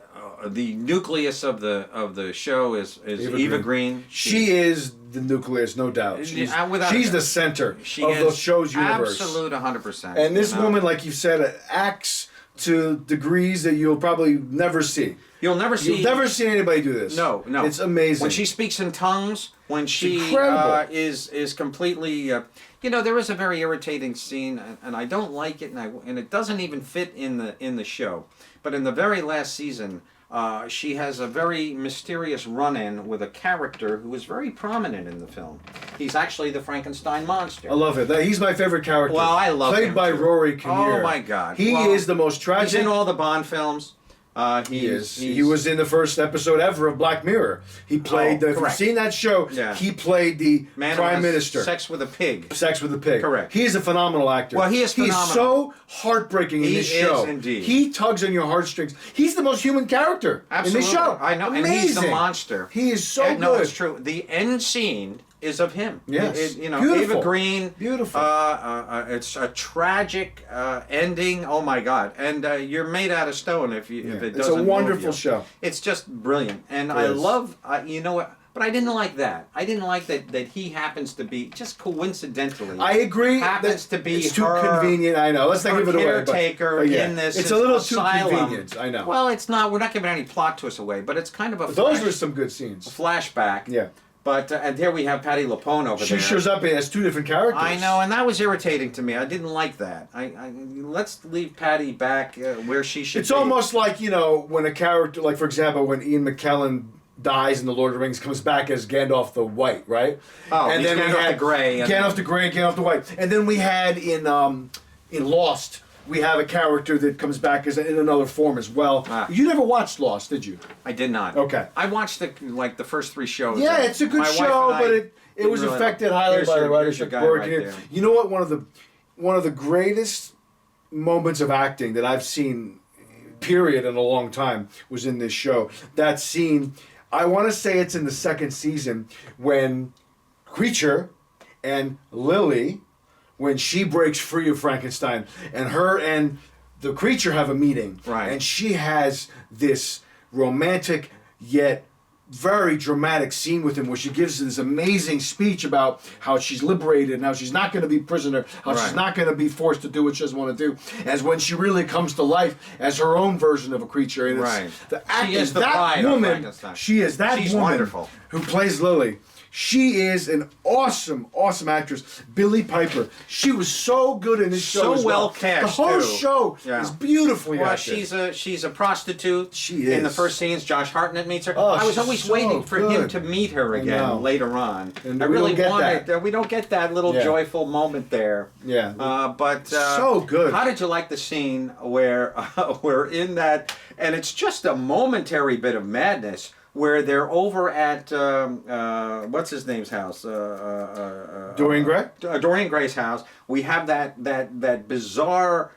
Speaker 1: the nucleus of the show is Eva Green.
Speaker 2: She is the nucleus, no doubt. She's the center of the show's universe.
Speaker 1: Absolute 100%.
Speaker 2: And this woman, like you said, acts to degrees that you'll probably never see.
Speaker 1: You'll never see
Speaker 2: anybody do this.
Speaker 1: No.
Speaker 2: It's amazing.
Speaker 1: When she speaks in tongues, when she is completely, there is a very irritating scene, and I don't like it, and it doesn't even fit in the show. But in the very last season, she has a very mysterious run-in with a character who is very prominent in the film. He's actually the Frankenstein monster.
Speaker 2: I love it. He's my favorite character.
Speaker 1: Well, I love him
Speaker 2: Played by
Speaker 1: too.
Speaker 2: Rory Kinnear.
Speaker 1: Oh my God!
Speaker 2: He is the most tragic.
Speaker 1: He's in all the Bond films.
Speaker 2: He was in the first episode ever of Black Mirror. He played, if you've seen that show, he played the Prime Minister.
Speaker 1: Sex with a pig.
Speaker 2: Sex with a pig.
Speaker 1: Correct.
Speaker 2: He is a phenomenal actor.
Speaker 1: Well, he is phenomenal.
Speaker 2: He's so heartbreaking in this show.
Speaker 1: He is indeed.
Speaker 2: He tugs on your heartstrings. He's the most human character in this show.
Speaker 1: I know,
Speaker 2: Amazing.
Speaker 1: And he's the monster.
Speaker 2: He is so good.
Speaker 1: No, it's true. The end scene is of him.
Speaker 2: Yes.
Speaker 1: Beautiful. Eva Green.
Speaker 2: Beautiful.
Speaker 1: It's a tragic ending. Oh my God! And you're made out of stone if it doesn't.
Speaker 2: It's a wonderful show.
Speaker 1: It's just brilliant, and I love. You know what? But I didn't like that. I didn't like that he happens to be just coincidentally.
Speaker 2: I agree.
Speaker 1: Happens to be
Speaker 2: it's too convenient. I know. Let's not give it away.
Speaker 1: Caretaker in this.
Speaker 2: It's a little
Speaker 1: asylum.
Speaker 2: too convenient. I know.
Speaker 1: Well, it's not. We're not giving any plot twists away, but it's kind of a.
Speaker 2: Those were some good scenes.
Speaker 1: Flashback.
Speaker 2: Yeah.
Speaker 1: But and here we have Patti LuPone over there.
Speaker 2: She shows up as 2 different characters.
Speaker 1: I know, and that was irritating to me. I didn't like that. Let's leave Patti back where she should be.
Speaker 2: It's almost like, when a character, like for example, when Ian McKellen dies in The Lord of the Rings, comes back as Gandalf the White, right?
Speaker 1: Oh,
Speaker 2: and then
Speaker 1: Gandalf the Grey.
Speaker 2: Gandalf the Grey, Gandalf the White. And then we had in Lost, we have a character that comes back as in another form as well. You never watched Lost, did you?
Speaker 1: I did not.
Speaker 2: Okay.
Speaker 1: I watched the first 3 shows.
Speaker 2: Yeah, it's a good show, but it was affected highly by the writership. You know what? One of the greatest moments of acting that I've seen, period, in a long time, was in this show. That scene, I want to say it's in the 2nd season, when Creature and Lily, when she breaks free of Frankenstein, and her and the Creature have a meeting,
Speaker 1: right?
Speaker 2: And she has this romantic yet very dramatic scene with him where she gives this amazing speech about how she's liberated and how she's not going to be a prisoner, how she's not going to be forced to do what she doesn't want to do, as when she really comes to life as her own version of a creature. And
Speaker 1: she is the pride of Frankenstein.
Speaker 2: She is that
Speaker 1: She's
Speaker 2: woman
Speaker 1: wonderful.
Speaker 2: Who plays Lily. She is an awesome, awesome actress. Billie Piper. She was so good in this show.
Speaker 1: So well cast.
Speaker 2: The whole show is beautifully acted.
Speaker 1: She's a prostitute.
Speaker 2: She is.
Speaker 1: In the first scenes, Josh Hartnett meets her.
Speaker 2: Oh,
Speaker 1: I was always waiting for him to meet her again later on.
Speaker 2: And
Speaker 1: I really wanted.
Speaker 2: that.
Speaker 1: We don't get that little joyful moment there.
Speaker 2: Yeah.
Speaker 1: But
Speaker 2: so good.
Speaker 1: How did you like the scene where we're in that, and it's just a momentary bit of madness, where they're over at what's his name's house?
Speaker 2: Dorian Gray.
Speaker 1: Dorian Gray's house. We have that bizarre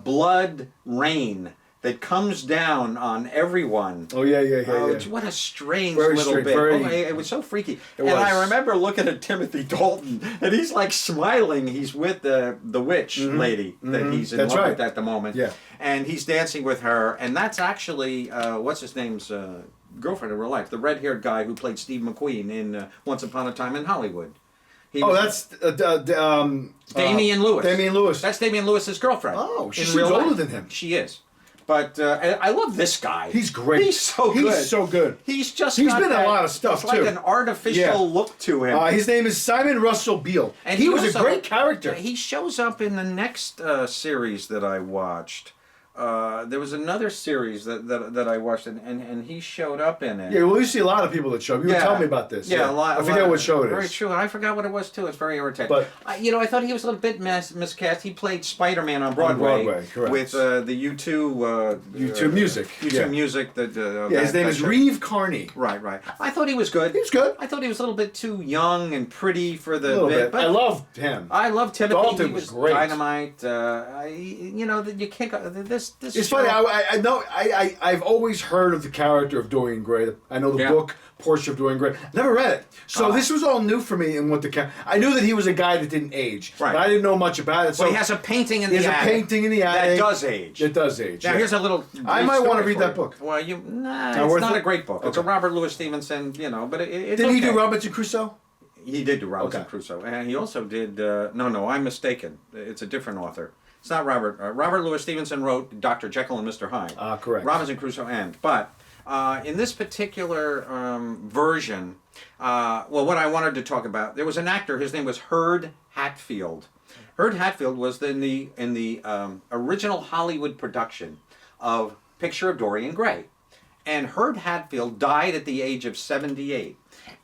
Speaker 1: blood rain that comes down on everyone.
Speaker 2: Oh yeah.
Speaker 1: What a strange
Speaker 2: very
Speaker 1: little
Speaker 2: strange,
Speaker 1: bit. It was so freaky. I remember looking at Timothy Dalton, and he's like smiling. He's with the witch lady that he's in love with at the moment.
Speaker 2: Yeah.
Speaker 1: And he's dancing with her, and that's actually what's his name's girlfriend in real life, the red-haired guy who played Steve McQueen in Once Upon a Time in Hollywood.
Speaker 2: That's
Speaker 1: Damian Lewis.
Speaker 2: Damian Lewis.
Speaker 1: That's Damian Lewis's girlfriend.
Speaker 2: Oh, she's older than him.
Speaker 1: She is. But I love this guy.
Speaker 2: He's great.
Speaker 1: He's so good.
Speaker 2: He's so good.
Speaker 1: He's just
Speaker 2: been in a lot of stuff
Speaker 1: too.
Speaker 2: too.
Speaker 1: Like an artificial look to him.
Speaker 2: His name is Simon Russell Beale, and he was a great character.
Speaker 1: He shows up in the next series that I watched. there was another series that I watched, and he showed up in it.
Speaker 2: Yeah, well, you see a lot of people that show up. You were telling me about this.
Speaker 1: Yeah, a lot.
Speaker 2: I forget what show it is.
Speaker 1: Very true. I forgot what it was too. It's very irritating.
Speaker 2: But
Speaker 1: I thought he was a little bit miscast. He played Spider-Man on Broadway.
Speaker 2: Correct.
Speaker 1: With the U2.
Speaker 2: U2 music.
Speaker 1: U2 music.
Speaker 2: His name is Reeve Carney.
Speaker 1: Right. I thought he was good.
Speaker 2: He was good.
Speaker 1: I thought he was a little bit too young and pretty for the
Speaker 2: A little bit.
Speaker 1: But
Speaker 2: I loved him.
Speaker 1: I loved Timothy.
Speaker 2: Dalton
Speaker 1: he was
Speaker 2: great.
Speaker 1: Dynamite. You can't go. This.
Speaker 2: It's funny. I know. I've always heard of the character of Dorian Gray. I know the book portion of Dorian Gray. Never read it, so this was all new for me. And what I knew that he was a guy that didn't age,
Speaker 1: right.
Speaker 2: But I didn't know much about it. So
Speaker 1: he has a painting in the attic.
Speaker 2: He has a painting in the attic
Speaker 1: that does age.
Speaker 2: It does age.
Speaker 1: Now here's a little.
Speaker 2: I might want to read that book.
Speaker 1: Well, it's not a great book. Okay. It's a Robert Louis Stevenson, but it's
Speaker 2: Did he do Robinson Crusoe?
Speaker 1: He did do Robinson Crusoe, and he also did. No, I'm mistaken. It's a different author. It's not Robert. Robert Louis Stevenson wrote Dr. Jekyll and Mr. Hyde.
Speaker 2: Correct.
Speaker 1: Robinson Crusoe and. But in this particular version, what I wanted to talk about, there was an actor. His name was Hurd Hatfield. Hurd Hatfield was in the original Hollywood production of Picture of Dorian Gray. And Hurd Hatfield died at the age of 78.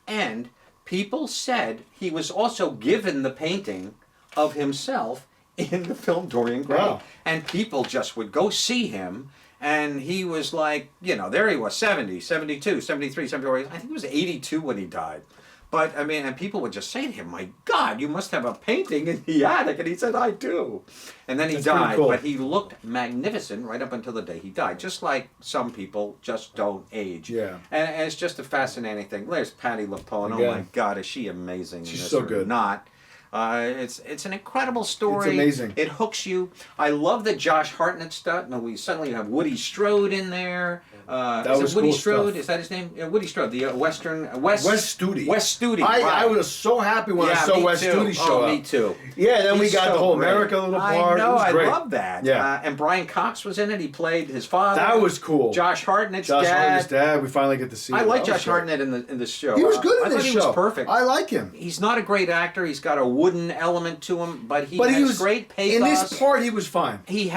Speaker 1: And people said he was also given the painting of himself in the film Dorian Gray.
Speaker 2: Wow.
Speaker 1: And people just would go see him, and he was like, there he was, 70, 72, 73, 74. I think he was 82 when he died. But, and people would just say to him, my God, you must have a painting in the attic. And he said, I do. And then he died. Cool. But he looked magnificent right up until the day he died. Just like some people just don't age.
Speaker 2: Yeah.
Speaker 1: And it's just a fascinating thing. There's Patti LuPone.
Speaker 2: Again.
Speaker 1: Oh, my God, is she amazing?
Speaker 2: She's so good.
Speaker 1: Not. It's an incredible story.
Speaker 2: It's amazing.
Speaker 1: It hooks you. I love the Josh Hartnett stuff. No, we suddenly have Woody Strode in there.
Speaker 2: That was
Speaker 1: Woody
Speaker 2: cool
Speaker 1: Strode?
Speaker 2: stuff.
Speaker 1: Is that his name? Woody Strode, the Western
Speaker 2: West Studi.
Speaker 1: West Studi.
Speaker 2: I was so happy when I saw West Studi show up.
Speaker 1: Me too.
Speaker 2: Yeah, then we
Speaker 1: He's
Speaker 2: got
Speaker 1: so
Speaker 2: the whole
Speaker 1: great.
Speaker 2: America little part.
Speaker 1: I know.
Speaker 2: It was
Speaker 1: I
Speaker 2: great.
Speaker 1: love that.
Speaker 2: Yeah.
Speaker 1: And Brian Cox was in it. He played his father.
Speaker 2: That was cool.
Speaker 1: Josh Hartnett's
Speaker 2: Josh
Speaker 1: dad.
Speaker 2: Hartnett's dad. We finally get to see.
Speaker 1: I like Josh Hartnett in the show.
Speaker 2: He was good in this
Speaker 1: show. I thought he was perfect.
Speaker 2: I like him.
Speaker 1: He's not a great actor. He's got a wooden element to him, but he has great pathos.
Speaker 2: In this part, he was fine.
Speaker 1: He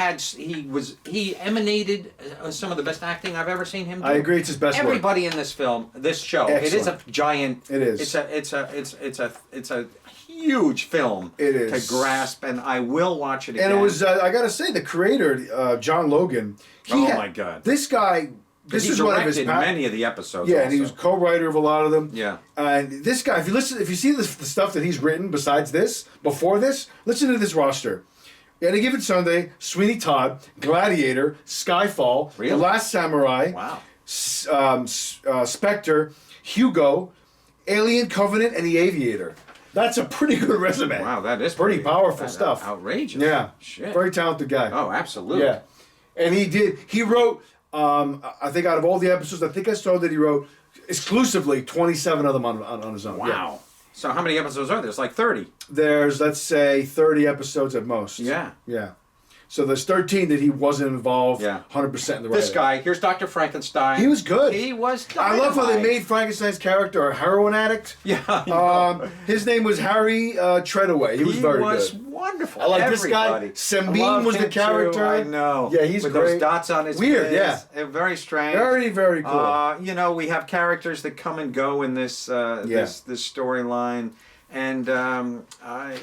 Speaker 1: emanated some of the best acting I've ever seen him do.
Speaker 2: I agree. It's his best work.
Speaker 1: Everybody in this show.
Speaker 2: Excellent.
Speaker 1: It is a giant.
Speaker 2: It is.
Speaker 1: It's a huge film.
Speaker 2: It is
Speaker 1: to grasp, and I will watch it again.
Speaker 2: And it was. I gotta say, the creator, John Logan.
Speaker 1: My God!
Speaker 2: This guy. This is one of his
Speaker 1: many of the episodes.
Speaker 2: Yeah,
Speaker 1: also.
Speaker 2: and he was co-writer of a lot of them.
Speaker 1: Yeah.
Speaker 2: And this guy, if you see the stuff that he's written besides this, before this, listen to this roster. Any Given Sunday, Sweeney Todd, Gladiator, Skyfall,
Speaker 1: Really?
Speaker 2: The Last Samurai,
Speaker 1: Wow.
Speaker 2: Spectre, Hugo, Alien Covenant, and The Aviator. That's a pretty good resume.
Speaker 1: Wow, that is
Speaker 2: pretty powerful stuff.
Speaker 1: Outrageous.
Speaker 2: Yeah.
Speaker 1: Shit.
Speaker 2: Very talented guy.
Speaker 1: Oh, absolutely.
Speaker 2: Yeah. And he wrote, I think out of all the episodes, I think I saw that he wrote exclusively 27 of them on his own.
Speaker 1: Wow.
Speaker 2: Yeah.
Speaker 1: So how many episodes are there? There's like 30.
Speaker 2: There's, let's say, 30 episodes at most.
Speaker 1: Yeah.
Speaker 2: Yeah. So there's 13 that he wasn't involved 100% in the writing.
Speaker 1: This guy, here's Dr. Frankenstein.
Speaker 2: He was good.
Speaker 1: He was dynamite.
Speaker 2: I love how they made Frankenstein's character a heroin addict.
Speaker 1: Yeah.
Speaker 2: His name was Harry Treadaway. He was very good.
Speaker 1: He was wonderful.
Speaker 2: I like
Speaker 1: Everybody.
Speaker 2: this guy. Sembine was the character.
Speaker 1: Too. I know.
Speaker 2: Yeah, he's
Speaker 1: with
Speaker 2: great.
Speaker 1: Those dots on his
Speaker 2: Weird,
Speaker 1: face.
Speaker 2: yeah.
Speaker 1: Very strange.
Speaker 2: Very, very cool.
Speaker 1: We have characters that come and go in this this storyline. And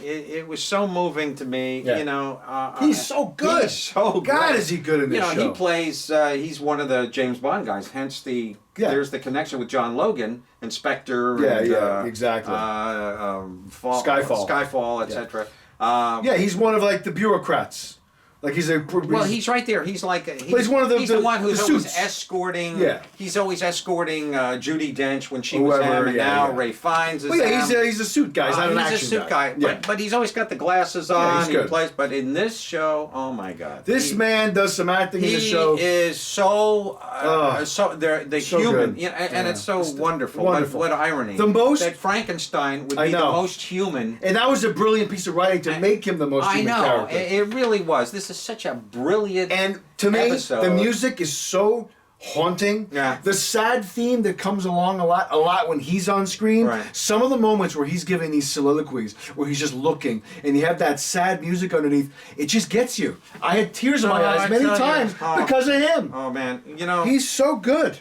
Speaker 1: it was so moving to me,
Speaker 2: he's so good.
Speaker 1: He's so
Speaker 2: God,
Speaker 1: great.
Speaker 2: is he good in this show?
Speaker 1: He plays. He's one of the James Bond guys. Hence there's the connection with John Logan, Inspector.
Speaker 2: Exactly.
Speaker 1: Skyfall, etc.
Speaker 2: He's one of like the bureaucrats. Like he's
Speaker 1: he's right there. He's like
Speaker 2: he's one of
Speaker 1: he's the one who's always escorting.
Speaker 2: Yeah.
Speaker 1: He's always escorting Judi Dench when she was him, and now Ray Fiennes is.
Speaker 2: Well, he's a suit guy. He's not an action guy.
Speaker 1: He's a suit guy.
Speaker 2: Yeah.
Speaker 1: But he's always got the glasses on.
Speaker 2: Yeah, he's good.
Speaker 1: He plays. But in this show, oh my God,
Speaker 2: this man does some acting in the show.
Speaker 1: He is so the
Speaker 2: so
Speaker 1: human,
Speaker 2: good.
Speaker 1: And it's so wonderful.
Speaker 2: Wonderful.
Speaker 1: What irony!
Speaker 2: That
Speaker 1: Frankenstein would be the most human.
Speaker 2: And that was a brilliant piece of writing to make him the most human character.
Speaker 1: It really was. This is such a brilliant
Speaker 2: and to me,
Speaker 1: episode.
Speaker 2: the music is so haunting.
Speaker 1: Yeah.
Speaker 2: The sad theme that comes along a lot when he's on screen.
Speaker 1: Right.
Speaker 2: Some of the moments where he's giving these soliloquies, where he's just looking, and you have that sad music underneath, it just gets you. I had tears in my eyes many times because of him.
Speaker 1: Oh man, you know
Speaker 2: He's so good.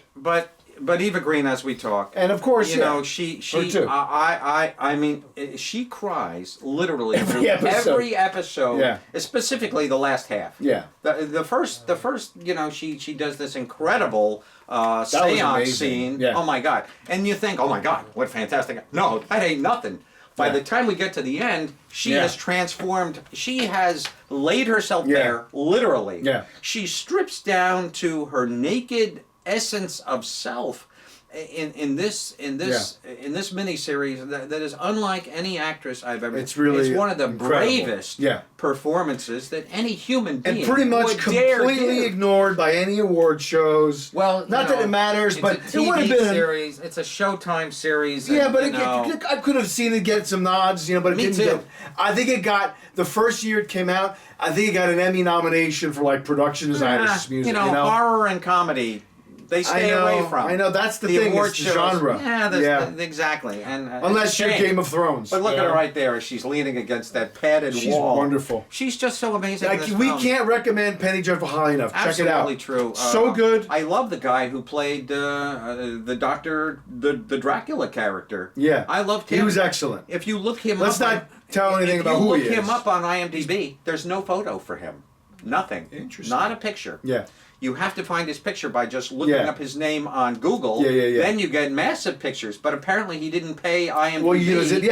Speaker 1: But Eva Green, as we talk,
Speaker 2: And of course,
Speaker 1: you know, she
Speaker 2: Her too.
Speaker 1: I mean, she cries literally
Speaker 2: Every episode.
Speaker 1: every episode,
Speaker 2: Yeah.
Speaker 1: specifically the last half.
Speaker 2: Yeah.
Speaker 1: The first, you know, she does this incredible
Speaker 2: was
Speaker 1: seance
Speaker 2: amazing.
Speaker 1: scene.
Speaker 2: Yeah.
Speaker 1: Oh my God! And you think, oh my God, what fantastic! No, that ain't nothing. By
Speaker 2: Yeah.
Speaker 1: the time we get to the end, she
Speaker 2: Yeah.
Speaker 1: has transformed. She has laid herself
Speaker 2: Yeah.
Speaker 1: bare, literally.
Speaker 2: Yeah.
Speaker 1: She strips down to her naked essence of self in this miniseries that is unlike any actress I've ever.
Speaker 2: It's really
Speaker 1: it's one of the
Speaker 2: incredible.
Speaker 1: bravest performances that any human being
Speaker 2: And pretty much
Speaker 1: would dare
Speaker 2: completely
Speaker 1: give.
Speaker 2: ignored by any award shows.
Speaker 1: Well,
Speaker 2: not
Speaker 1: you
Speaker 2: that
Speaker 1: know,
Speaker 2: it matters,
Speaker 1: it's
Speaker 2: but
Speaker 1: a
Speaker 2: it would have
Speaker 1: TV
Speaker 2: been.
Speaker 1: series. It's a Showtime series.
Speaker 2: Yeah,
Speaker 1: and,
Speaker 2: but
Speaker 1: you know,
Speaker 2: I could have seen it get some nods, you know, but it
Speaker 1: Me
Speaker 2: didn't
Speaker 1: too.
Speaker 2: get. I think it got the first year it came out. I think it got an Emmy nomination for like production design or music.
Speaker 1: you know, horror and comedy. They stay away from.
Speaker 2: I know that's the thing.
Speaker 1: award
Speaker 2: It's the
Speaker 1: shows.
Speaker 2: genre.
Speaker 1: Yeah, exactly. And
Speaker 2: Unless
Speaker 1: it's a
Speaker 2: you're
Speaker 1: shame.
Speaker 2: Game of Thrones.
Speaker 1: But look
Speaker 2: you
Speaker 1: at her
Speaker 2: know?
Speaker 1: right there. She's leaning against that padded
Speaker 2: She's
Speaker 1: wall.
Speaker 2: wonderful.
Speaker 1: She's just so amazing. in
Speaker 2: Like,
Speaker 1: this
Speaker 2: we
Speaker 1: film.
Speaker 2: can't recommend Penny Dreadful highly enough. Check it out.
Speaker 1: Absolutely true.
Speaker 2: So good.
Speaker 1: I love the guy who played the doctor, the Dracula character.
Speaker 2: Yeah.
Speaker 1: I loved him.
Speaker 2: He was excellent.
Speaker 1: If you look him
Speaker 2: Let's
Speaker 1: up,
Speaker 2: not tell anything about who he is.
Speaker 1: If you look him up on IMDb, there's no photo for him. Nothing.
Speaker 2: Interesting.
Speaker 1: Not a picture.
Speaker 2: Yeah.
Speaker 1: You have to find his picture by just looking
Speaker 2: Yeah.
Speaker 1: up his name on Google.
Speaker 2: Yeah.
Speaker 1: Then you get massive pictures. But apparently he didn't pay IMDb.
Speaker 2: Well, he doesn't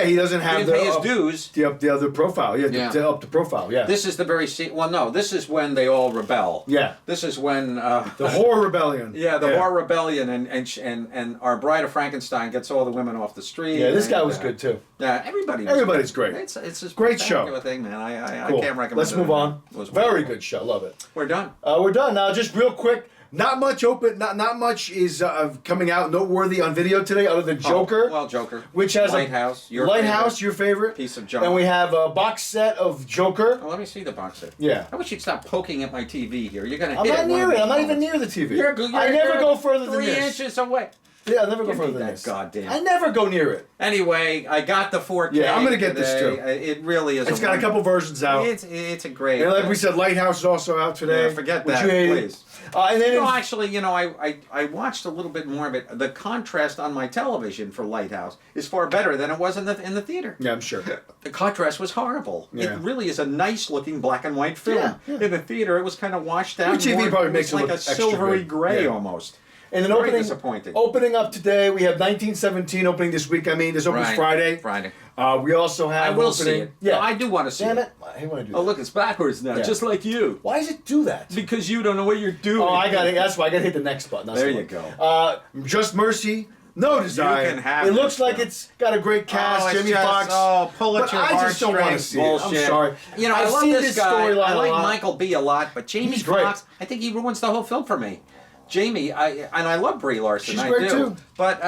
Speaker 2: have
Speaker 1: he didn't pay his dues.
Speaker 2: The other profile. Yeah,
Speaker 1: Yeah.
Speaker 2: to up the profile. Yeah.
Speaker 1: This is the very well, no, this is when they all rebel.
Speaker 2: Yeah.
Speaker 1: This is when
Speaker 2: The Horror Rebellion.
Speaker 1: yeah, the War Rebellion and our Bride of Frankenstein gets all the women off the street.
Speaker 2: Yeah, this guy
Speaker 1: and,
Speaker 2: was good too.
Speaker 1: Yeah,
Speaker 2: Everybody's great.
Speaker 1: It's a
Speaker 2: Great show.
Speaker 1: spectacular thing, man. I
Speaker 2: Cool.
Speaker 1: can't recommend
Speaker 2: Let's
Speaker 1: it
Speaker 2: move
Speaker 1: enough.
Speaker 2: on.
Speaker 1: It was
Speaker 2: Very
Speaker 1: wonderful.
Speaker 2: good show. Love it.
Speaker 1: We're done.
Speaker 2: We're done now. Just real quick. Not much is coming out noteworthy on video today, other than Joker.
Speaker 1: Oh, well, Joker.
Speaker 2: Which has
Speaker 1: Lighthouse.
Speaker 2: your favorite
Speaker 1: piece of junk.
Speaker 2: And we have a box set of Joker.
Speaker 1: Oh, let me see the box set.
Speaker 2: Yeah.
Speaker 1: I wish you'd stop poking at my TV here. You're gonna
Speaker 2: I'm
Speaker 1: hit
Speaker 2: not
Speaker 1: it.
Speaker 2: near it. I'm not even near the TV. I never
Speaker 1: you're
Speaker 2: go further than
Speaker 1: 3
Speaker 2: this.
Speaker 1: inches away.
Speaker 2: Yeah, I never go
Speaker 1: Give me
Speaker 2: further than
Speaker 1: that
Speaker 2: this.
Speaker 1: goddamn-
Speaker 2: I never go near it.
Speaker 1: Anyway, I got the 4K.
Speaker 2: Yeah, I'm gonna get this
Speaker 1: today.
Speaker 2: too.
Speaker 1: It really is.
Speaker 2: It's got a couple versions out.
Speaker 1: It's a great.
Speaker 2: And like we said, Lighthouse is also out today.
Speaker 1: Yeah, forget
Speaker 2: which
Speaker 1: that,
Speaker 2: you hated.
Speaker 1: please.
Speaker 2: And then
Speaker 1: No, actually, you know, I watched a little bit more of it. The contrast on my television for Lighthouse is far better than it was in the theater.
Speaker 2: yeah, I'm sure.
Speaker 1: The contrast was horrible.
Speaker 2: Yeah.
Speaker 1: It really is a nice looking black and white film.
Speaker 2: Yeah, yeah.
Speaker 1: In the theater, it was kind of washed out.
Speaker 2: Your TV probably makes it
Speaker 1: like
Speaker 2: look
Speaker 1: a
Speaker 2: extra
Speaker 1: silvery
Speaker 2: good.
Speaker 1: gray
Speaker 2: Yeah.
Speaker 1: almost.
Speaker 2: And then
Speaker 1: Very disappointing.
Speaker 2: opening up today, we have 1917 opening this week. I mean, this opens
Speaker 1: Right.
Speaker 2: Friday.
Speaker 1: Friday.
Speaker 2: We also have
Speaker 1: I will
Speaker 2: opening.
Speaker 1: see it.
Speaker 2: Yeah,
Speaker 1: No, I do want to see
Speaker 2: damn
Speaker 1: it.
Speaker 2: it! I want to do
Speaker 1: Oh,
Speaker 2: that.
Speaker 1: look, it's backwards now,
Speaker 2: Yeah.
Speaker 1: just like you.
Speaker 2: Why does it do that?
Speaker 1: Because you don't know what you're doing.
Speaker 2: Oh, I got it. That's why I got to hit the next button. That's
Speaker 1: There
Speaker 2: the
Speaker 1: you
Speaker 2: one. Just Mercy. No design.
Speaker 1: can have
Speaker 2: it
Speaker 1: this
Speaker 2: looks like
Speaker 1: stuff.
Speaker 2: it's got a great cast.
Speaker 1: it's
Speaker 2: Jimmy
Speaker 1: just,
Speaker 2: Fox.
Speaker 1: Oh, pull at
Speaker 2: but
Speaker 1: your
Speaker 2: I just don't want to
Speaker 1: heartstrings
Speaker 2: see
Speaker 1: bullshit.
Speaker 2: it. I'm sorry.
Speaker 1: You know,
Speaker 2: I've
Speaker 1: I love
Speaker 2: seen
Speaker 1: this guy.
Speaker 2: storyline
Speaker 1: I
Speaker 2: a
Speaker 1: like
Speaker 2: lot.
Speaker 1: Michael B. a lot, but Jamie
Speaker 2: He's great.
Speaker 1: Foxx, I think he ruins the whole film for me. Jamie, I love Brie Larson.
Speaker 2: She's
Speaker 1: I
Speaker 2: great,
Speaker 1: do.
Speaker 2: too.
Speaker 1: But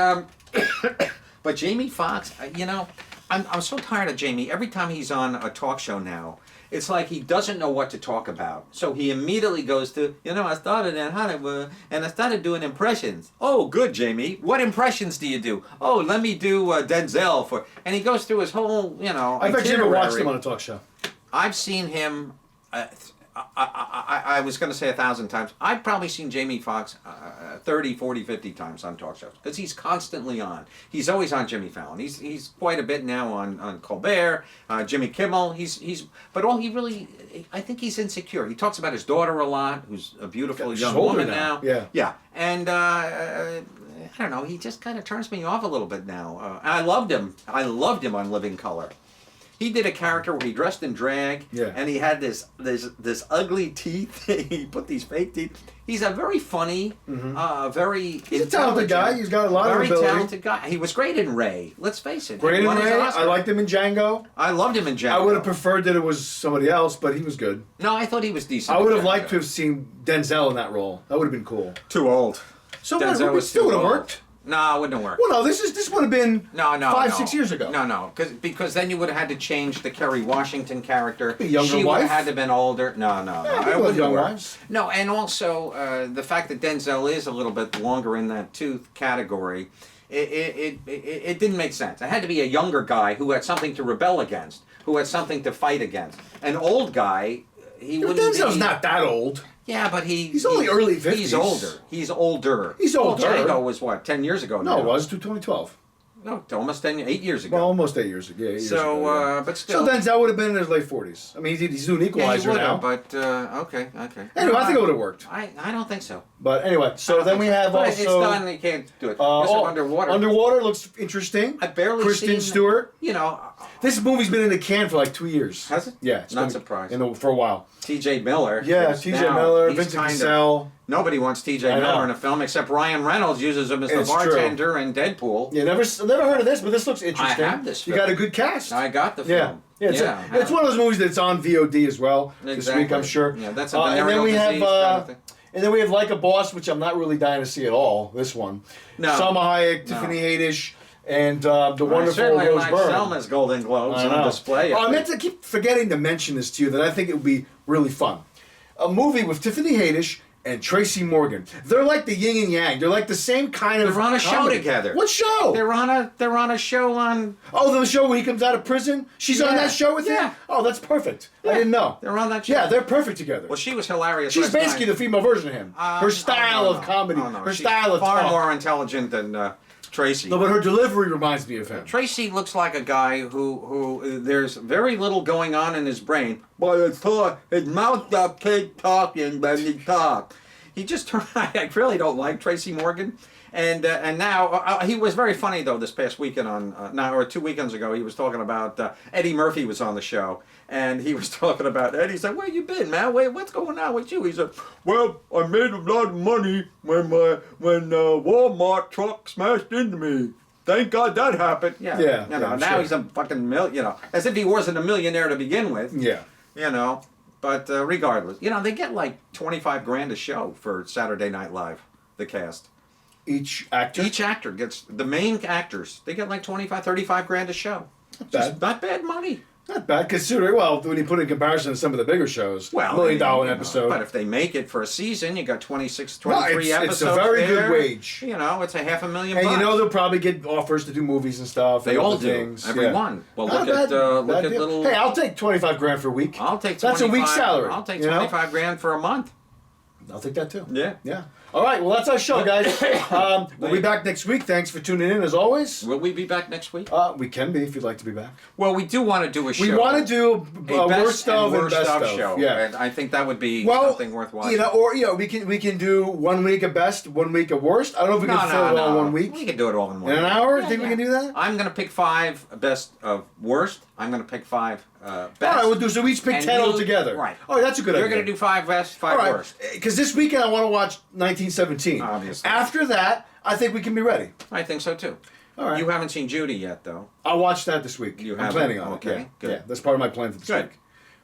Speaker 1: but Jamie Foxx, you know, I'm so tired of Jamie. Every time he's on a talk show now, it's like he doesn't know what to talk about. So he immediately goes to, you know, I started in Hollywood and I started doing impressions. Oh, good, Jamie. What impressions do you do? Oh, let me do Denzel for. And he goes through his whole, you know.
Speaker 2: I've actually never watched
Speaker 1: itinerary.
Speaker 2: him on a talk show.
Speaker 1: I've seen him. I was going to say 1,000 times. I've probably seen Jamie Foxx 30, 40, 50 times on talk shows because he's constantly on. He's always on Jimmy Fallon. He's quite a bit now on Colbert, Jimmy Kimmel. But all he really, I think he's insecure. He talks about his daughter a lot, who's a beautiful
Speaker 2: She's
Speaker 1: young
Speaker 2: older
Speaker 1: woman
Speaker 2: now.
Speaker 1: now.
Speaker 2: Yeah.
Speaker 1: And I don't know. He just kind of turns me off a little bit now. I loved him. I loved him on Living Color. He did a character where he dressed in drag, and he had this ugly teeth. He put these fake teeth. He's a very funny, very
Speaker 2: He's a talented guy. He's got a lot of
Speaker 1: very
Speaker 2: ability.
Speaker 1: talented guy. He was great in Ray. Let's face it.
Speaker 2: Great
Speaker 1: He
Speaker 2: in
Speaker 1: won his
Speaker 2: Ray.
Speaker 1: Oscar.
Speaker 2: I liked him in Django.
Speaker 1: I loved him in Django.
Speaker 2: I would have preferred that it was somebody else, but he was good.
Speaker 1: No, I thought he was decent.
Speaker 2: I would
Speaker 1: in
Speaker 2: have liked
Speaker 1: Django.
Speaker 2: to have seen Denzel in that role. That would have been cool.
Speaker 1: Too old.
Speaker 2: So
Speaker 1: Denzel
Speaker 2: it
Speaker 1: was
Speaker 2: still
Speaker 1: too
Speaker 2: would have
Speaker 1: old.
Speaker 2: worked.
Speaker 1: No, it wouldn't have worked.
Speaker 2: Well, no, this would have been
Speaker 1: No,
Speaker 2: 5-6 years ago.
Speaker 1: No, because then you would have had to change the Kerry Washington character.
Speaker 2: A younger
Speaker 1: she would
Speaker 2: wife?
Speaker 1: have had to have been older. No,
Speaker 2: Yeah,
Speaker 1: it
Speaker 2: people have
Speaker 1: wouldn't
Speaker 2: young
Speaker 1: work.
Speaker 2: wives.
Speaker 1: No, and also the fact that Denzel is a little bit longer in that tooth category, it didn't make sense. It had to be a younger guy who had something to rebel against, who had something to fight against. An old guy, he
Speaker 2: But
Speaker 1: wouldn't
Speaker 2: Denzel's
Speaker 1: be.
Speaker 2: not that old.
Speaker 1: Yeah, but
Speaker 2: He's only early 50s.
Speaker 1: He's older. He's older.
Speaker 2: He's older.
Speaker 1: Well, Django was what, 10 years ago
Speaker 2: No,
Speaker 1: now?
Speaker 2: it was to 2012.
Speaker 1: No, almost 8 years ago.
Speaker 2: Well, almost 8 years ago. Yeah, 8 years
Speaker 1: So,
Speaker 2: ago, yeah.
Speaker 1: but still.
Speaker 2: So Denzel would have been in his late 40s. I mean, he's doing
Speaker 1: Yeah, he
Speaker 2: Equalizer
Speaker 1: would
Speaker 2: now.
Speaker 1: have, but okay.
Speaker 2: Anyway, I think it would have worked.
Speaker 1: I don't think so.
Speaker 2: But anyway, so then we have
Speaker 1: But
Speaker 2: also...
Speaker 1: it's done. You can't do it. Mr. Underwater.
Speaker 2: Underwater looks interesting.
Speaker 1: I barely
Speaker 2: Kristen
Speaker 1: seen,
Speaker 2: Stewart.
Speaker 1: You know,
Speaker 2: This movie's been in the can for like 2 years.
Speaker 1: Has it?
Speaker 2: Yeah. It's
Speaker 1: Not
Speaker 2: been
Speaker 1: surprised.
Speaker 2: for a while.
Speaker 1: T.J. Miller.
Speaker 2: Yeah,
Speaker 1: is
Speaker 2: T.J.
Speaker 1: now-
Speaker 2: Miller,
Speaker 1: he's
Speaker 2: Vincent
Speaker 1: kind of-
Speaker 2: Cassell.
Speaker 1: Nobody wants T.J.
Speaker 2: I know.
Speaker 1: Miller in a film except Ryan Reynolds uses him as the
Speaker 2: It's true.
Speaker 1: bartender in Deadpool.
Speaker 2: Yeah, never heard of this, but this looks interesting.
Speaker 1: I have this
Speaker 2: You
Speaker 1: film.
Speaker 2: got a good cast.
Speaker 1: I got the
Speaker 2: Yeah.
Speaker 1: film.
Speaker 2: Yeah, it's one of those movies that's on VOD as well this week, I'm sure.
Speaker 1: Yeah, that's a
Speaker 2: and then
Speaker 1: venereal
Speaker 2: we have,
Speaker 1: disease kind of thing.
Speaker 2: and then we have Like a Boss, which I'm not really dying to see at all. This one,
Speaker 1: No.
Speaker 2: Salma Hayek,
Speaker 1: No.
Speaker 2: Tiffany Haddish, and the
Speaker 1: I
Speaker 2: wonderful
Speaker 1: certainly
Speaker 2: Rose
Speaker 1: like
Speaker 2: Byrne.
Speaker 1: Selma's Golden Globes
Speaker 2: I
Speaker 1: on
Speaker 2: know.
Speaker 1: display.
Speaker 2: I meant to keep forgetting to mention this to you that I think it would be really fun. A movie with Tiffany Haddish and Tracy Morgan. They're like the yin and yang. They're like the same kind of.
Speaker 1: They're on a show
Speaker 2: comedy.
Speaker 1: together.
Speaker 2: What show?
Speaker 1: They're on a show on.
Speaker 2: Oh, the show where he comes out of prison? She's on
Speaker 1: Yeah.
Speaker 2: that show with
Speaker 1: Yeah.
Speaker 2: him? Oh, that's perfect. I didn't know.
Speaker 1: They're on that show.
Speaker 2: Yeah, they're perfect together.
Speaker 1: Well, she was hilarious.
Speaker 2: She's
Speaker 1: last
Speaker 2: basically
Speaker 1: night.
Speaker 2: the female version of him. Her style of comedy. Her
Speaker 1: She's
Speaker 2: style of
Speaker 1: far
Speaker 2: talk.
Speaker 1: more intelligent than Tracy.
Speaker 2: No, but her delivery reminds me of him.
Speaker 1: Tracy looks like a guy who there's very little going on in his brain, but his mouth just keeps talking when he talks. He just turned. I really don't like Tracy Morgan, and now he was very funny though this past weekend on now or 2 weekends ago. He was talking about Eddie Murphy was on the show, and he was talking about Eddie. He said, "Where you been, man? What's going on with you?" He said, "Well, I made a lot of money when Walmart truck smashed into me. Thank God that happened." Yeah.
Speaker 2: Yeah,
Speaker 1: You
Speaker 2: yeah,
Speaker 1: know,
Speaker 2: I'm
Speaker 1: now
Speaker 2: sure.
Speaker 1: he's a fucking as if he wasn't a millionaire to begin with.
Speaker 2: Yeah.
Speaker 1: You know. But regardless, they get like 25 grand a show for Saturday Night Live, the cast.
Speaker 2: Each actor?
Speaker 1: Each actor gets, the main actors, they get like 25, 35 grand a show. Just not bad money.
Speaker 2: Not bad, considering, well, when you put it in comparison to some of the bigger shows,
Speaker 1: Well,
Speaker 2: $1 million
Speaker 1: you know,
Speaker 2: episode.
Speaker 1: But if they make it for a season, you got 26,
Speaker 2: Well,
Speaker 1: 23 episodes.
Speaker 2: it's a very
Speaker 1: there.
Speaker 2: good wage.
Speaker 1: It's a $500,000
Speaker 2: and
Speaker 1: bucks.
Speaker 2: they'll probably get offers to do movies and stuff.
Speaker 1: They
Speaker 2: and
Speaker 1: all
Speaker 2: other
Speaker 1: do.
Speaker 2: things.
Speaker 1: Everyone. Well,
Speaker 2: Not
Speaker 1: look at
Speaker 2: bad
Speaker 1: little.
Speaker 2: Hey, I'll take 25 grand for a week.
Speaker 1: I'll take 25.
Speaker 2: That's a week's salary.
Speaker 1: I'll take
Speaker 2: you know?
Speaker 1: 25 grand for a month.
Speaker 2: I'll take that too.
Speaker 1: Yeah.
Speaker 2: Yeah. All right. Well, that's our show, guys. We'll be back next week. Thanks for tuning in, as always.
Speaker 1: Will we be back next week?
Speaker 2: We can be if you'd like to be back.
Speaker 1: Well, we do want to do a show.
Speaker 2: We want to do
Speaker 1: a best
Speaker 2: worst of and
Speaker 1: worst
Speaker 2: best
Speaker 1: of
Speaker 2: of.
Speaker 1: show.
Speaker 2: Yeah.
Speaker 1: And I think that would be
Speaker 2: Well,
Speaker 1: something worth watching.
Speaker 2: we can do 1 week of best, 1 week of worst. I don't know if we can fill it all in 1 week.
Speaker 1: We can do it all in one
Speaker 2: In an
Speaker 1: week.
Speaker 2: hour?
Speaker 1: Yeah,
Speaker 2: Think we can do that?
Speaker 1: I'm going to pick 5 best of worst. I'm going to pick 5 best.
Speaker 2: All right, we'll do so. We each pick
Speaker 1: And
Speaker 2: 10
Speaker 1: you-
Speaker 2: altogether.
Speaker 1: right.
Speaker 2: Oh, that's a good
Speaker 1: You're
Speaker 2: idea.
Speaker 1: going to do 5 best, 5
Speaker 2: All right,
Speaker 1: worst.
Speaker 2: because this weekend I want to watch 1917.
Speaker 1: Obviously.
Speaker 2: After that, I think we can be ready.
Speaker 1: I think so too.
Speaker 2: All right.
Speaker 1: You haven't seen Judy yet, though.
Speaker 2: I'll watch that this week.
Speaker 1: You
Speaker 2: I'm
Speaker 1: haven't?
Speaker 2: planning on
Speaker 1: Okay,
Speaker 2: it. Yeah.
Speaker 1: good.
Speaker 2: Yeah, that's part of my plan for this
Speaker 1: Good.
Speaker 2: week.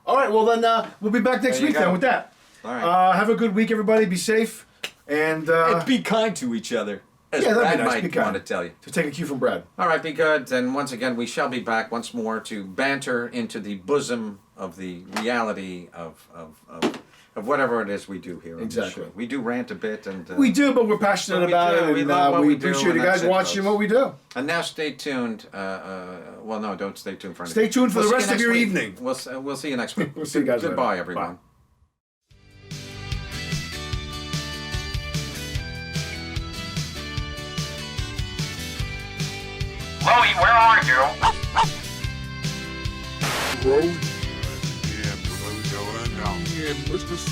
Speaker 2: All right, well then we'll be back next
Speaker 1: There you
Speaker 2: week then
Speaker 1: go.
Speaker 2: with that.
Speaker 1: All right.
Speaker 2: Have a good week, everybody. Be safe. And
Speaker 1: be kind to each other. As
Speaker 2: yeah, that'd
Speaker 1: Brad
Speaker 2: be nice.
Speaker 1: might
Speaker 2: Be kind.
Speaker 1: want to tell you.
Speaker 2: to take a cue from Brad.
Speaker 1: All right, be good. And once again, we shall be back once more to banter into the bosom of the reality of whatever it is we do here.
Speaker 2: Exactly.
Speaker 1: On the show. We do rant a bit, and
Speaker 2: We do, but we're passionate
Speaker 1: But we
Speaker 2: about
Speaker 1: do.
Speaker 2: it,
Speaker 1: We
Speaker 2: and
Speaker 1: love what
Speaker 2: we
Speaker 1: we do,
Speaker 2: appreciate
Speaker 1: and
Speaker 2: you guys
Speaker 1: that's it,
Speaker 2: watching
Speaker 1: folks.
Speaker 2: what we do.
Speaker 1: And now stay tuned. Well, no, don't stay tuned for anything.
Speaker 2: Stay tuned for
Speaker 1: We'll
Speaker 2: the
Speaker 1: see
Speaker 2: rest
Speaker 1: you
Speaker 2: of
Speaker 1: next
Speaker 2: your
Speaker 1: week.
Speaker 2: evening.
Speaker 1: We'll see you next week.
Speaker 2: We'll see you guys later.
Speaker 1: Goodbye,
Speaker 2: Bye.
Speaker 1: everyone.
Speaker 3: Chloe, where are you?
Speaker 4: Road. Yeah, we're going down. Yeah, let's just.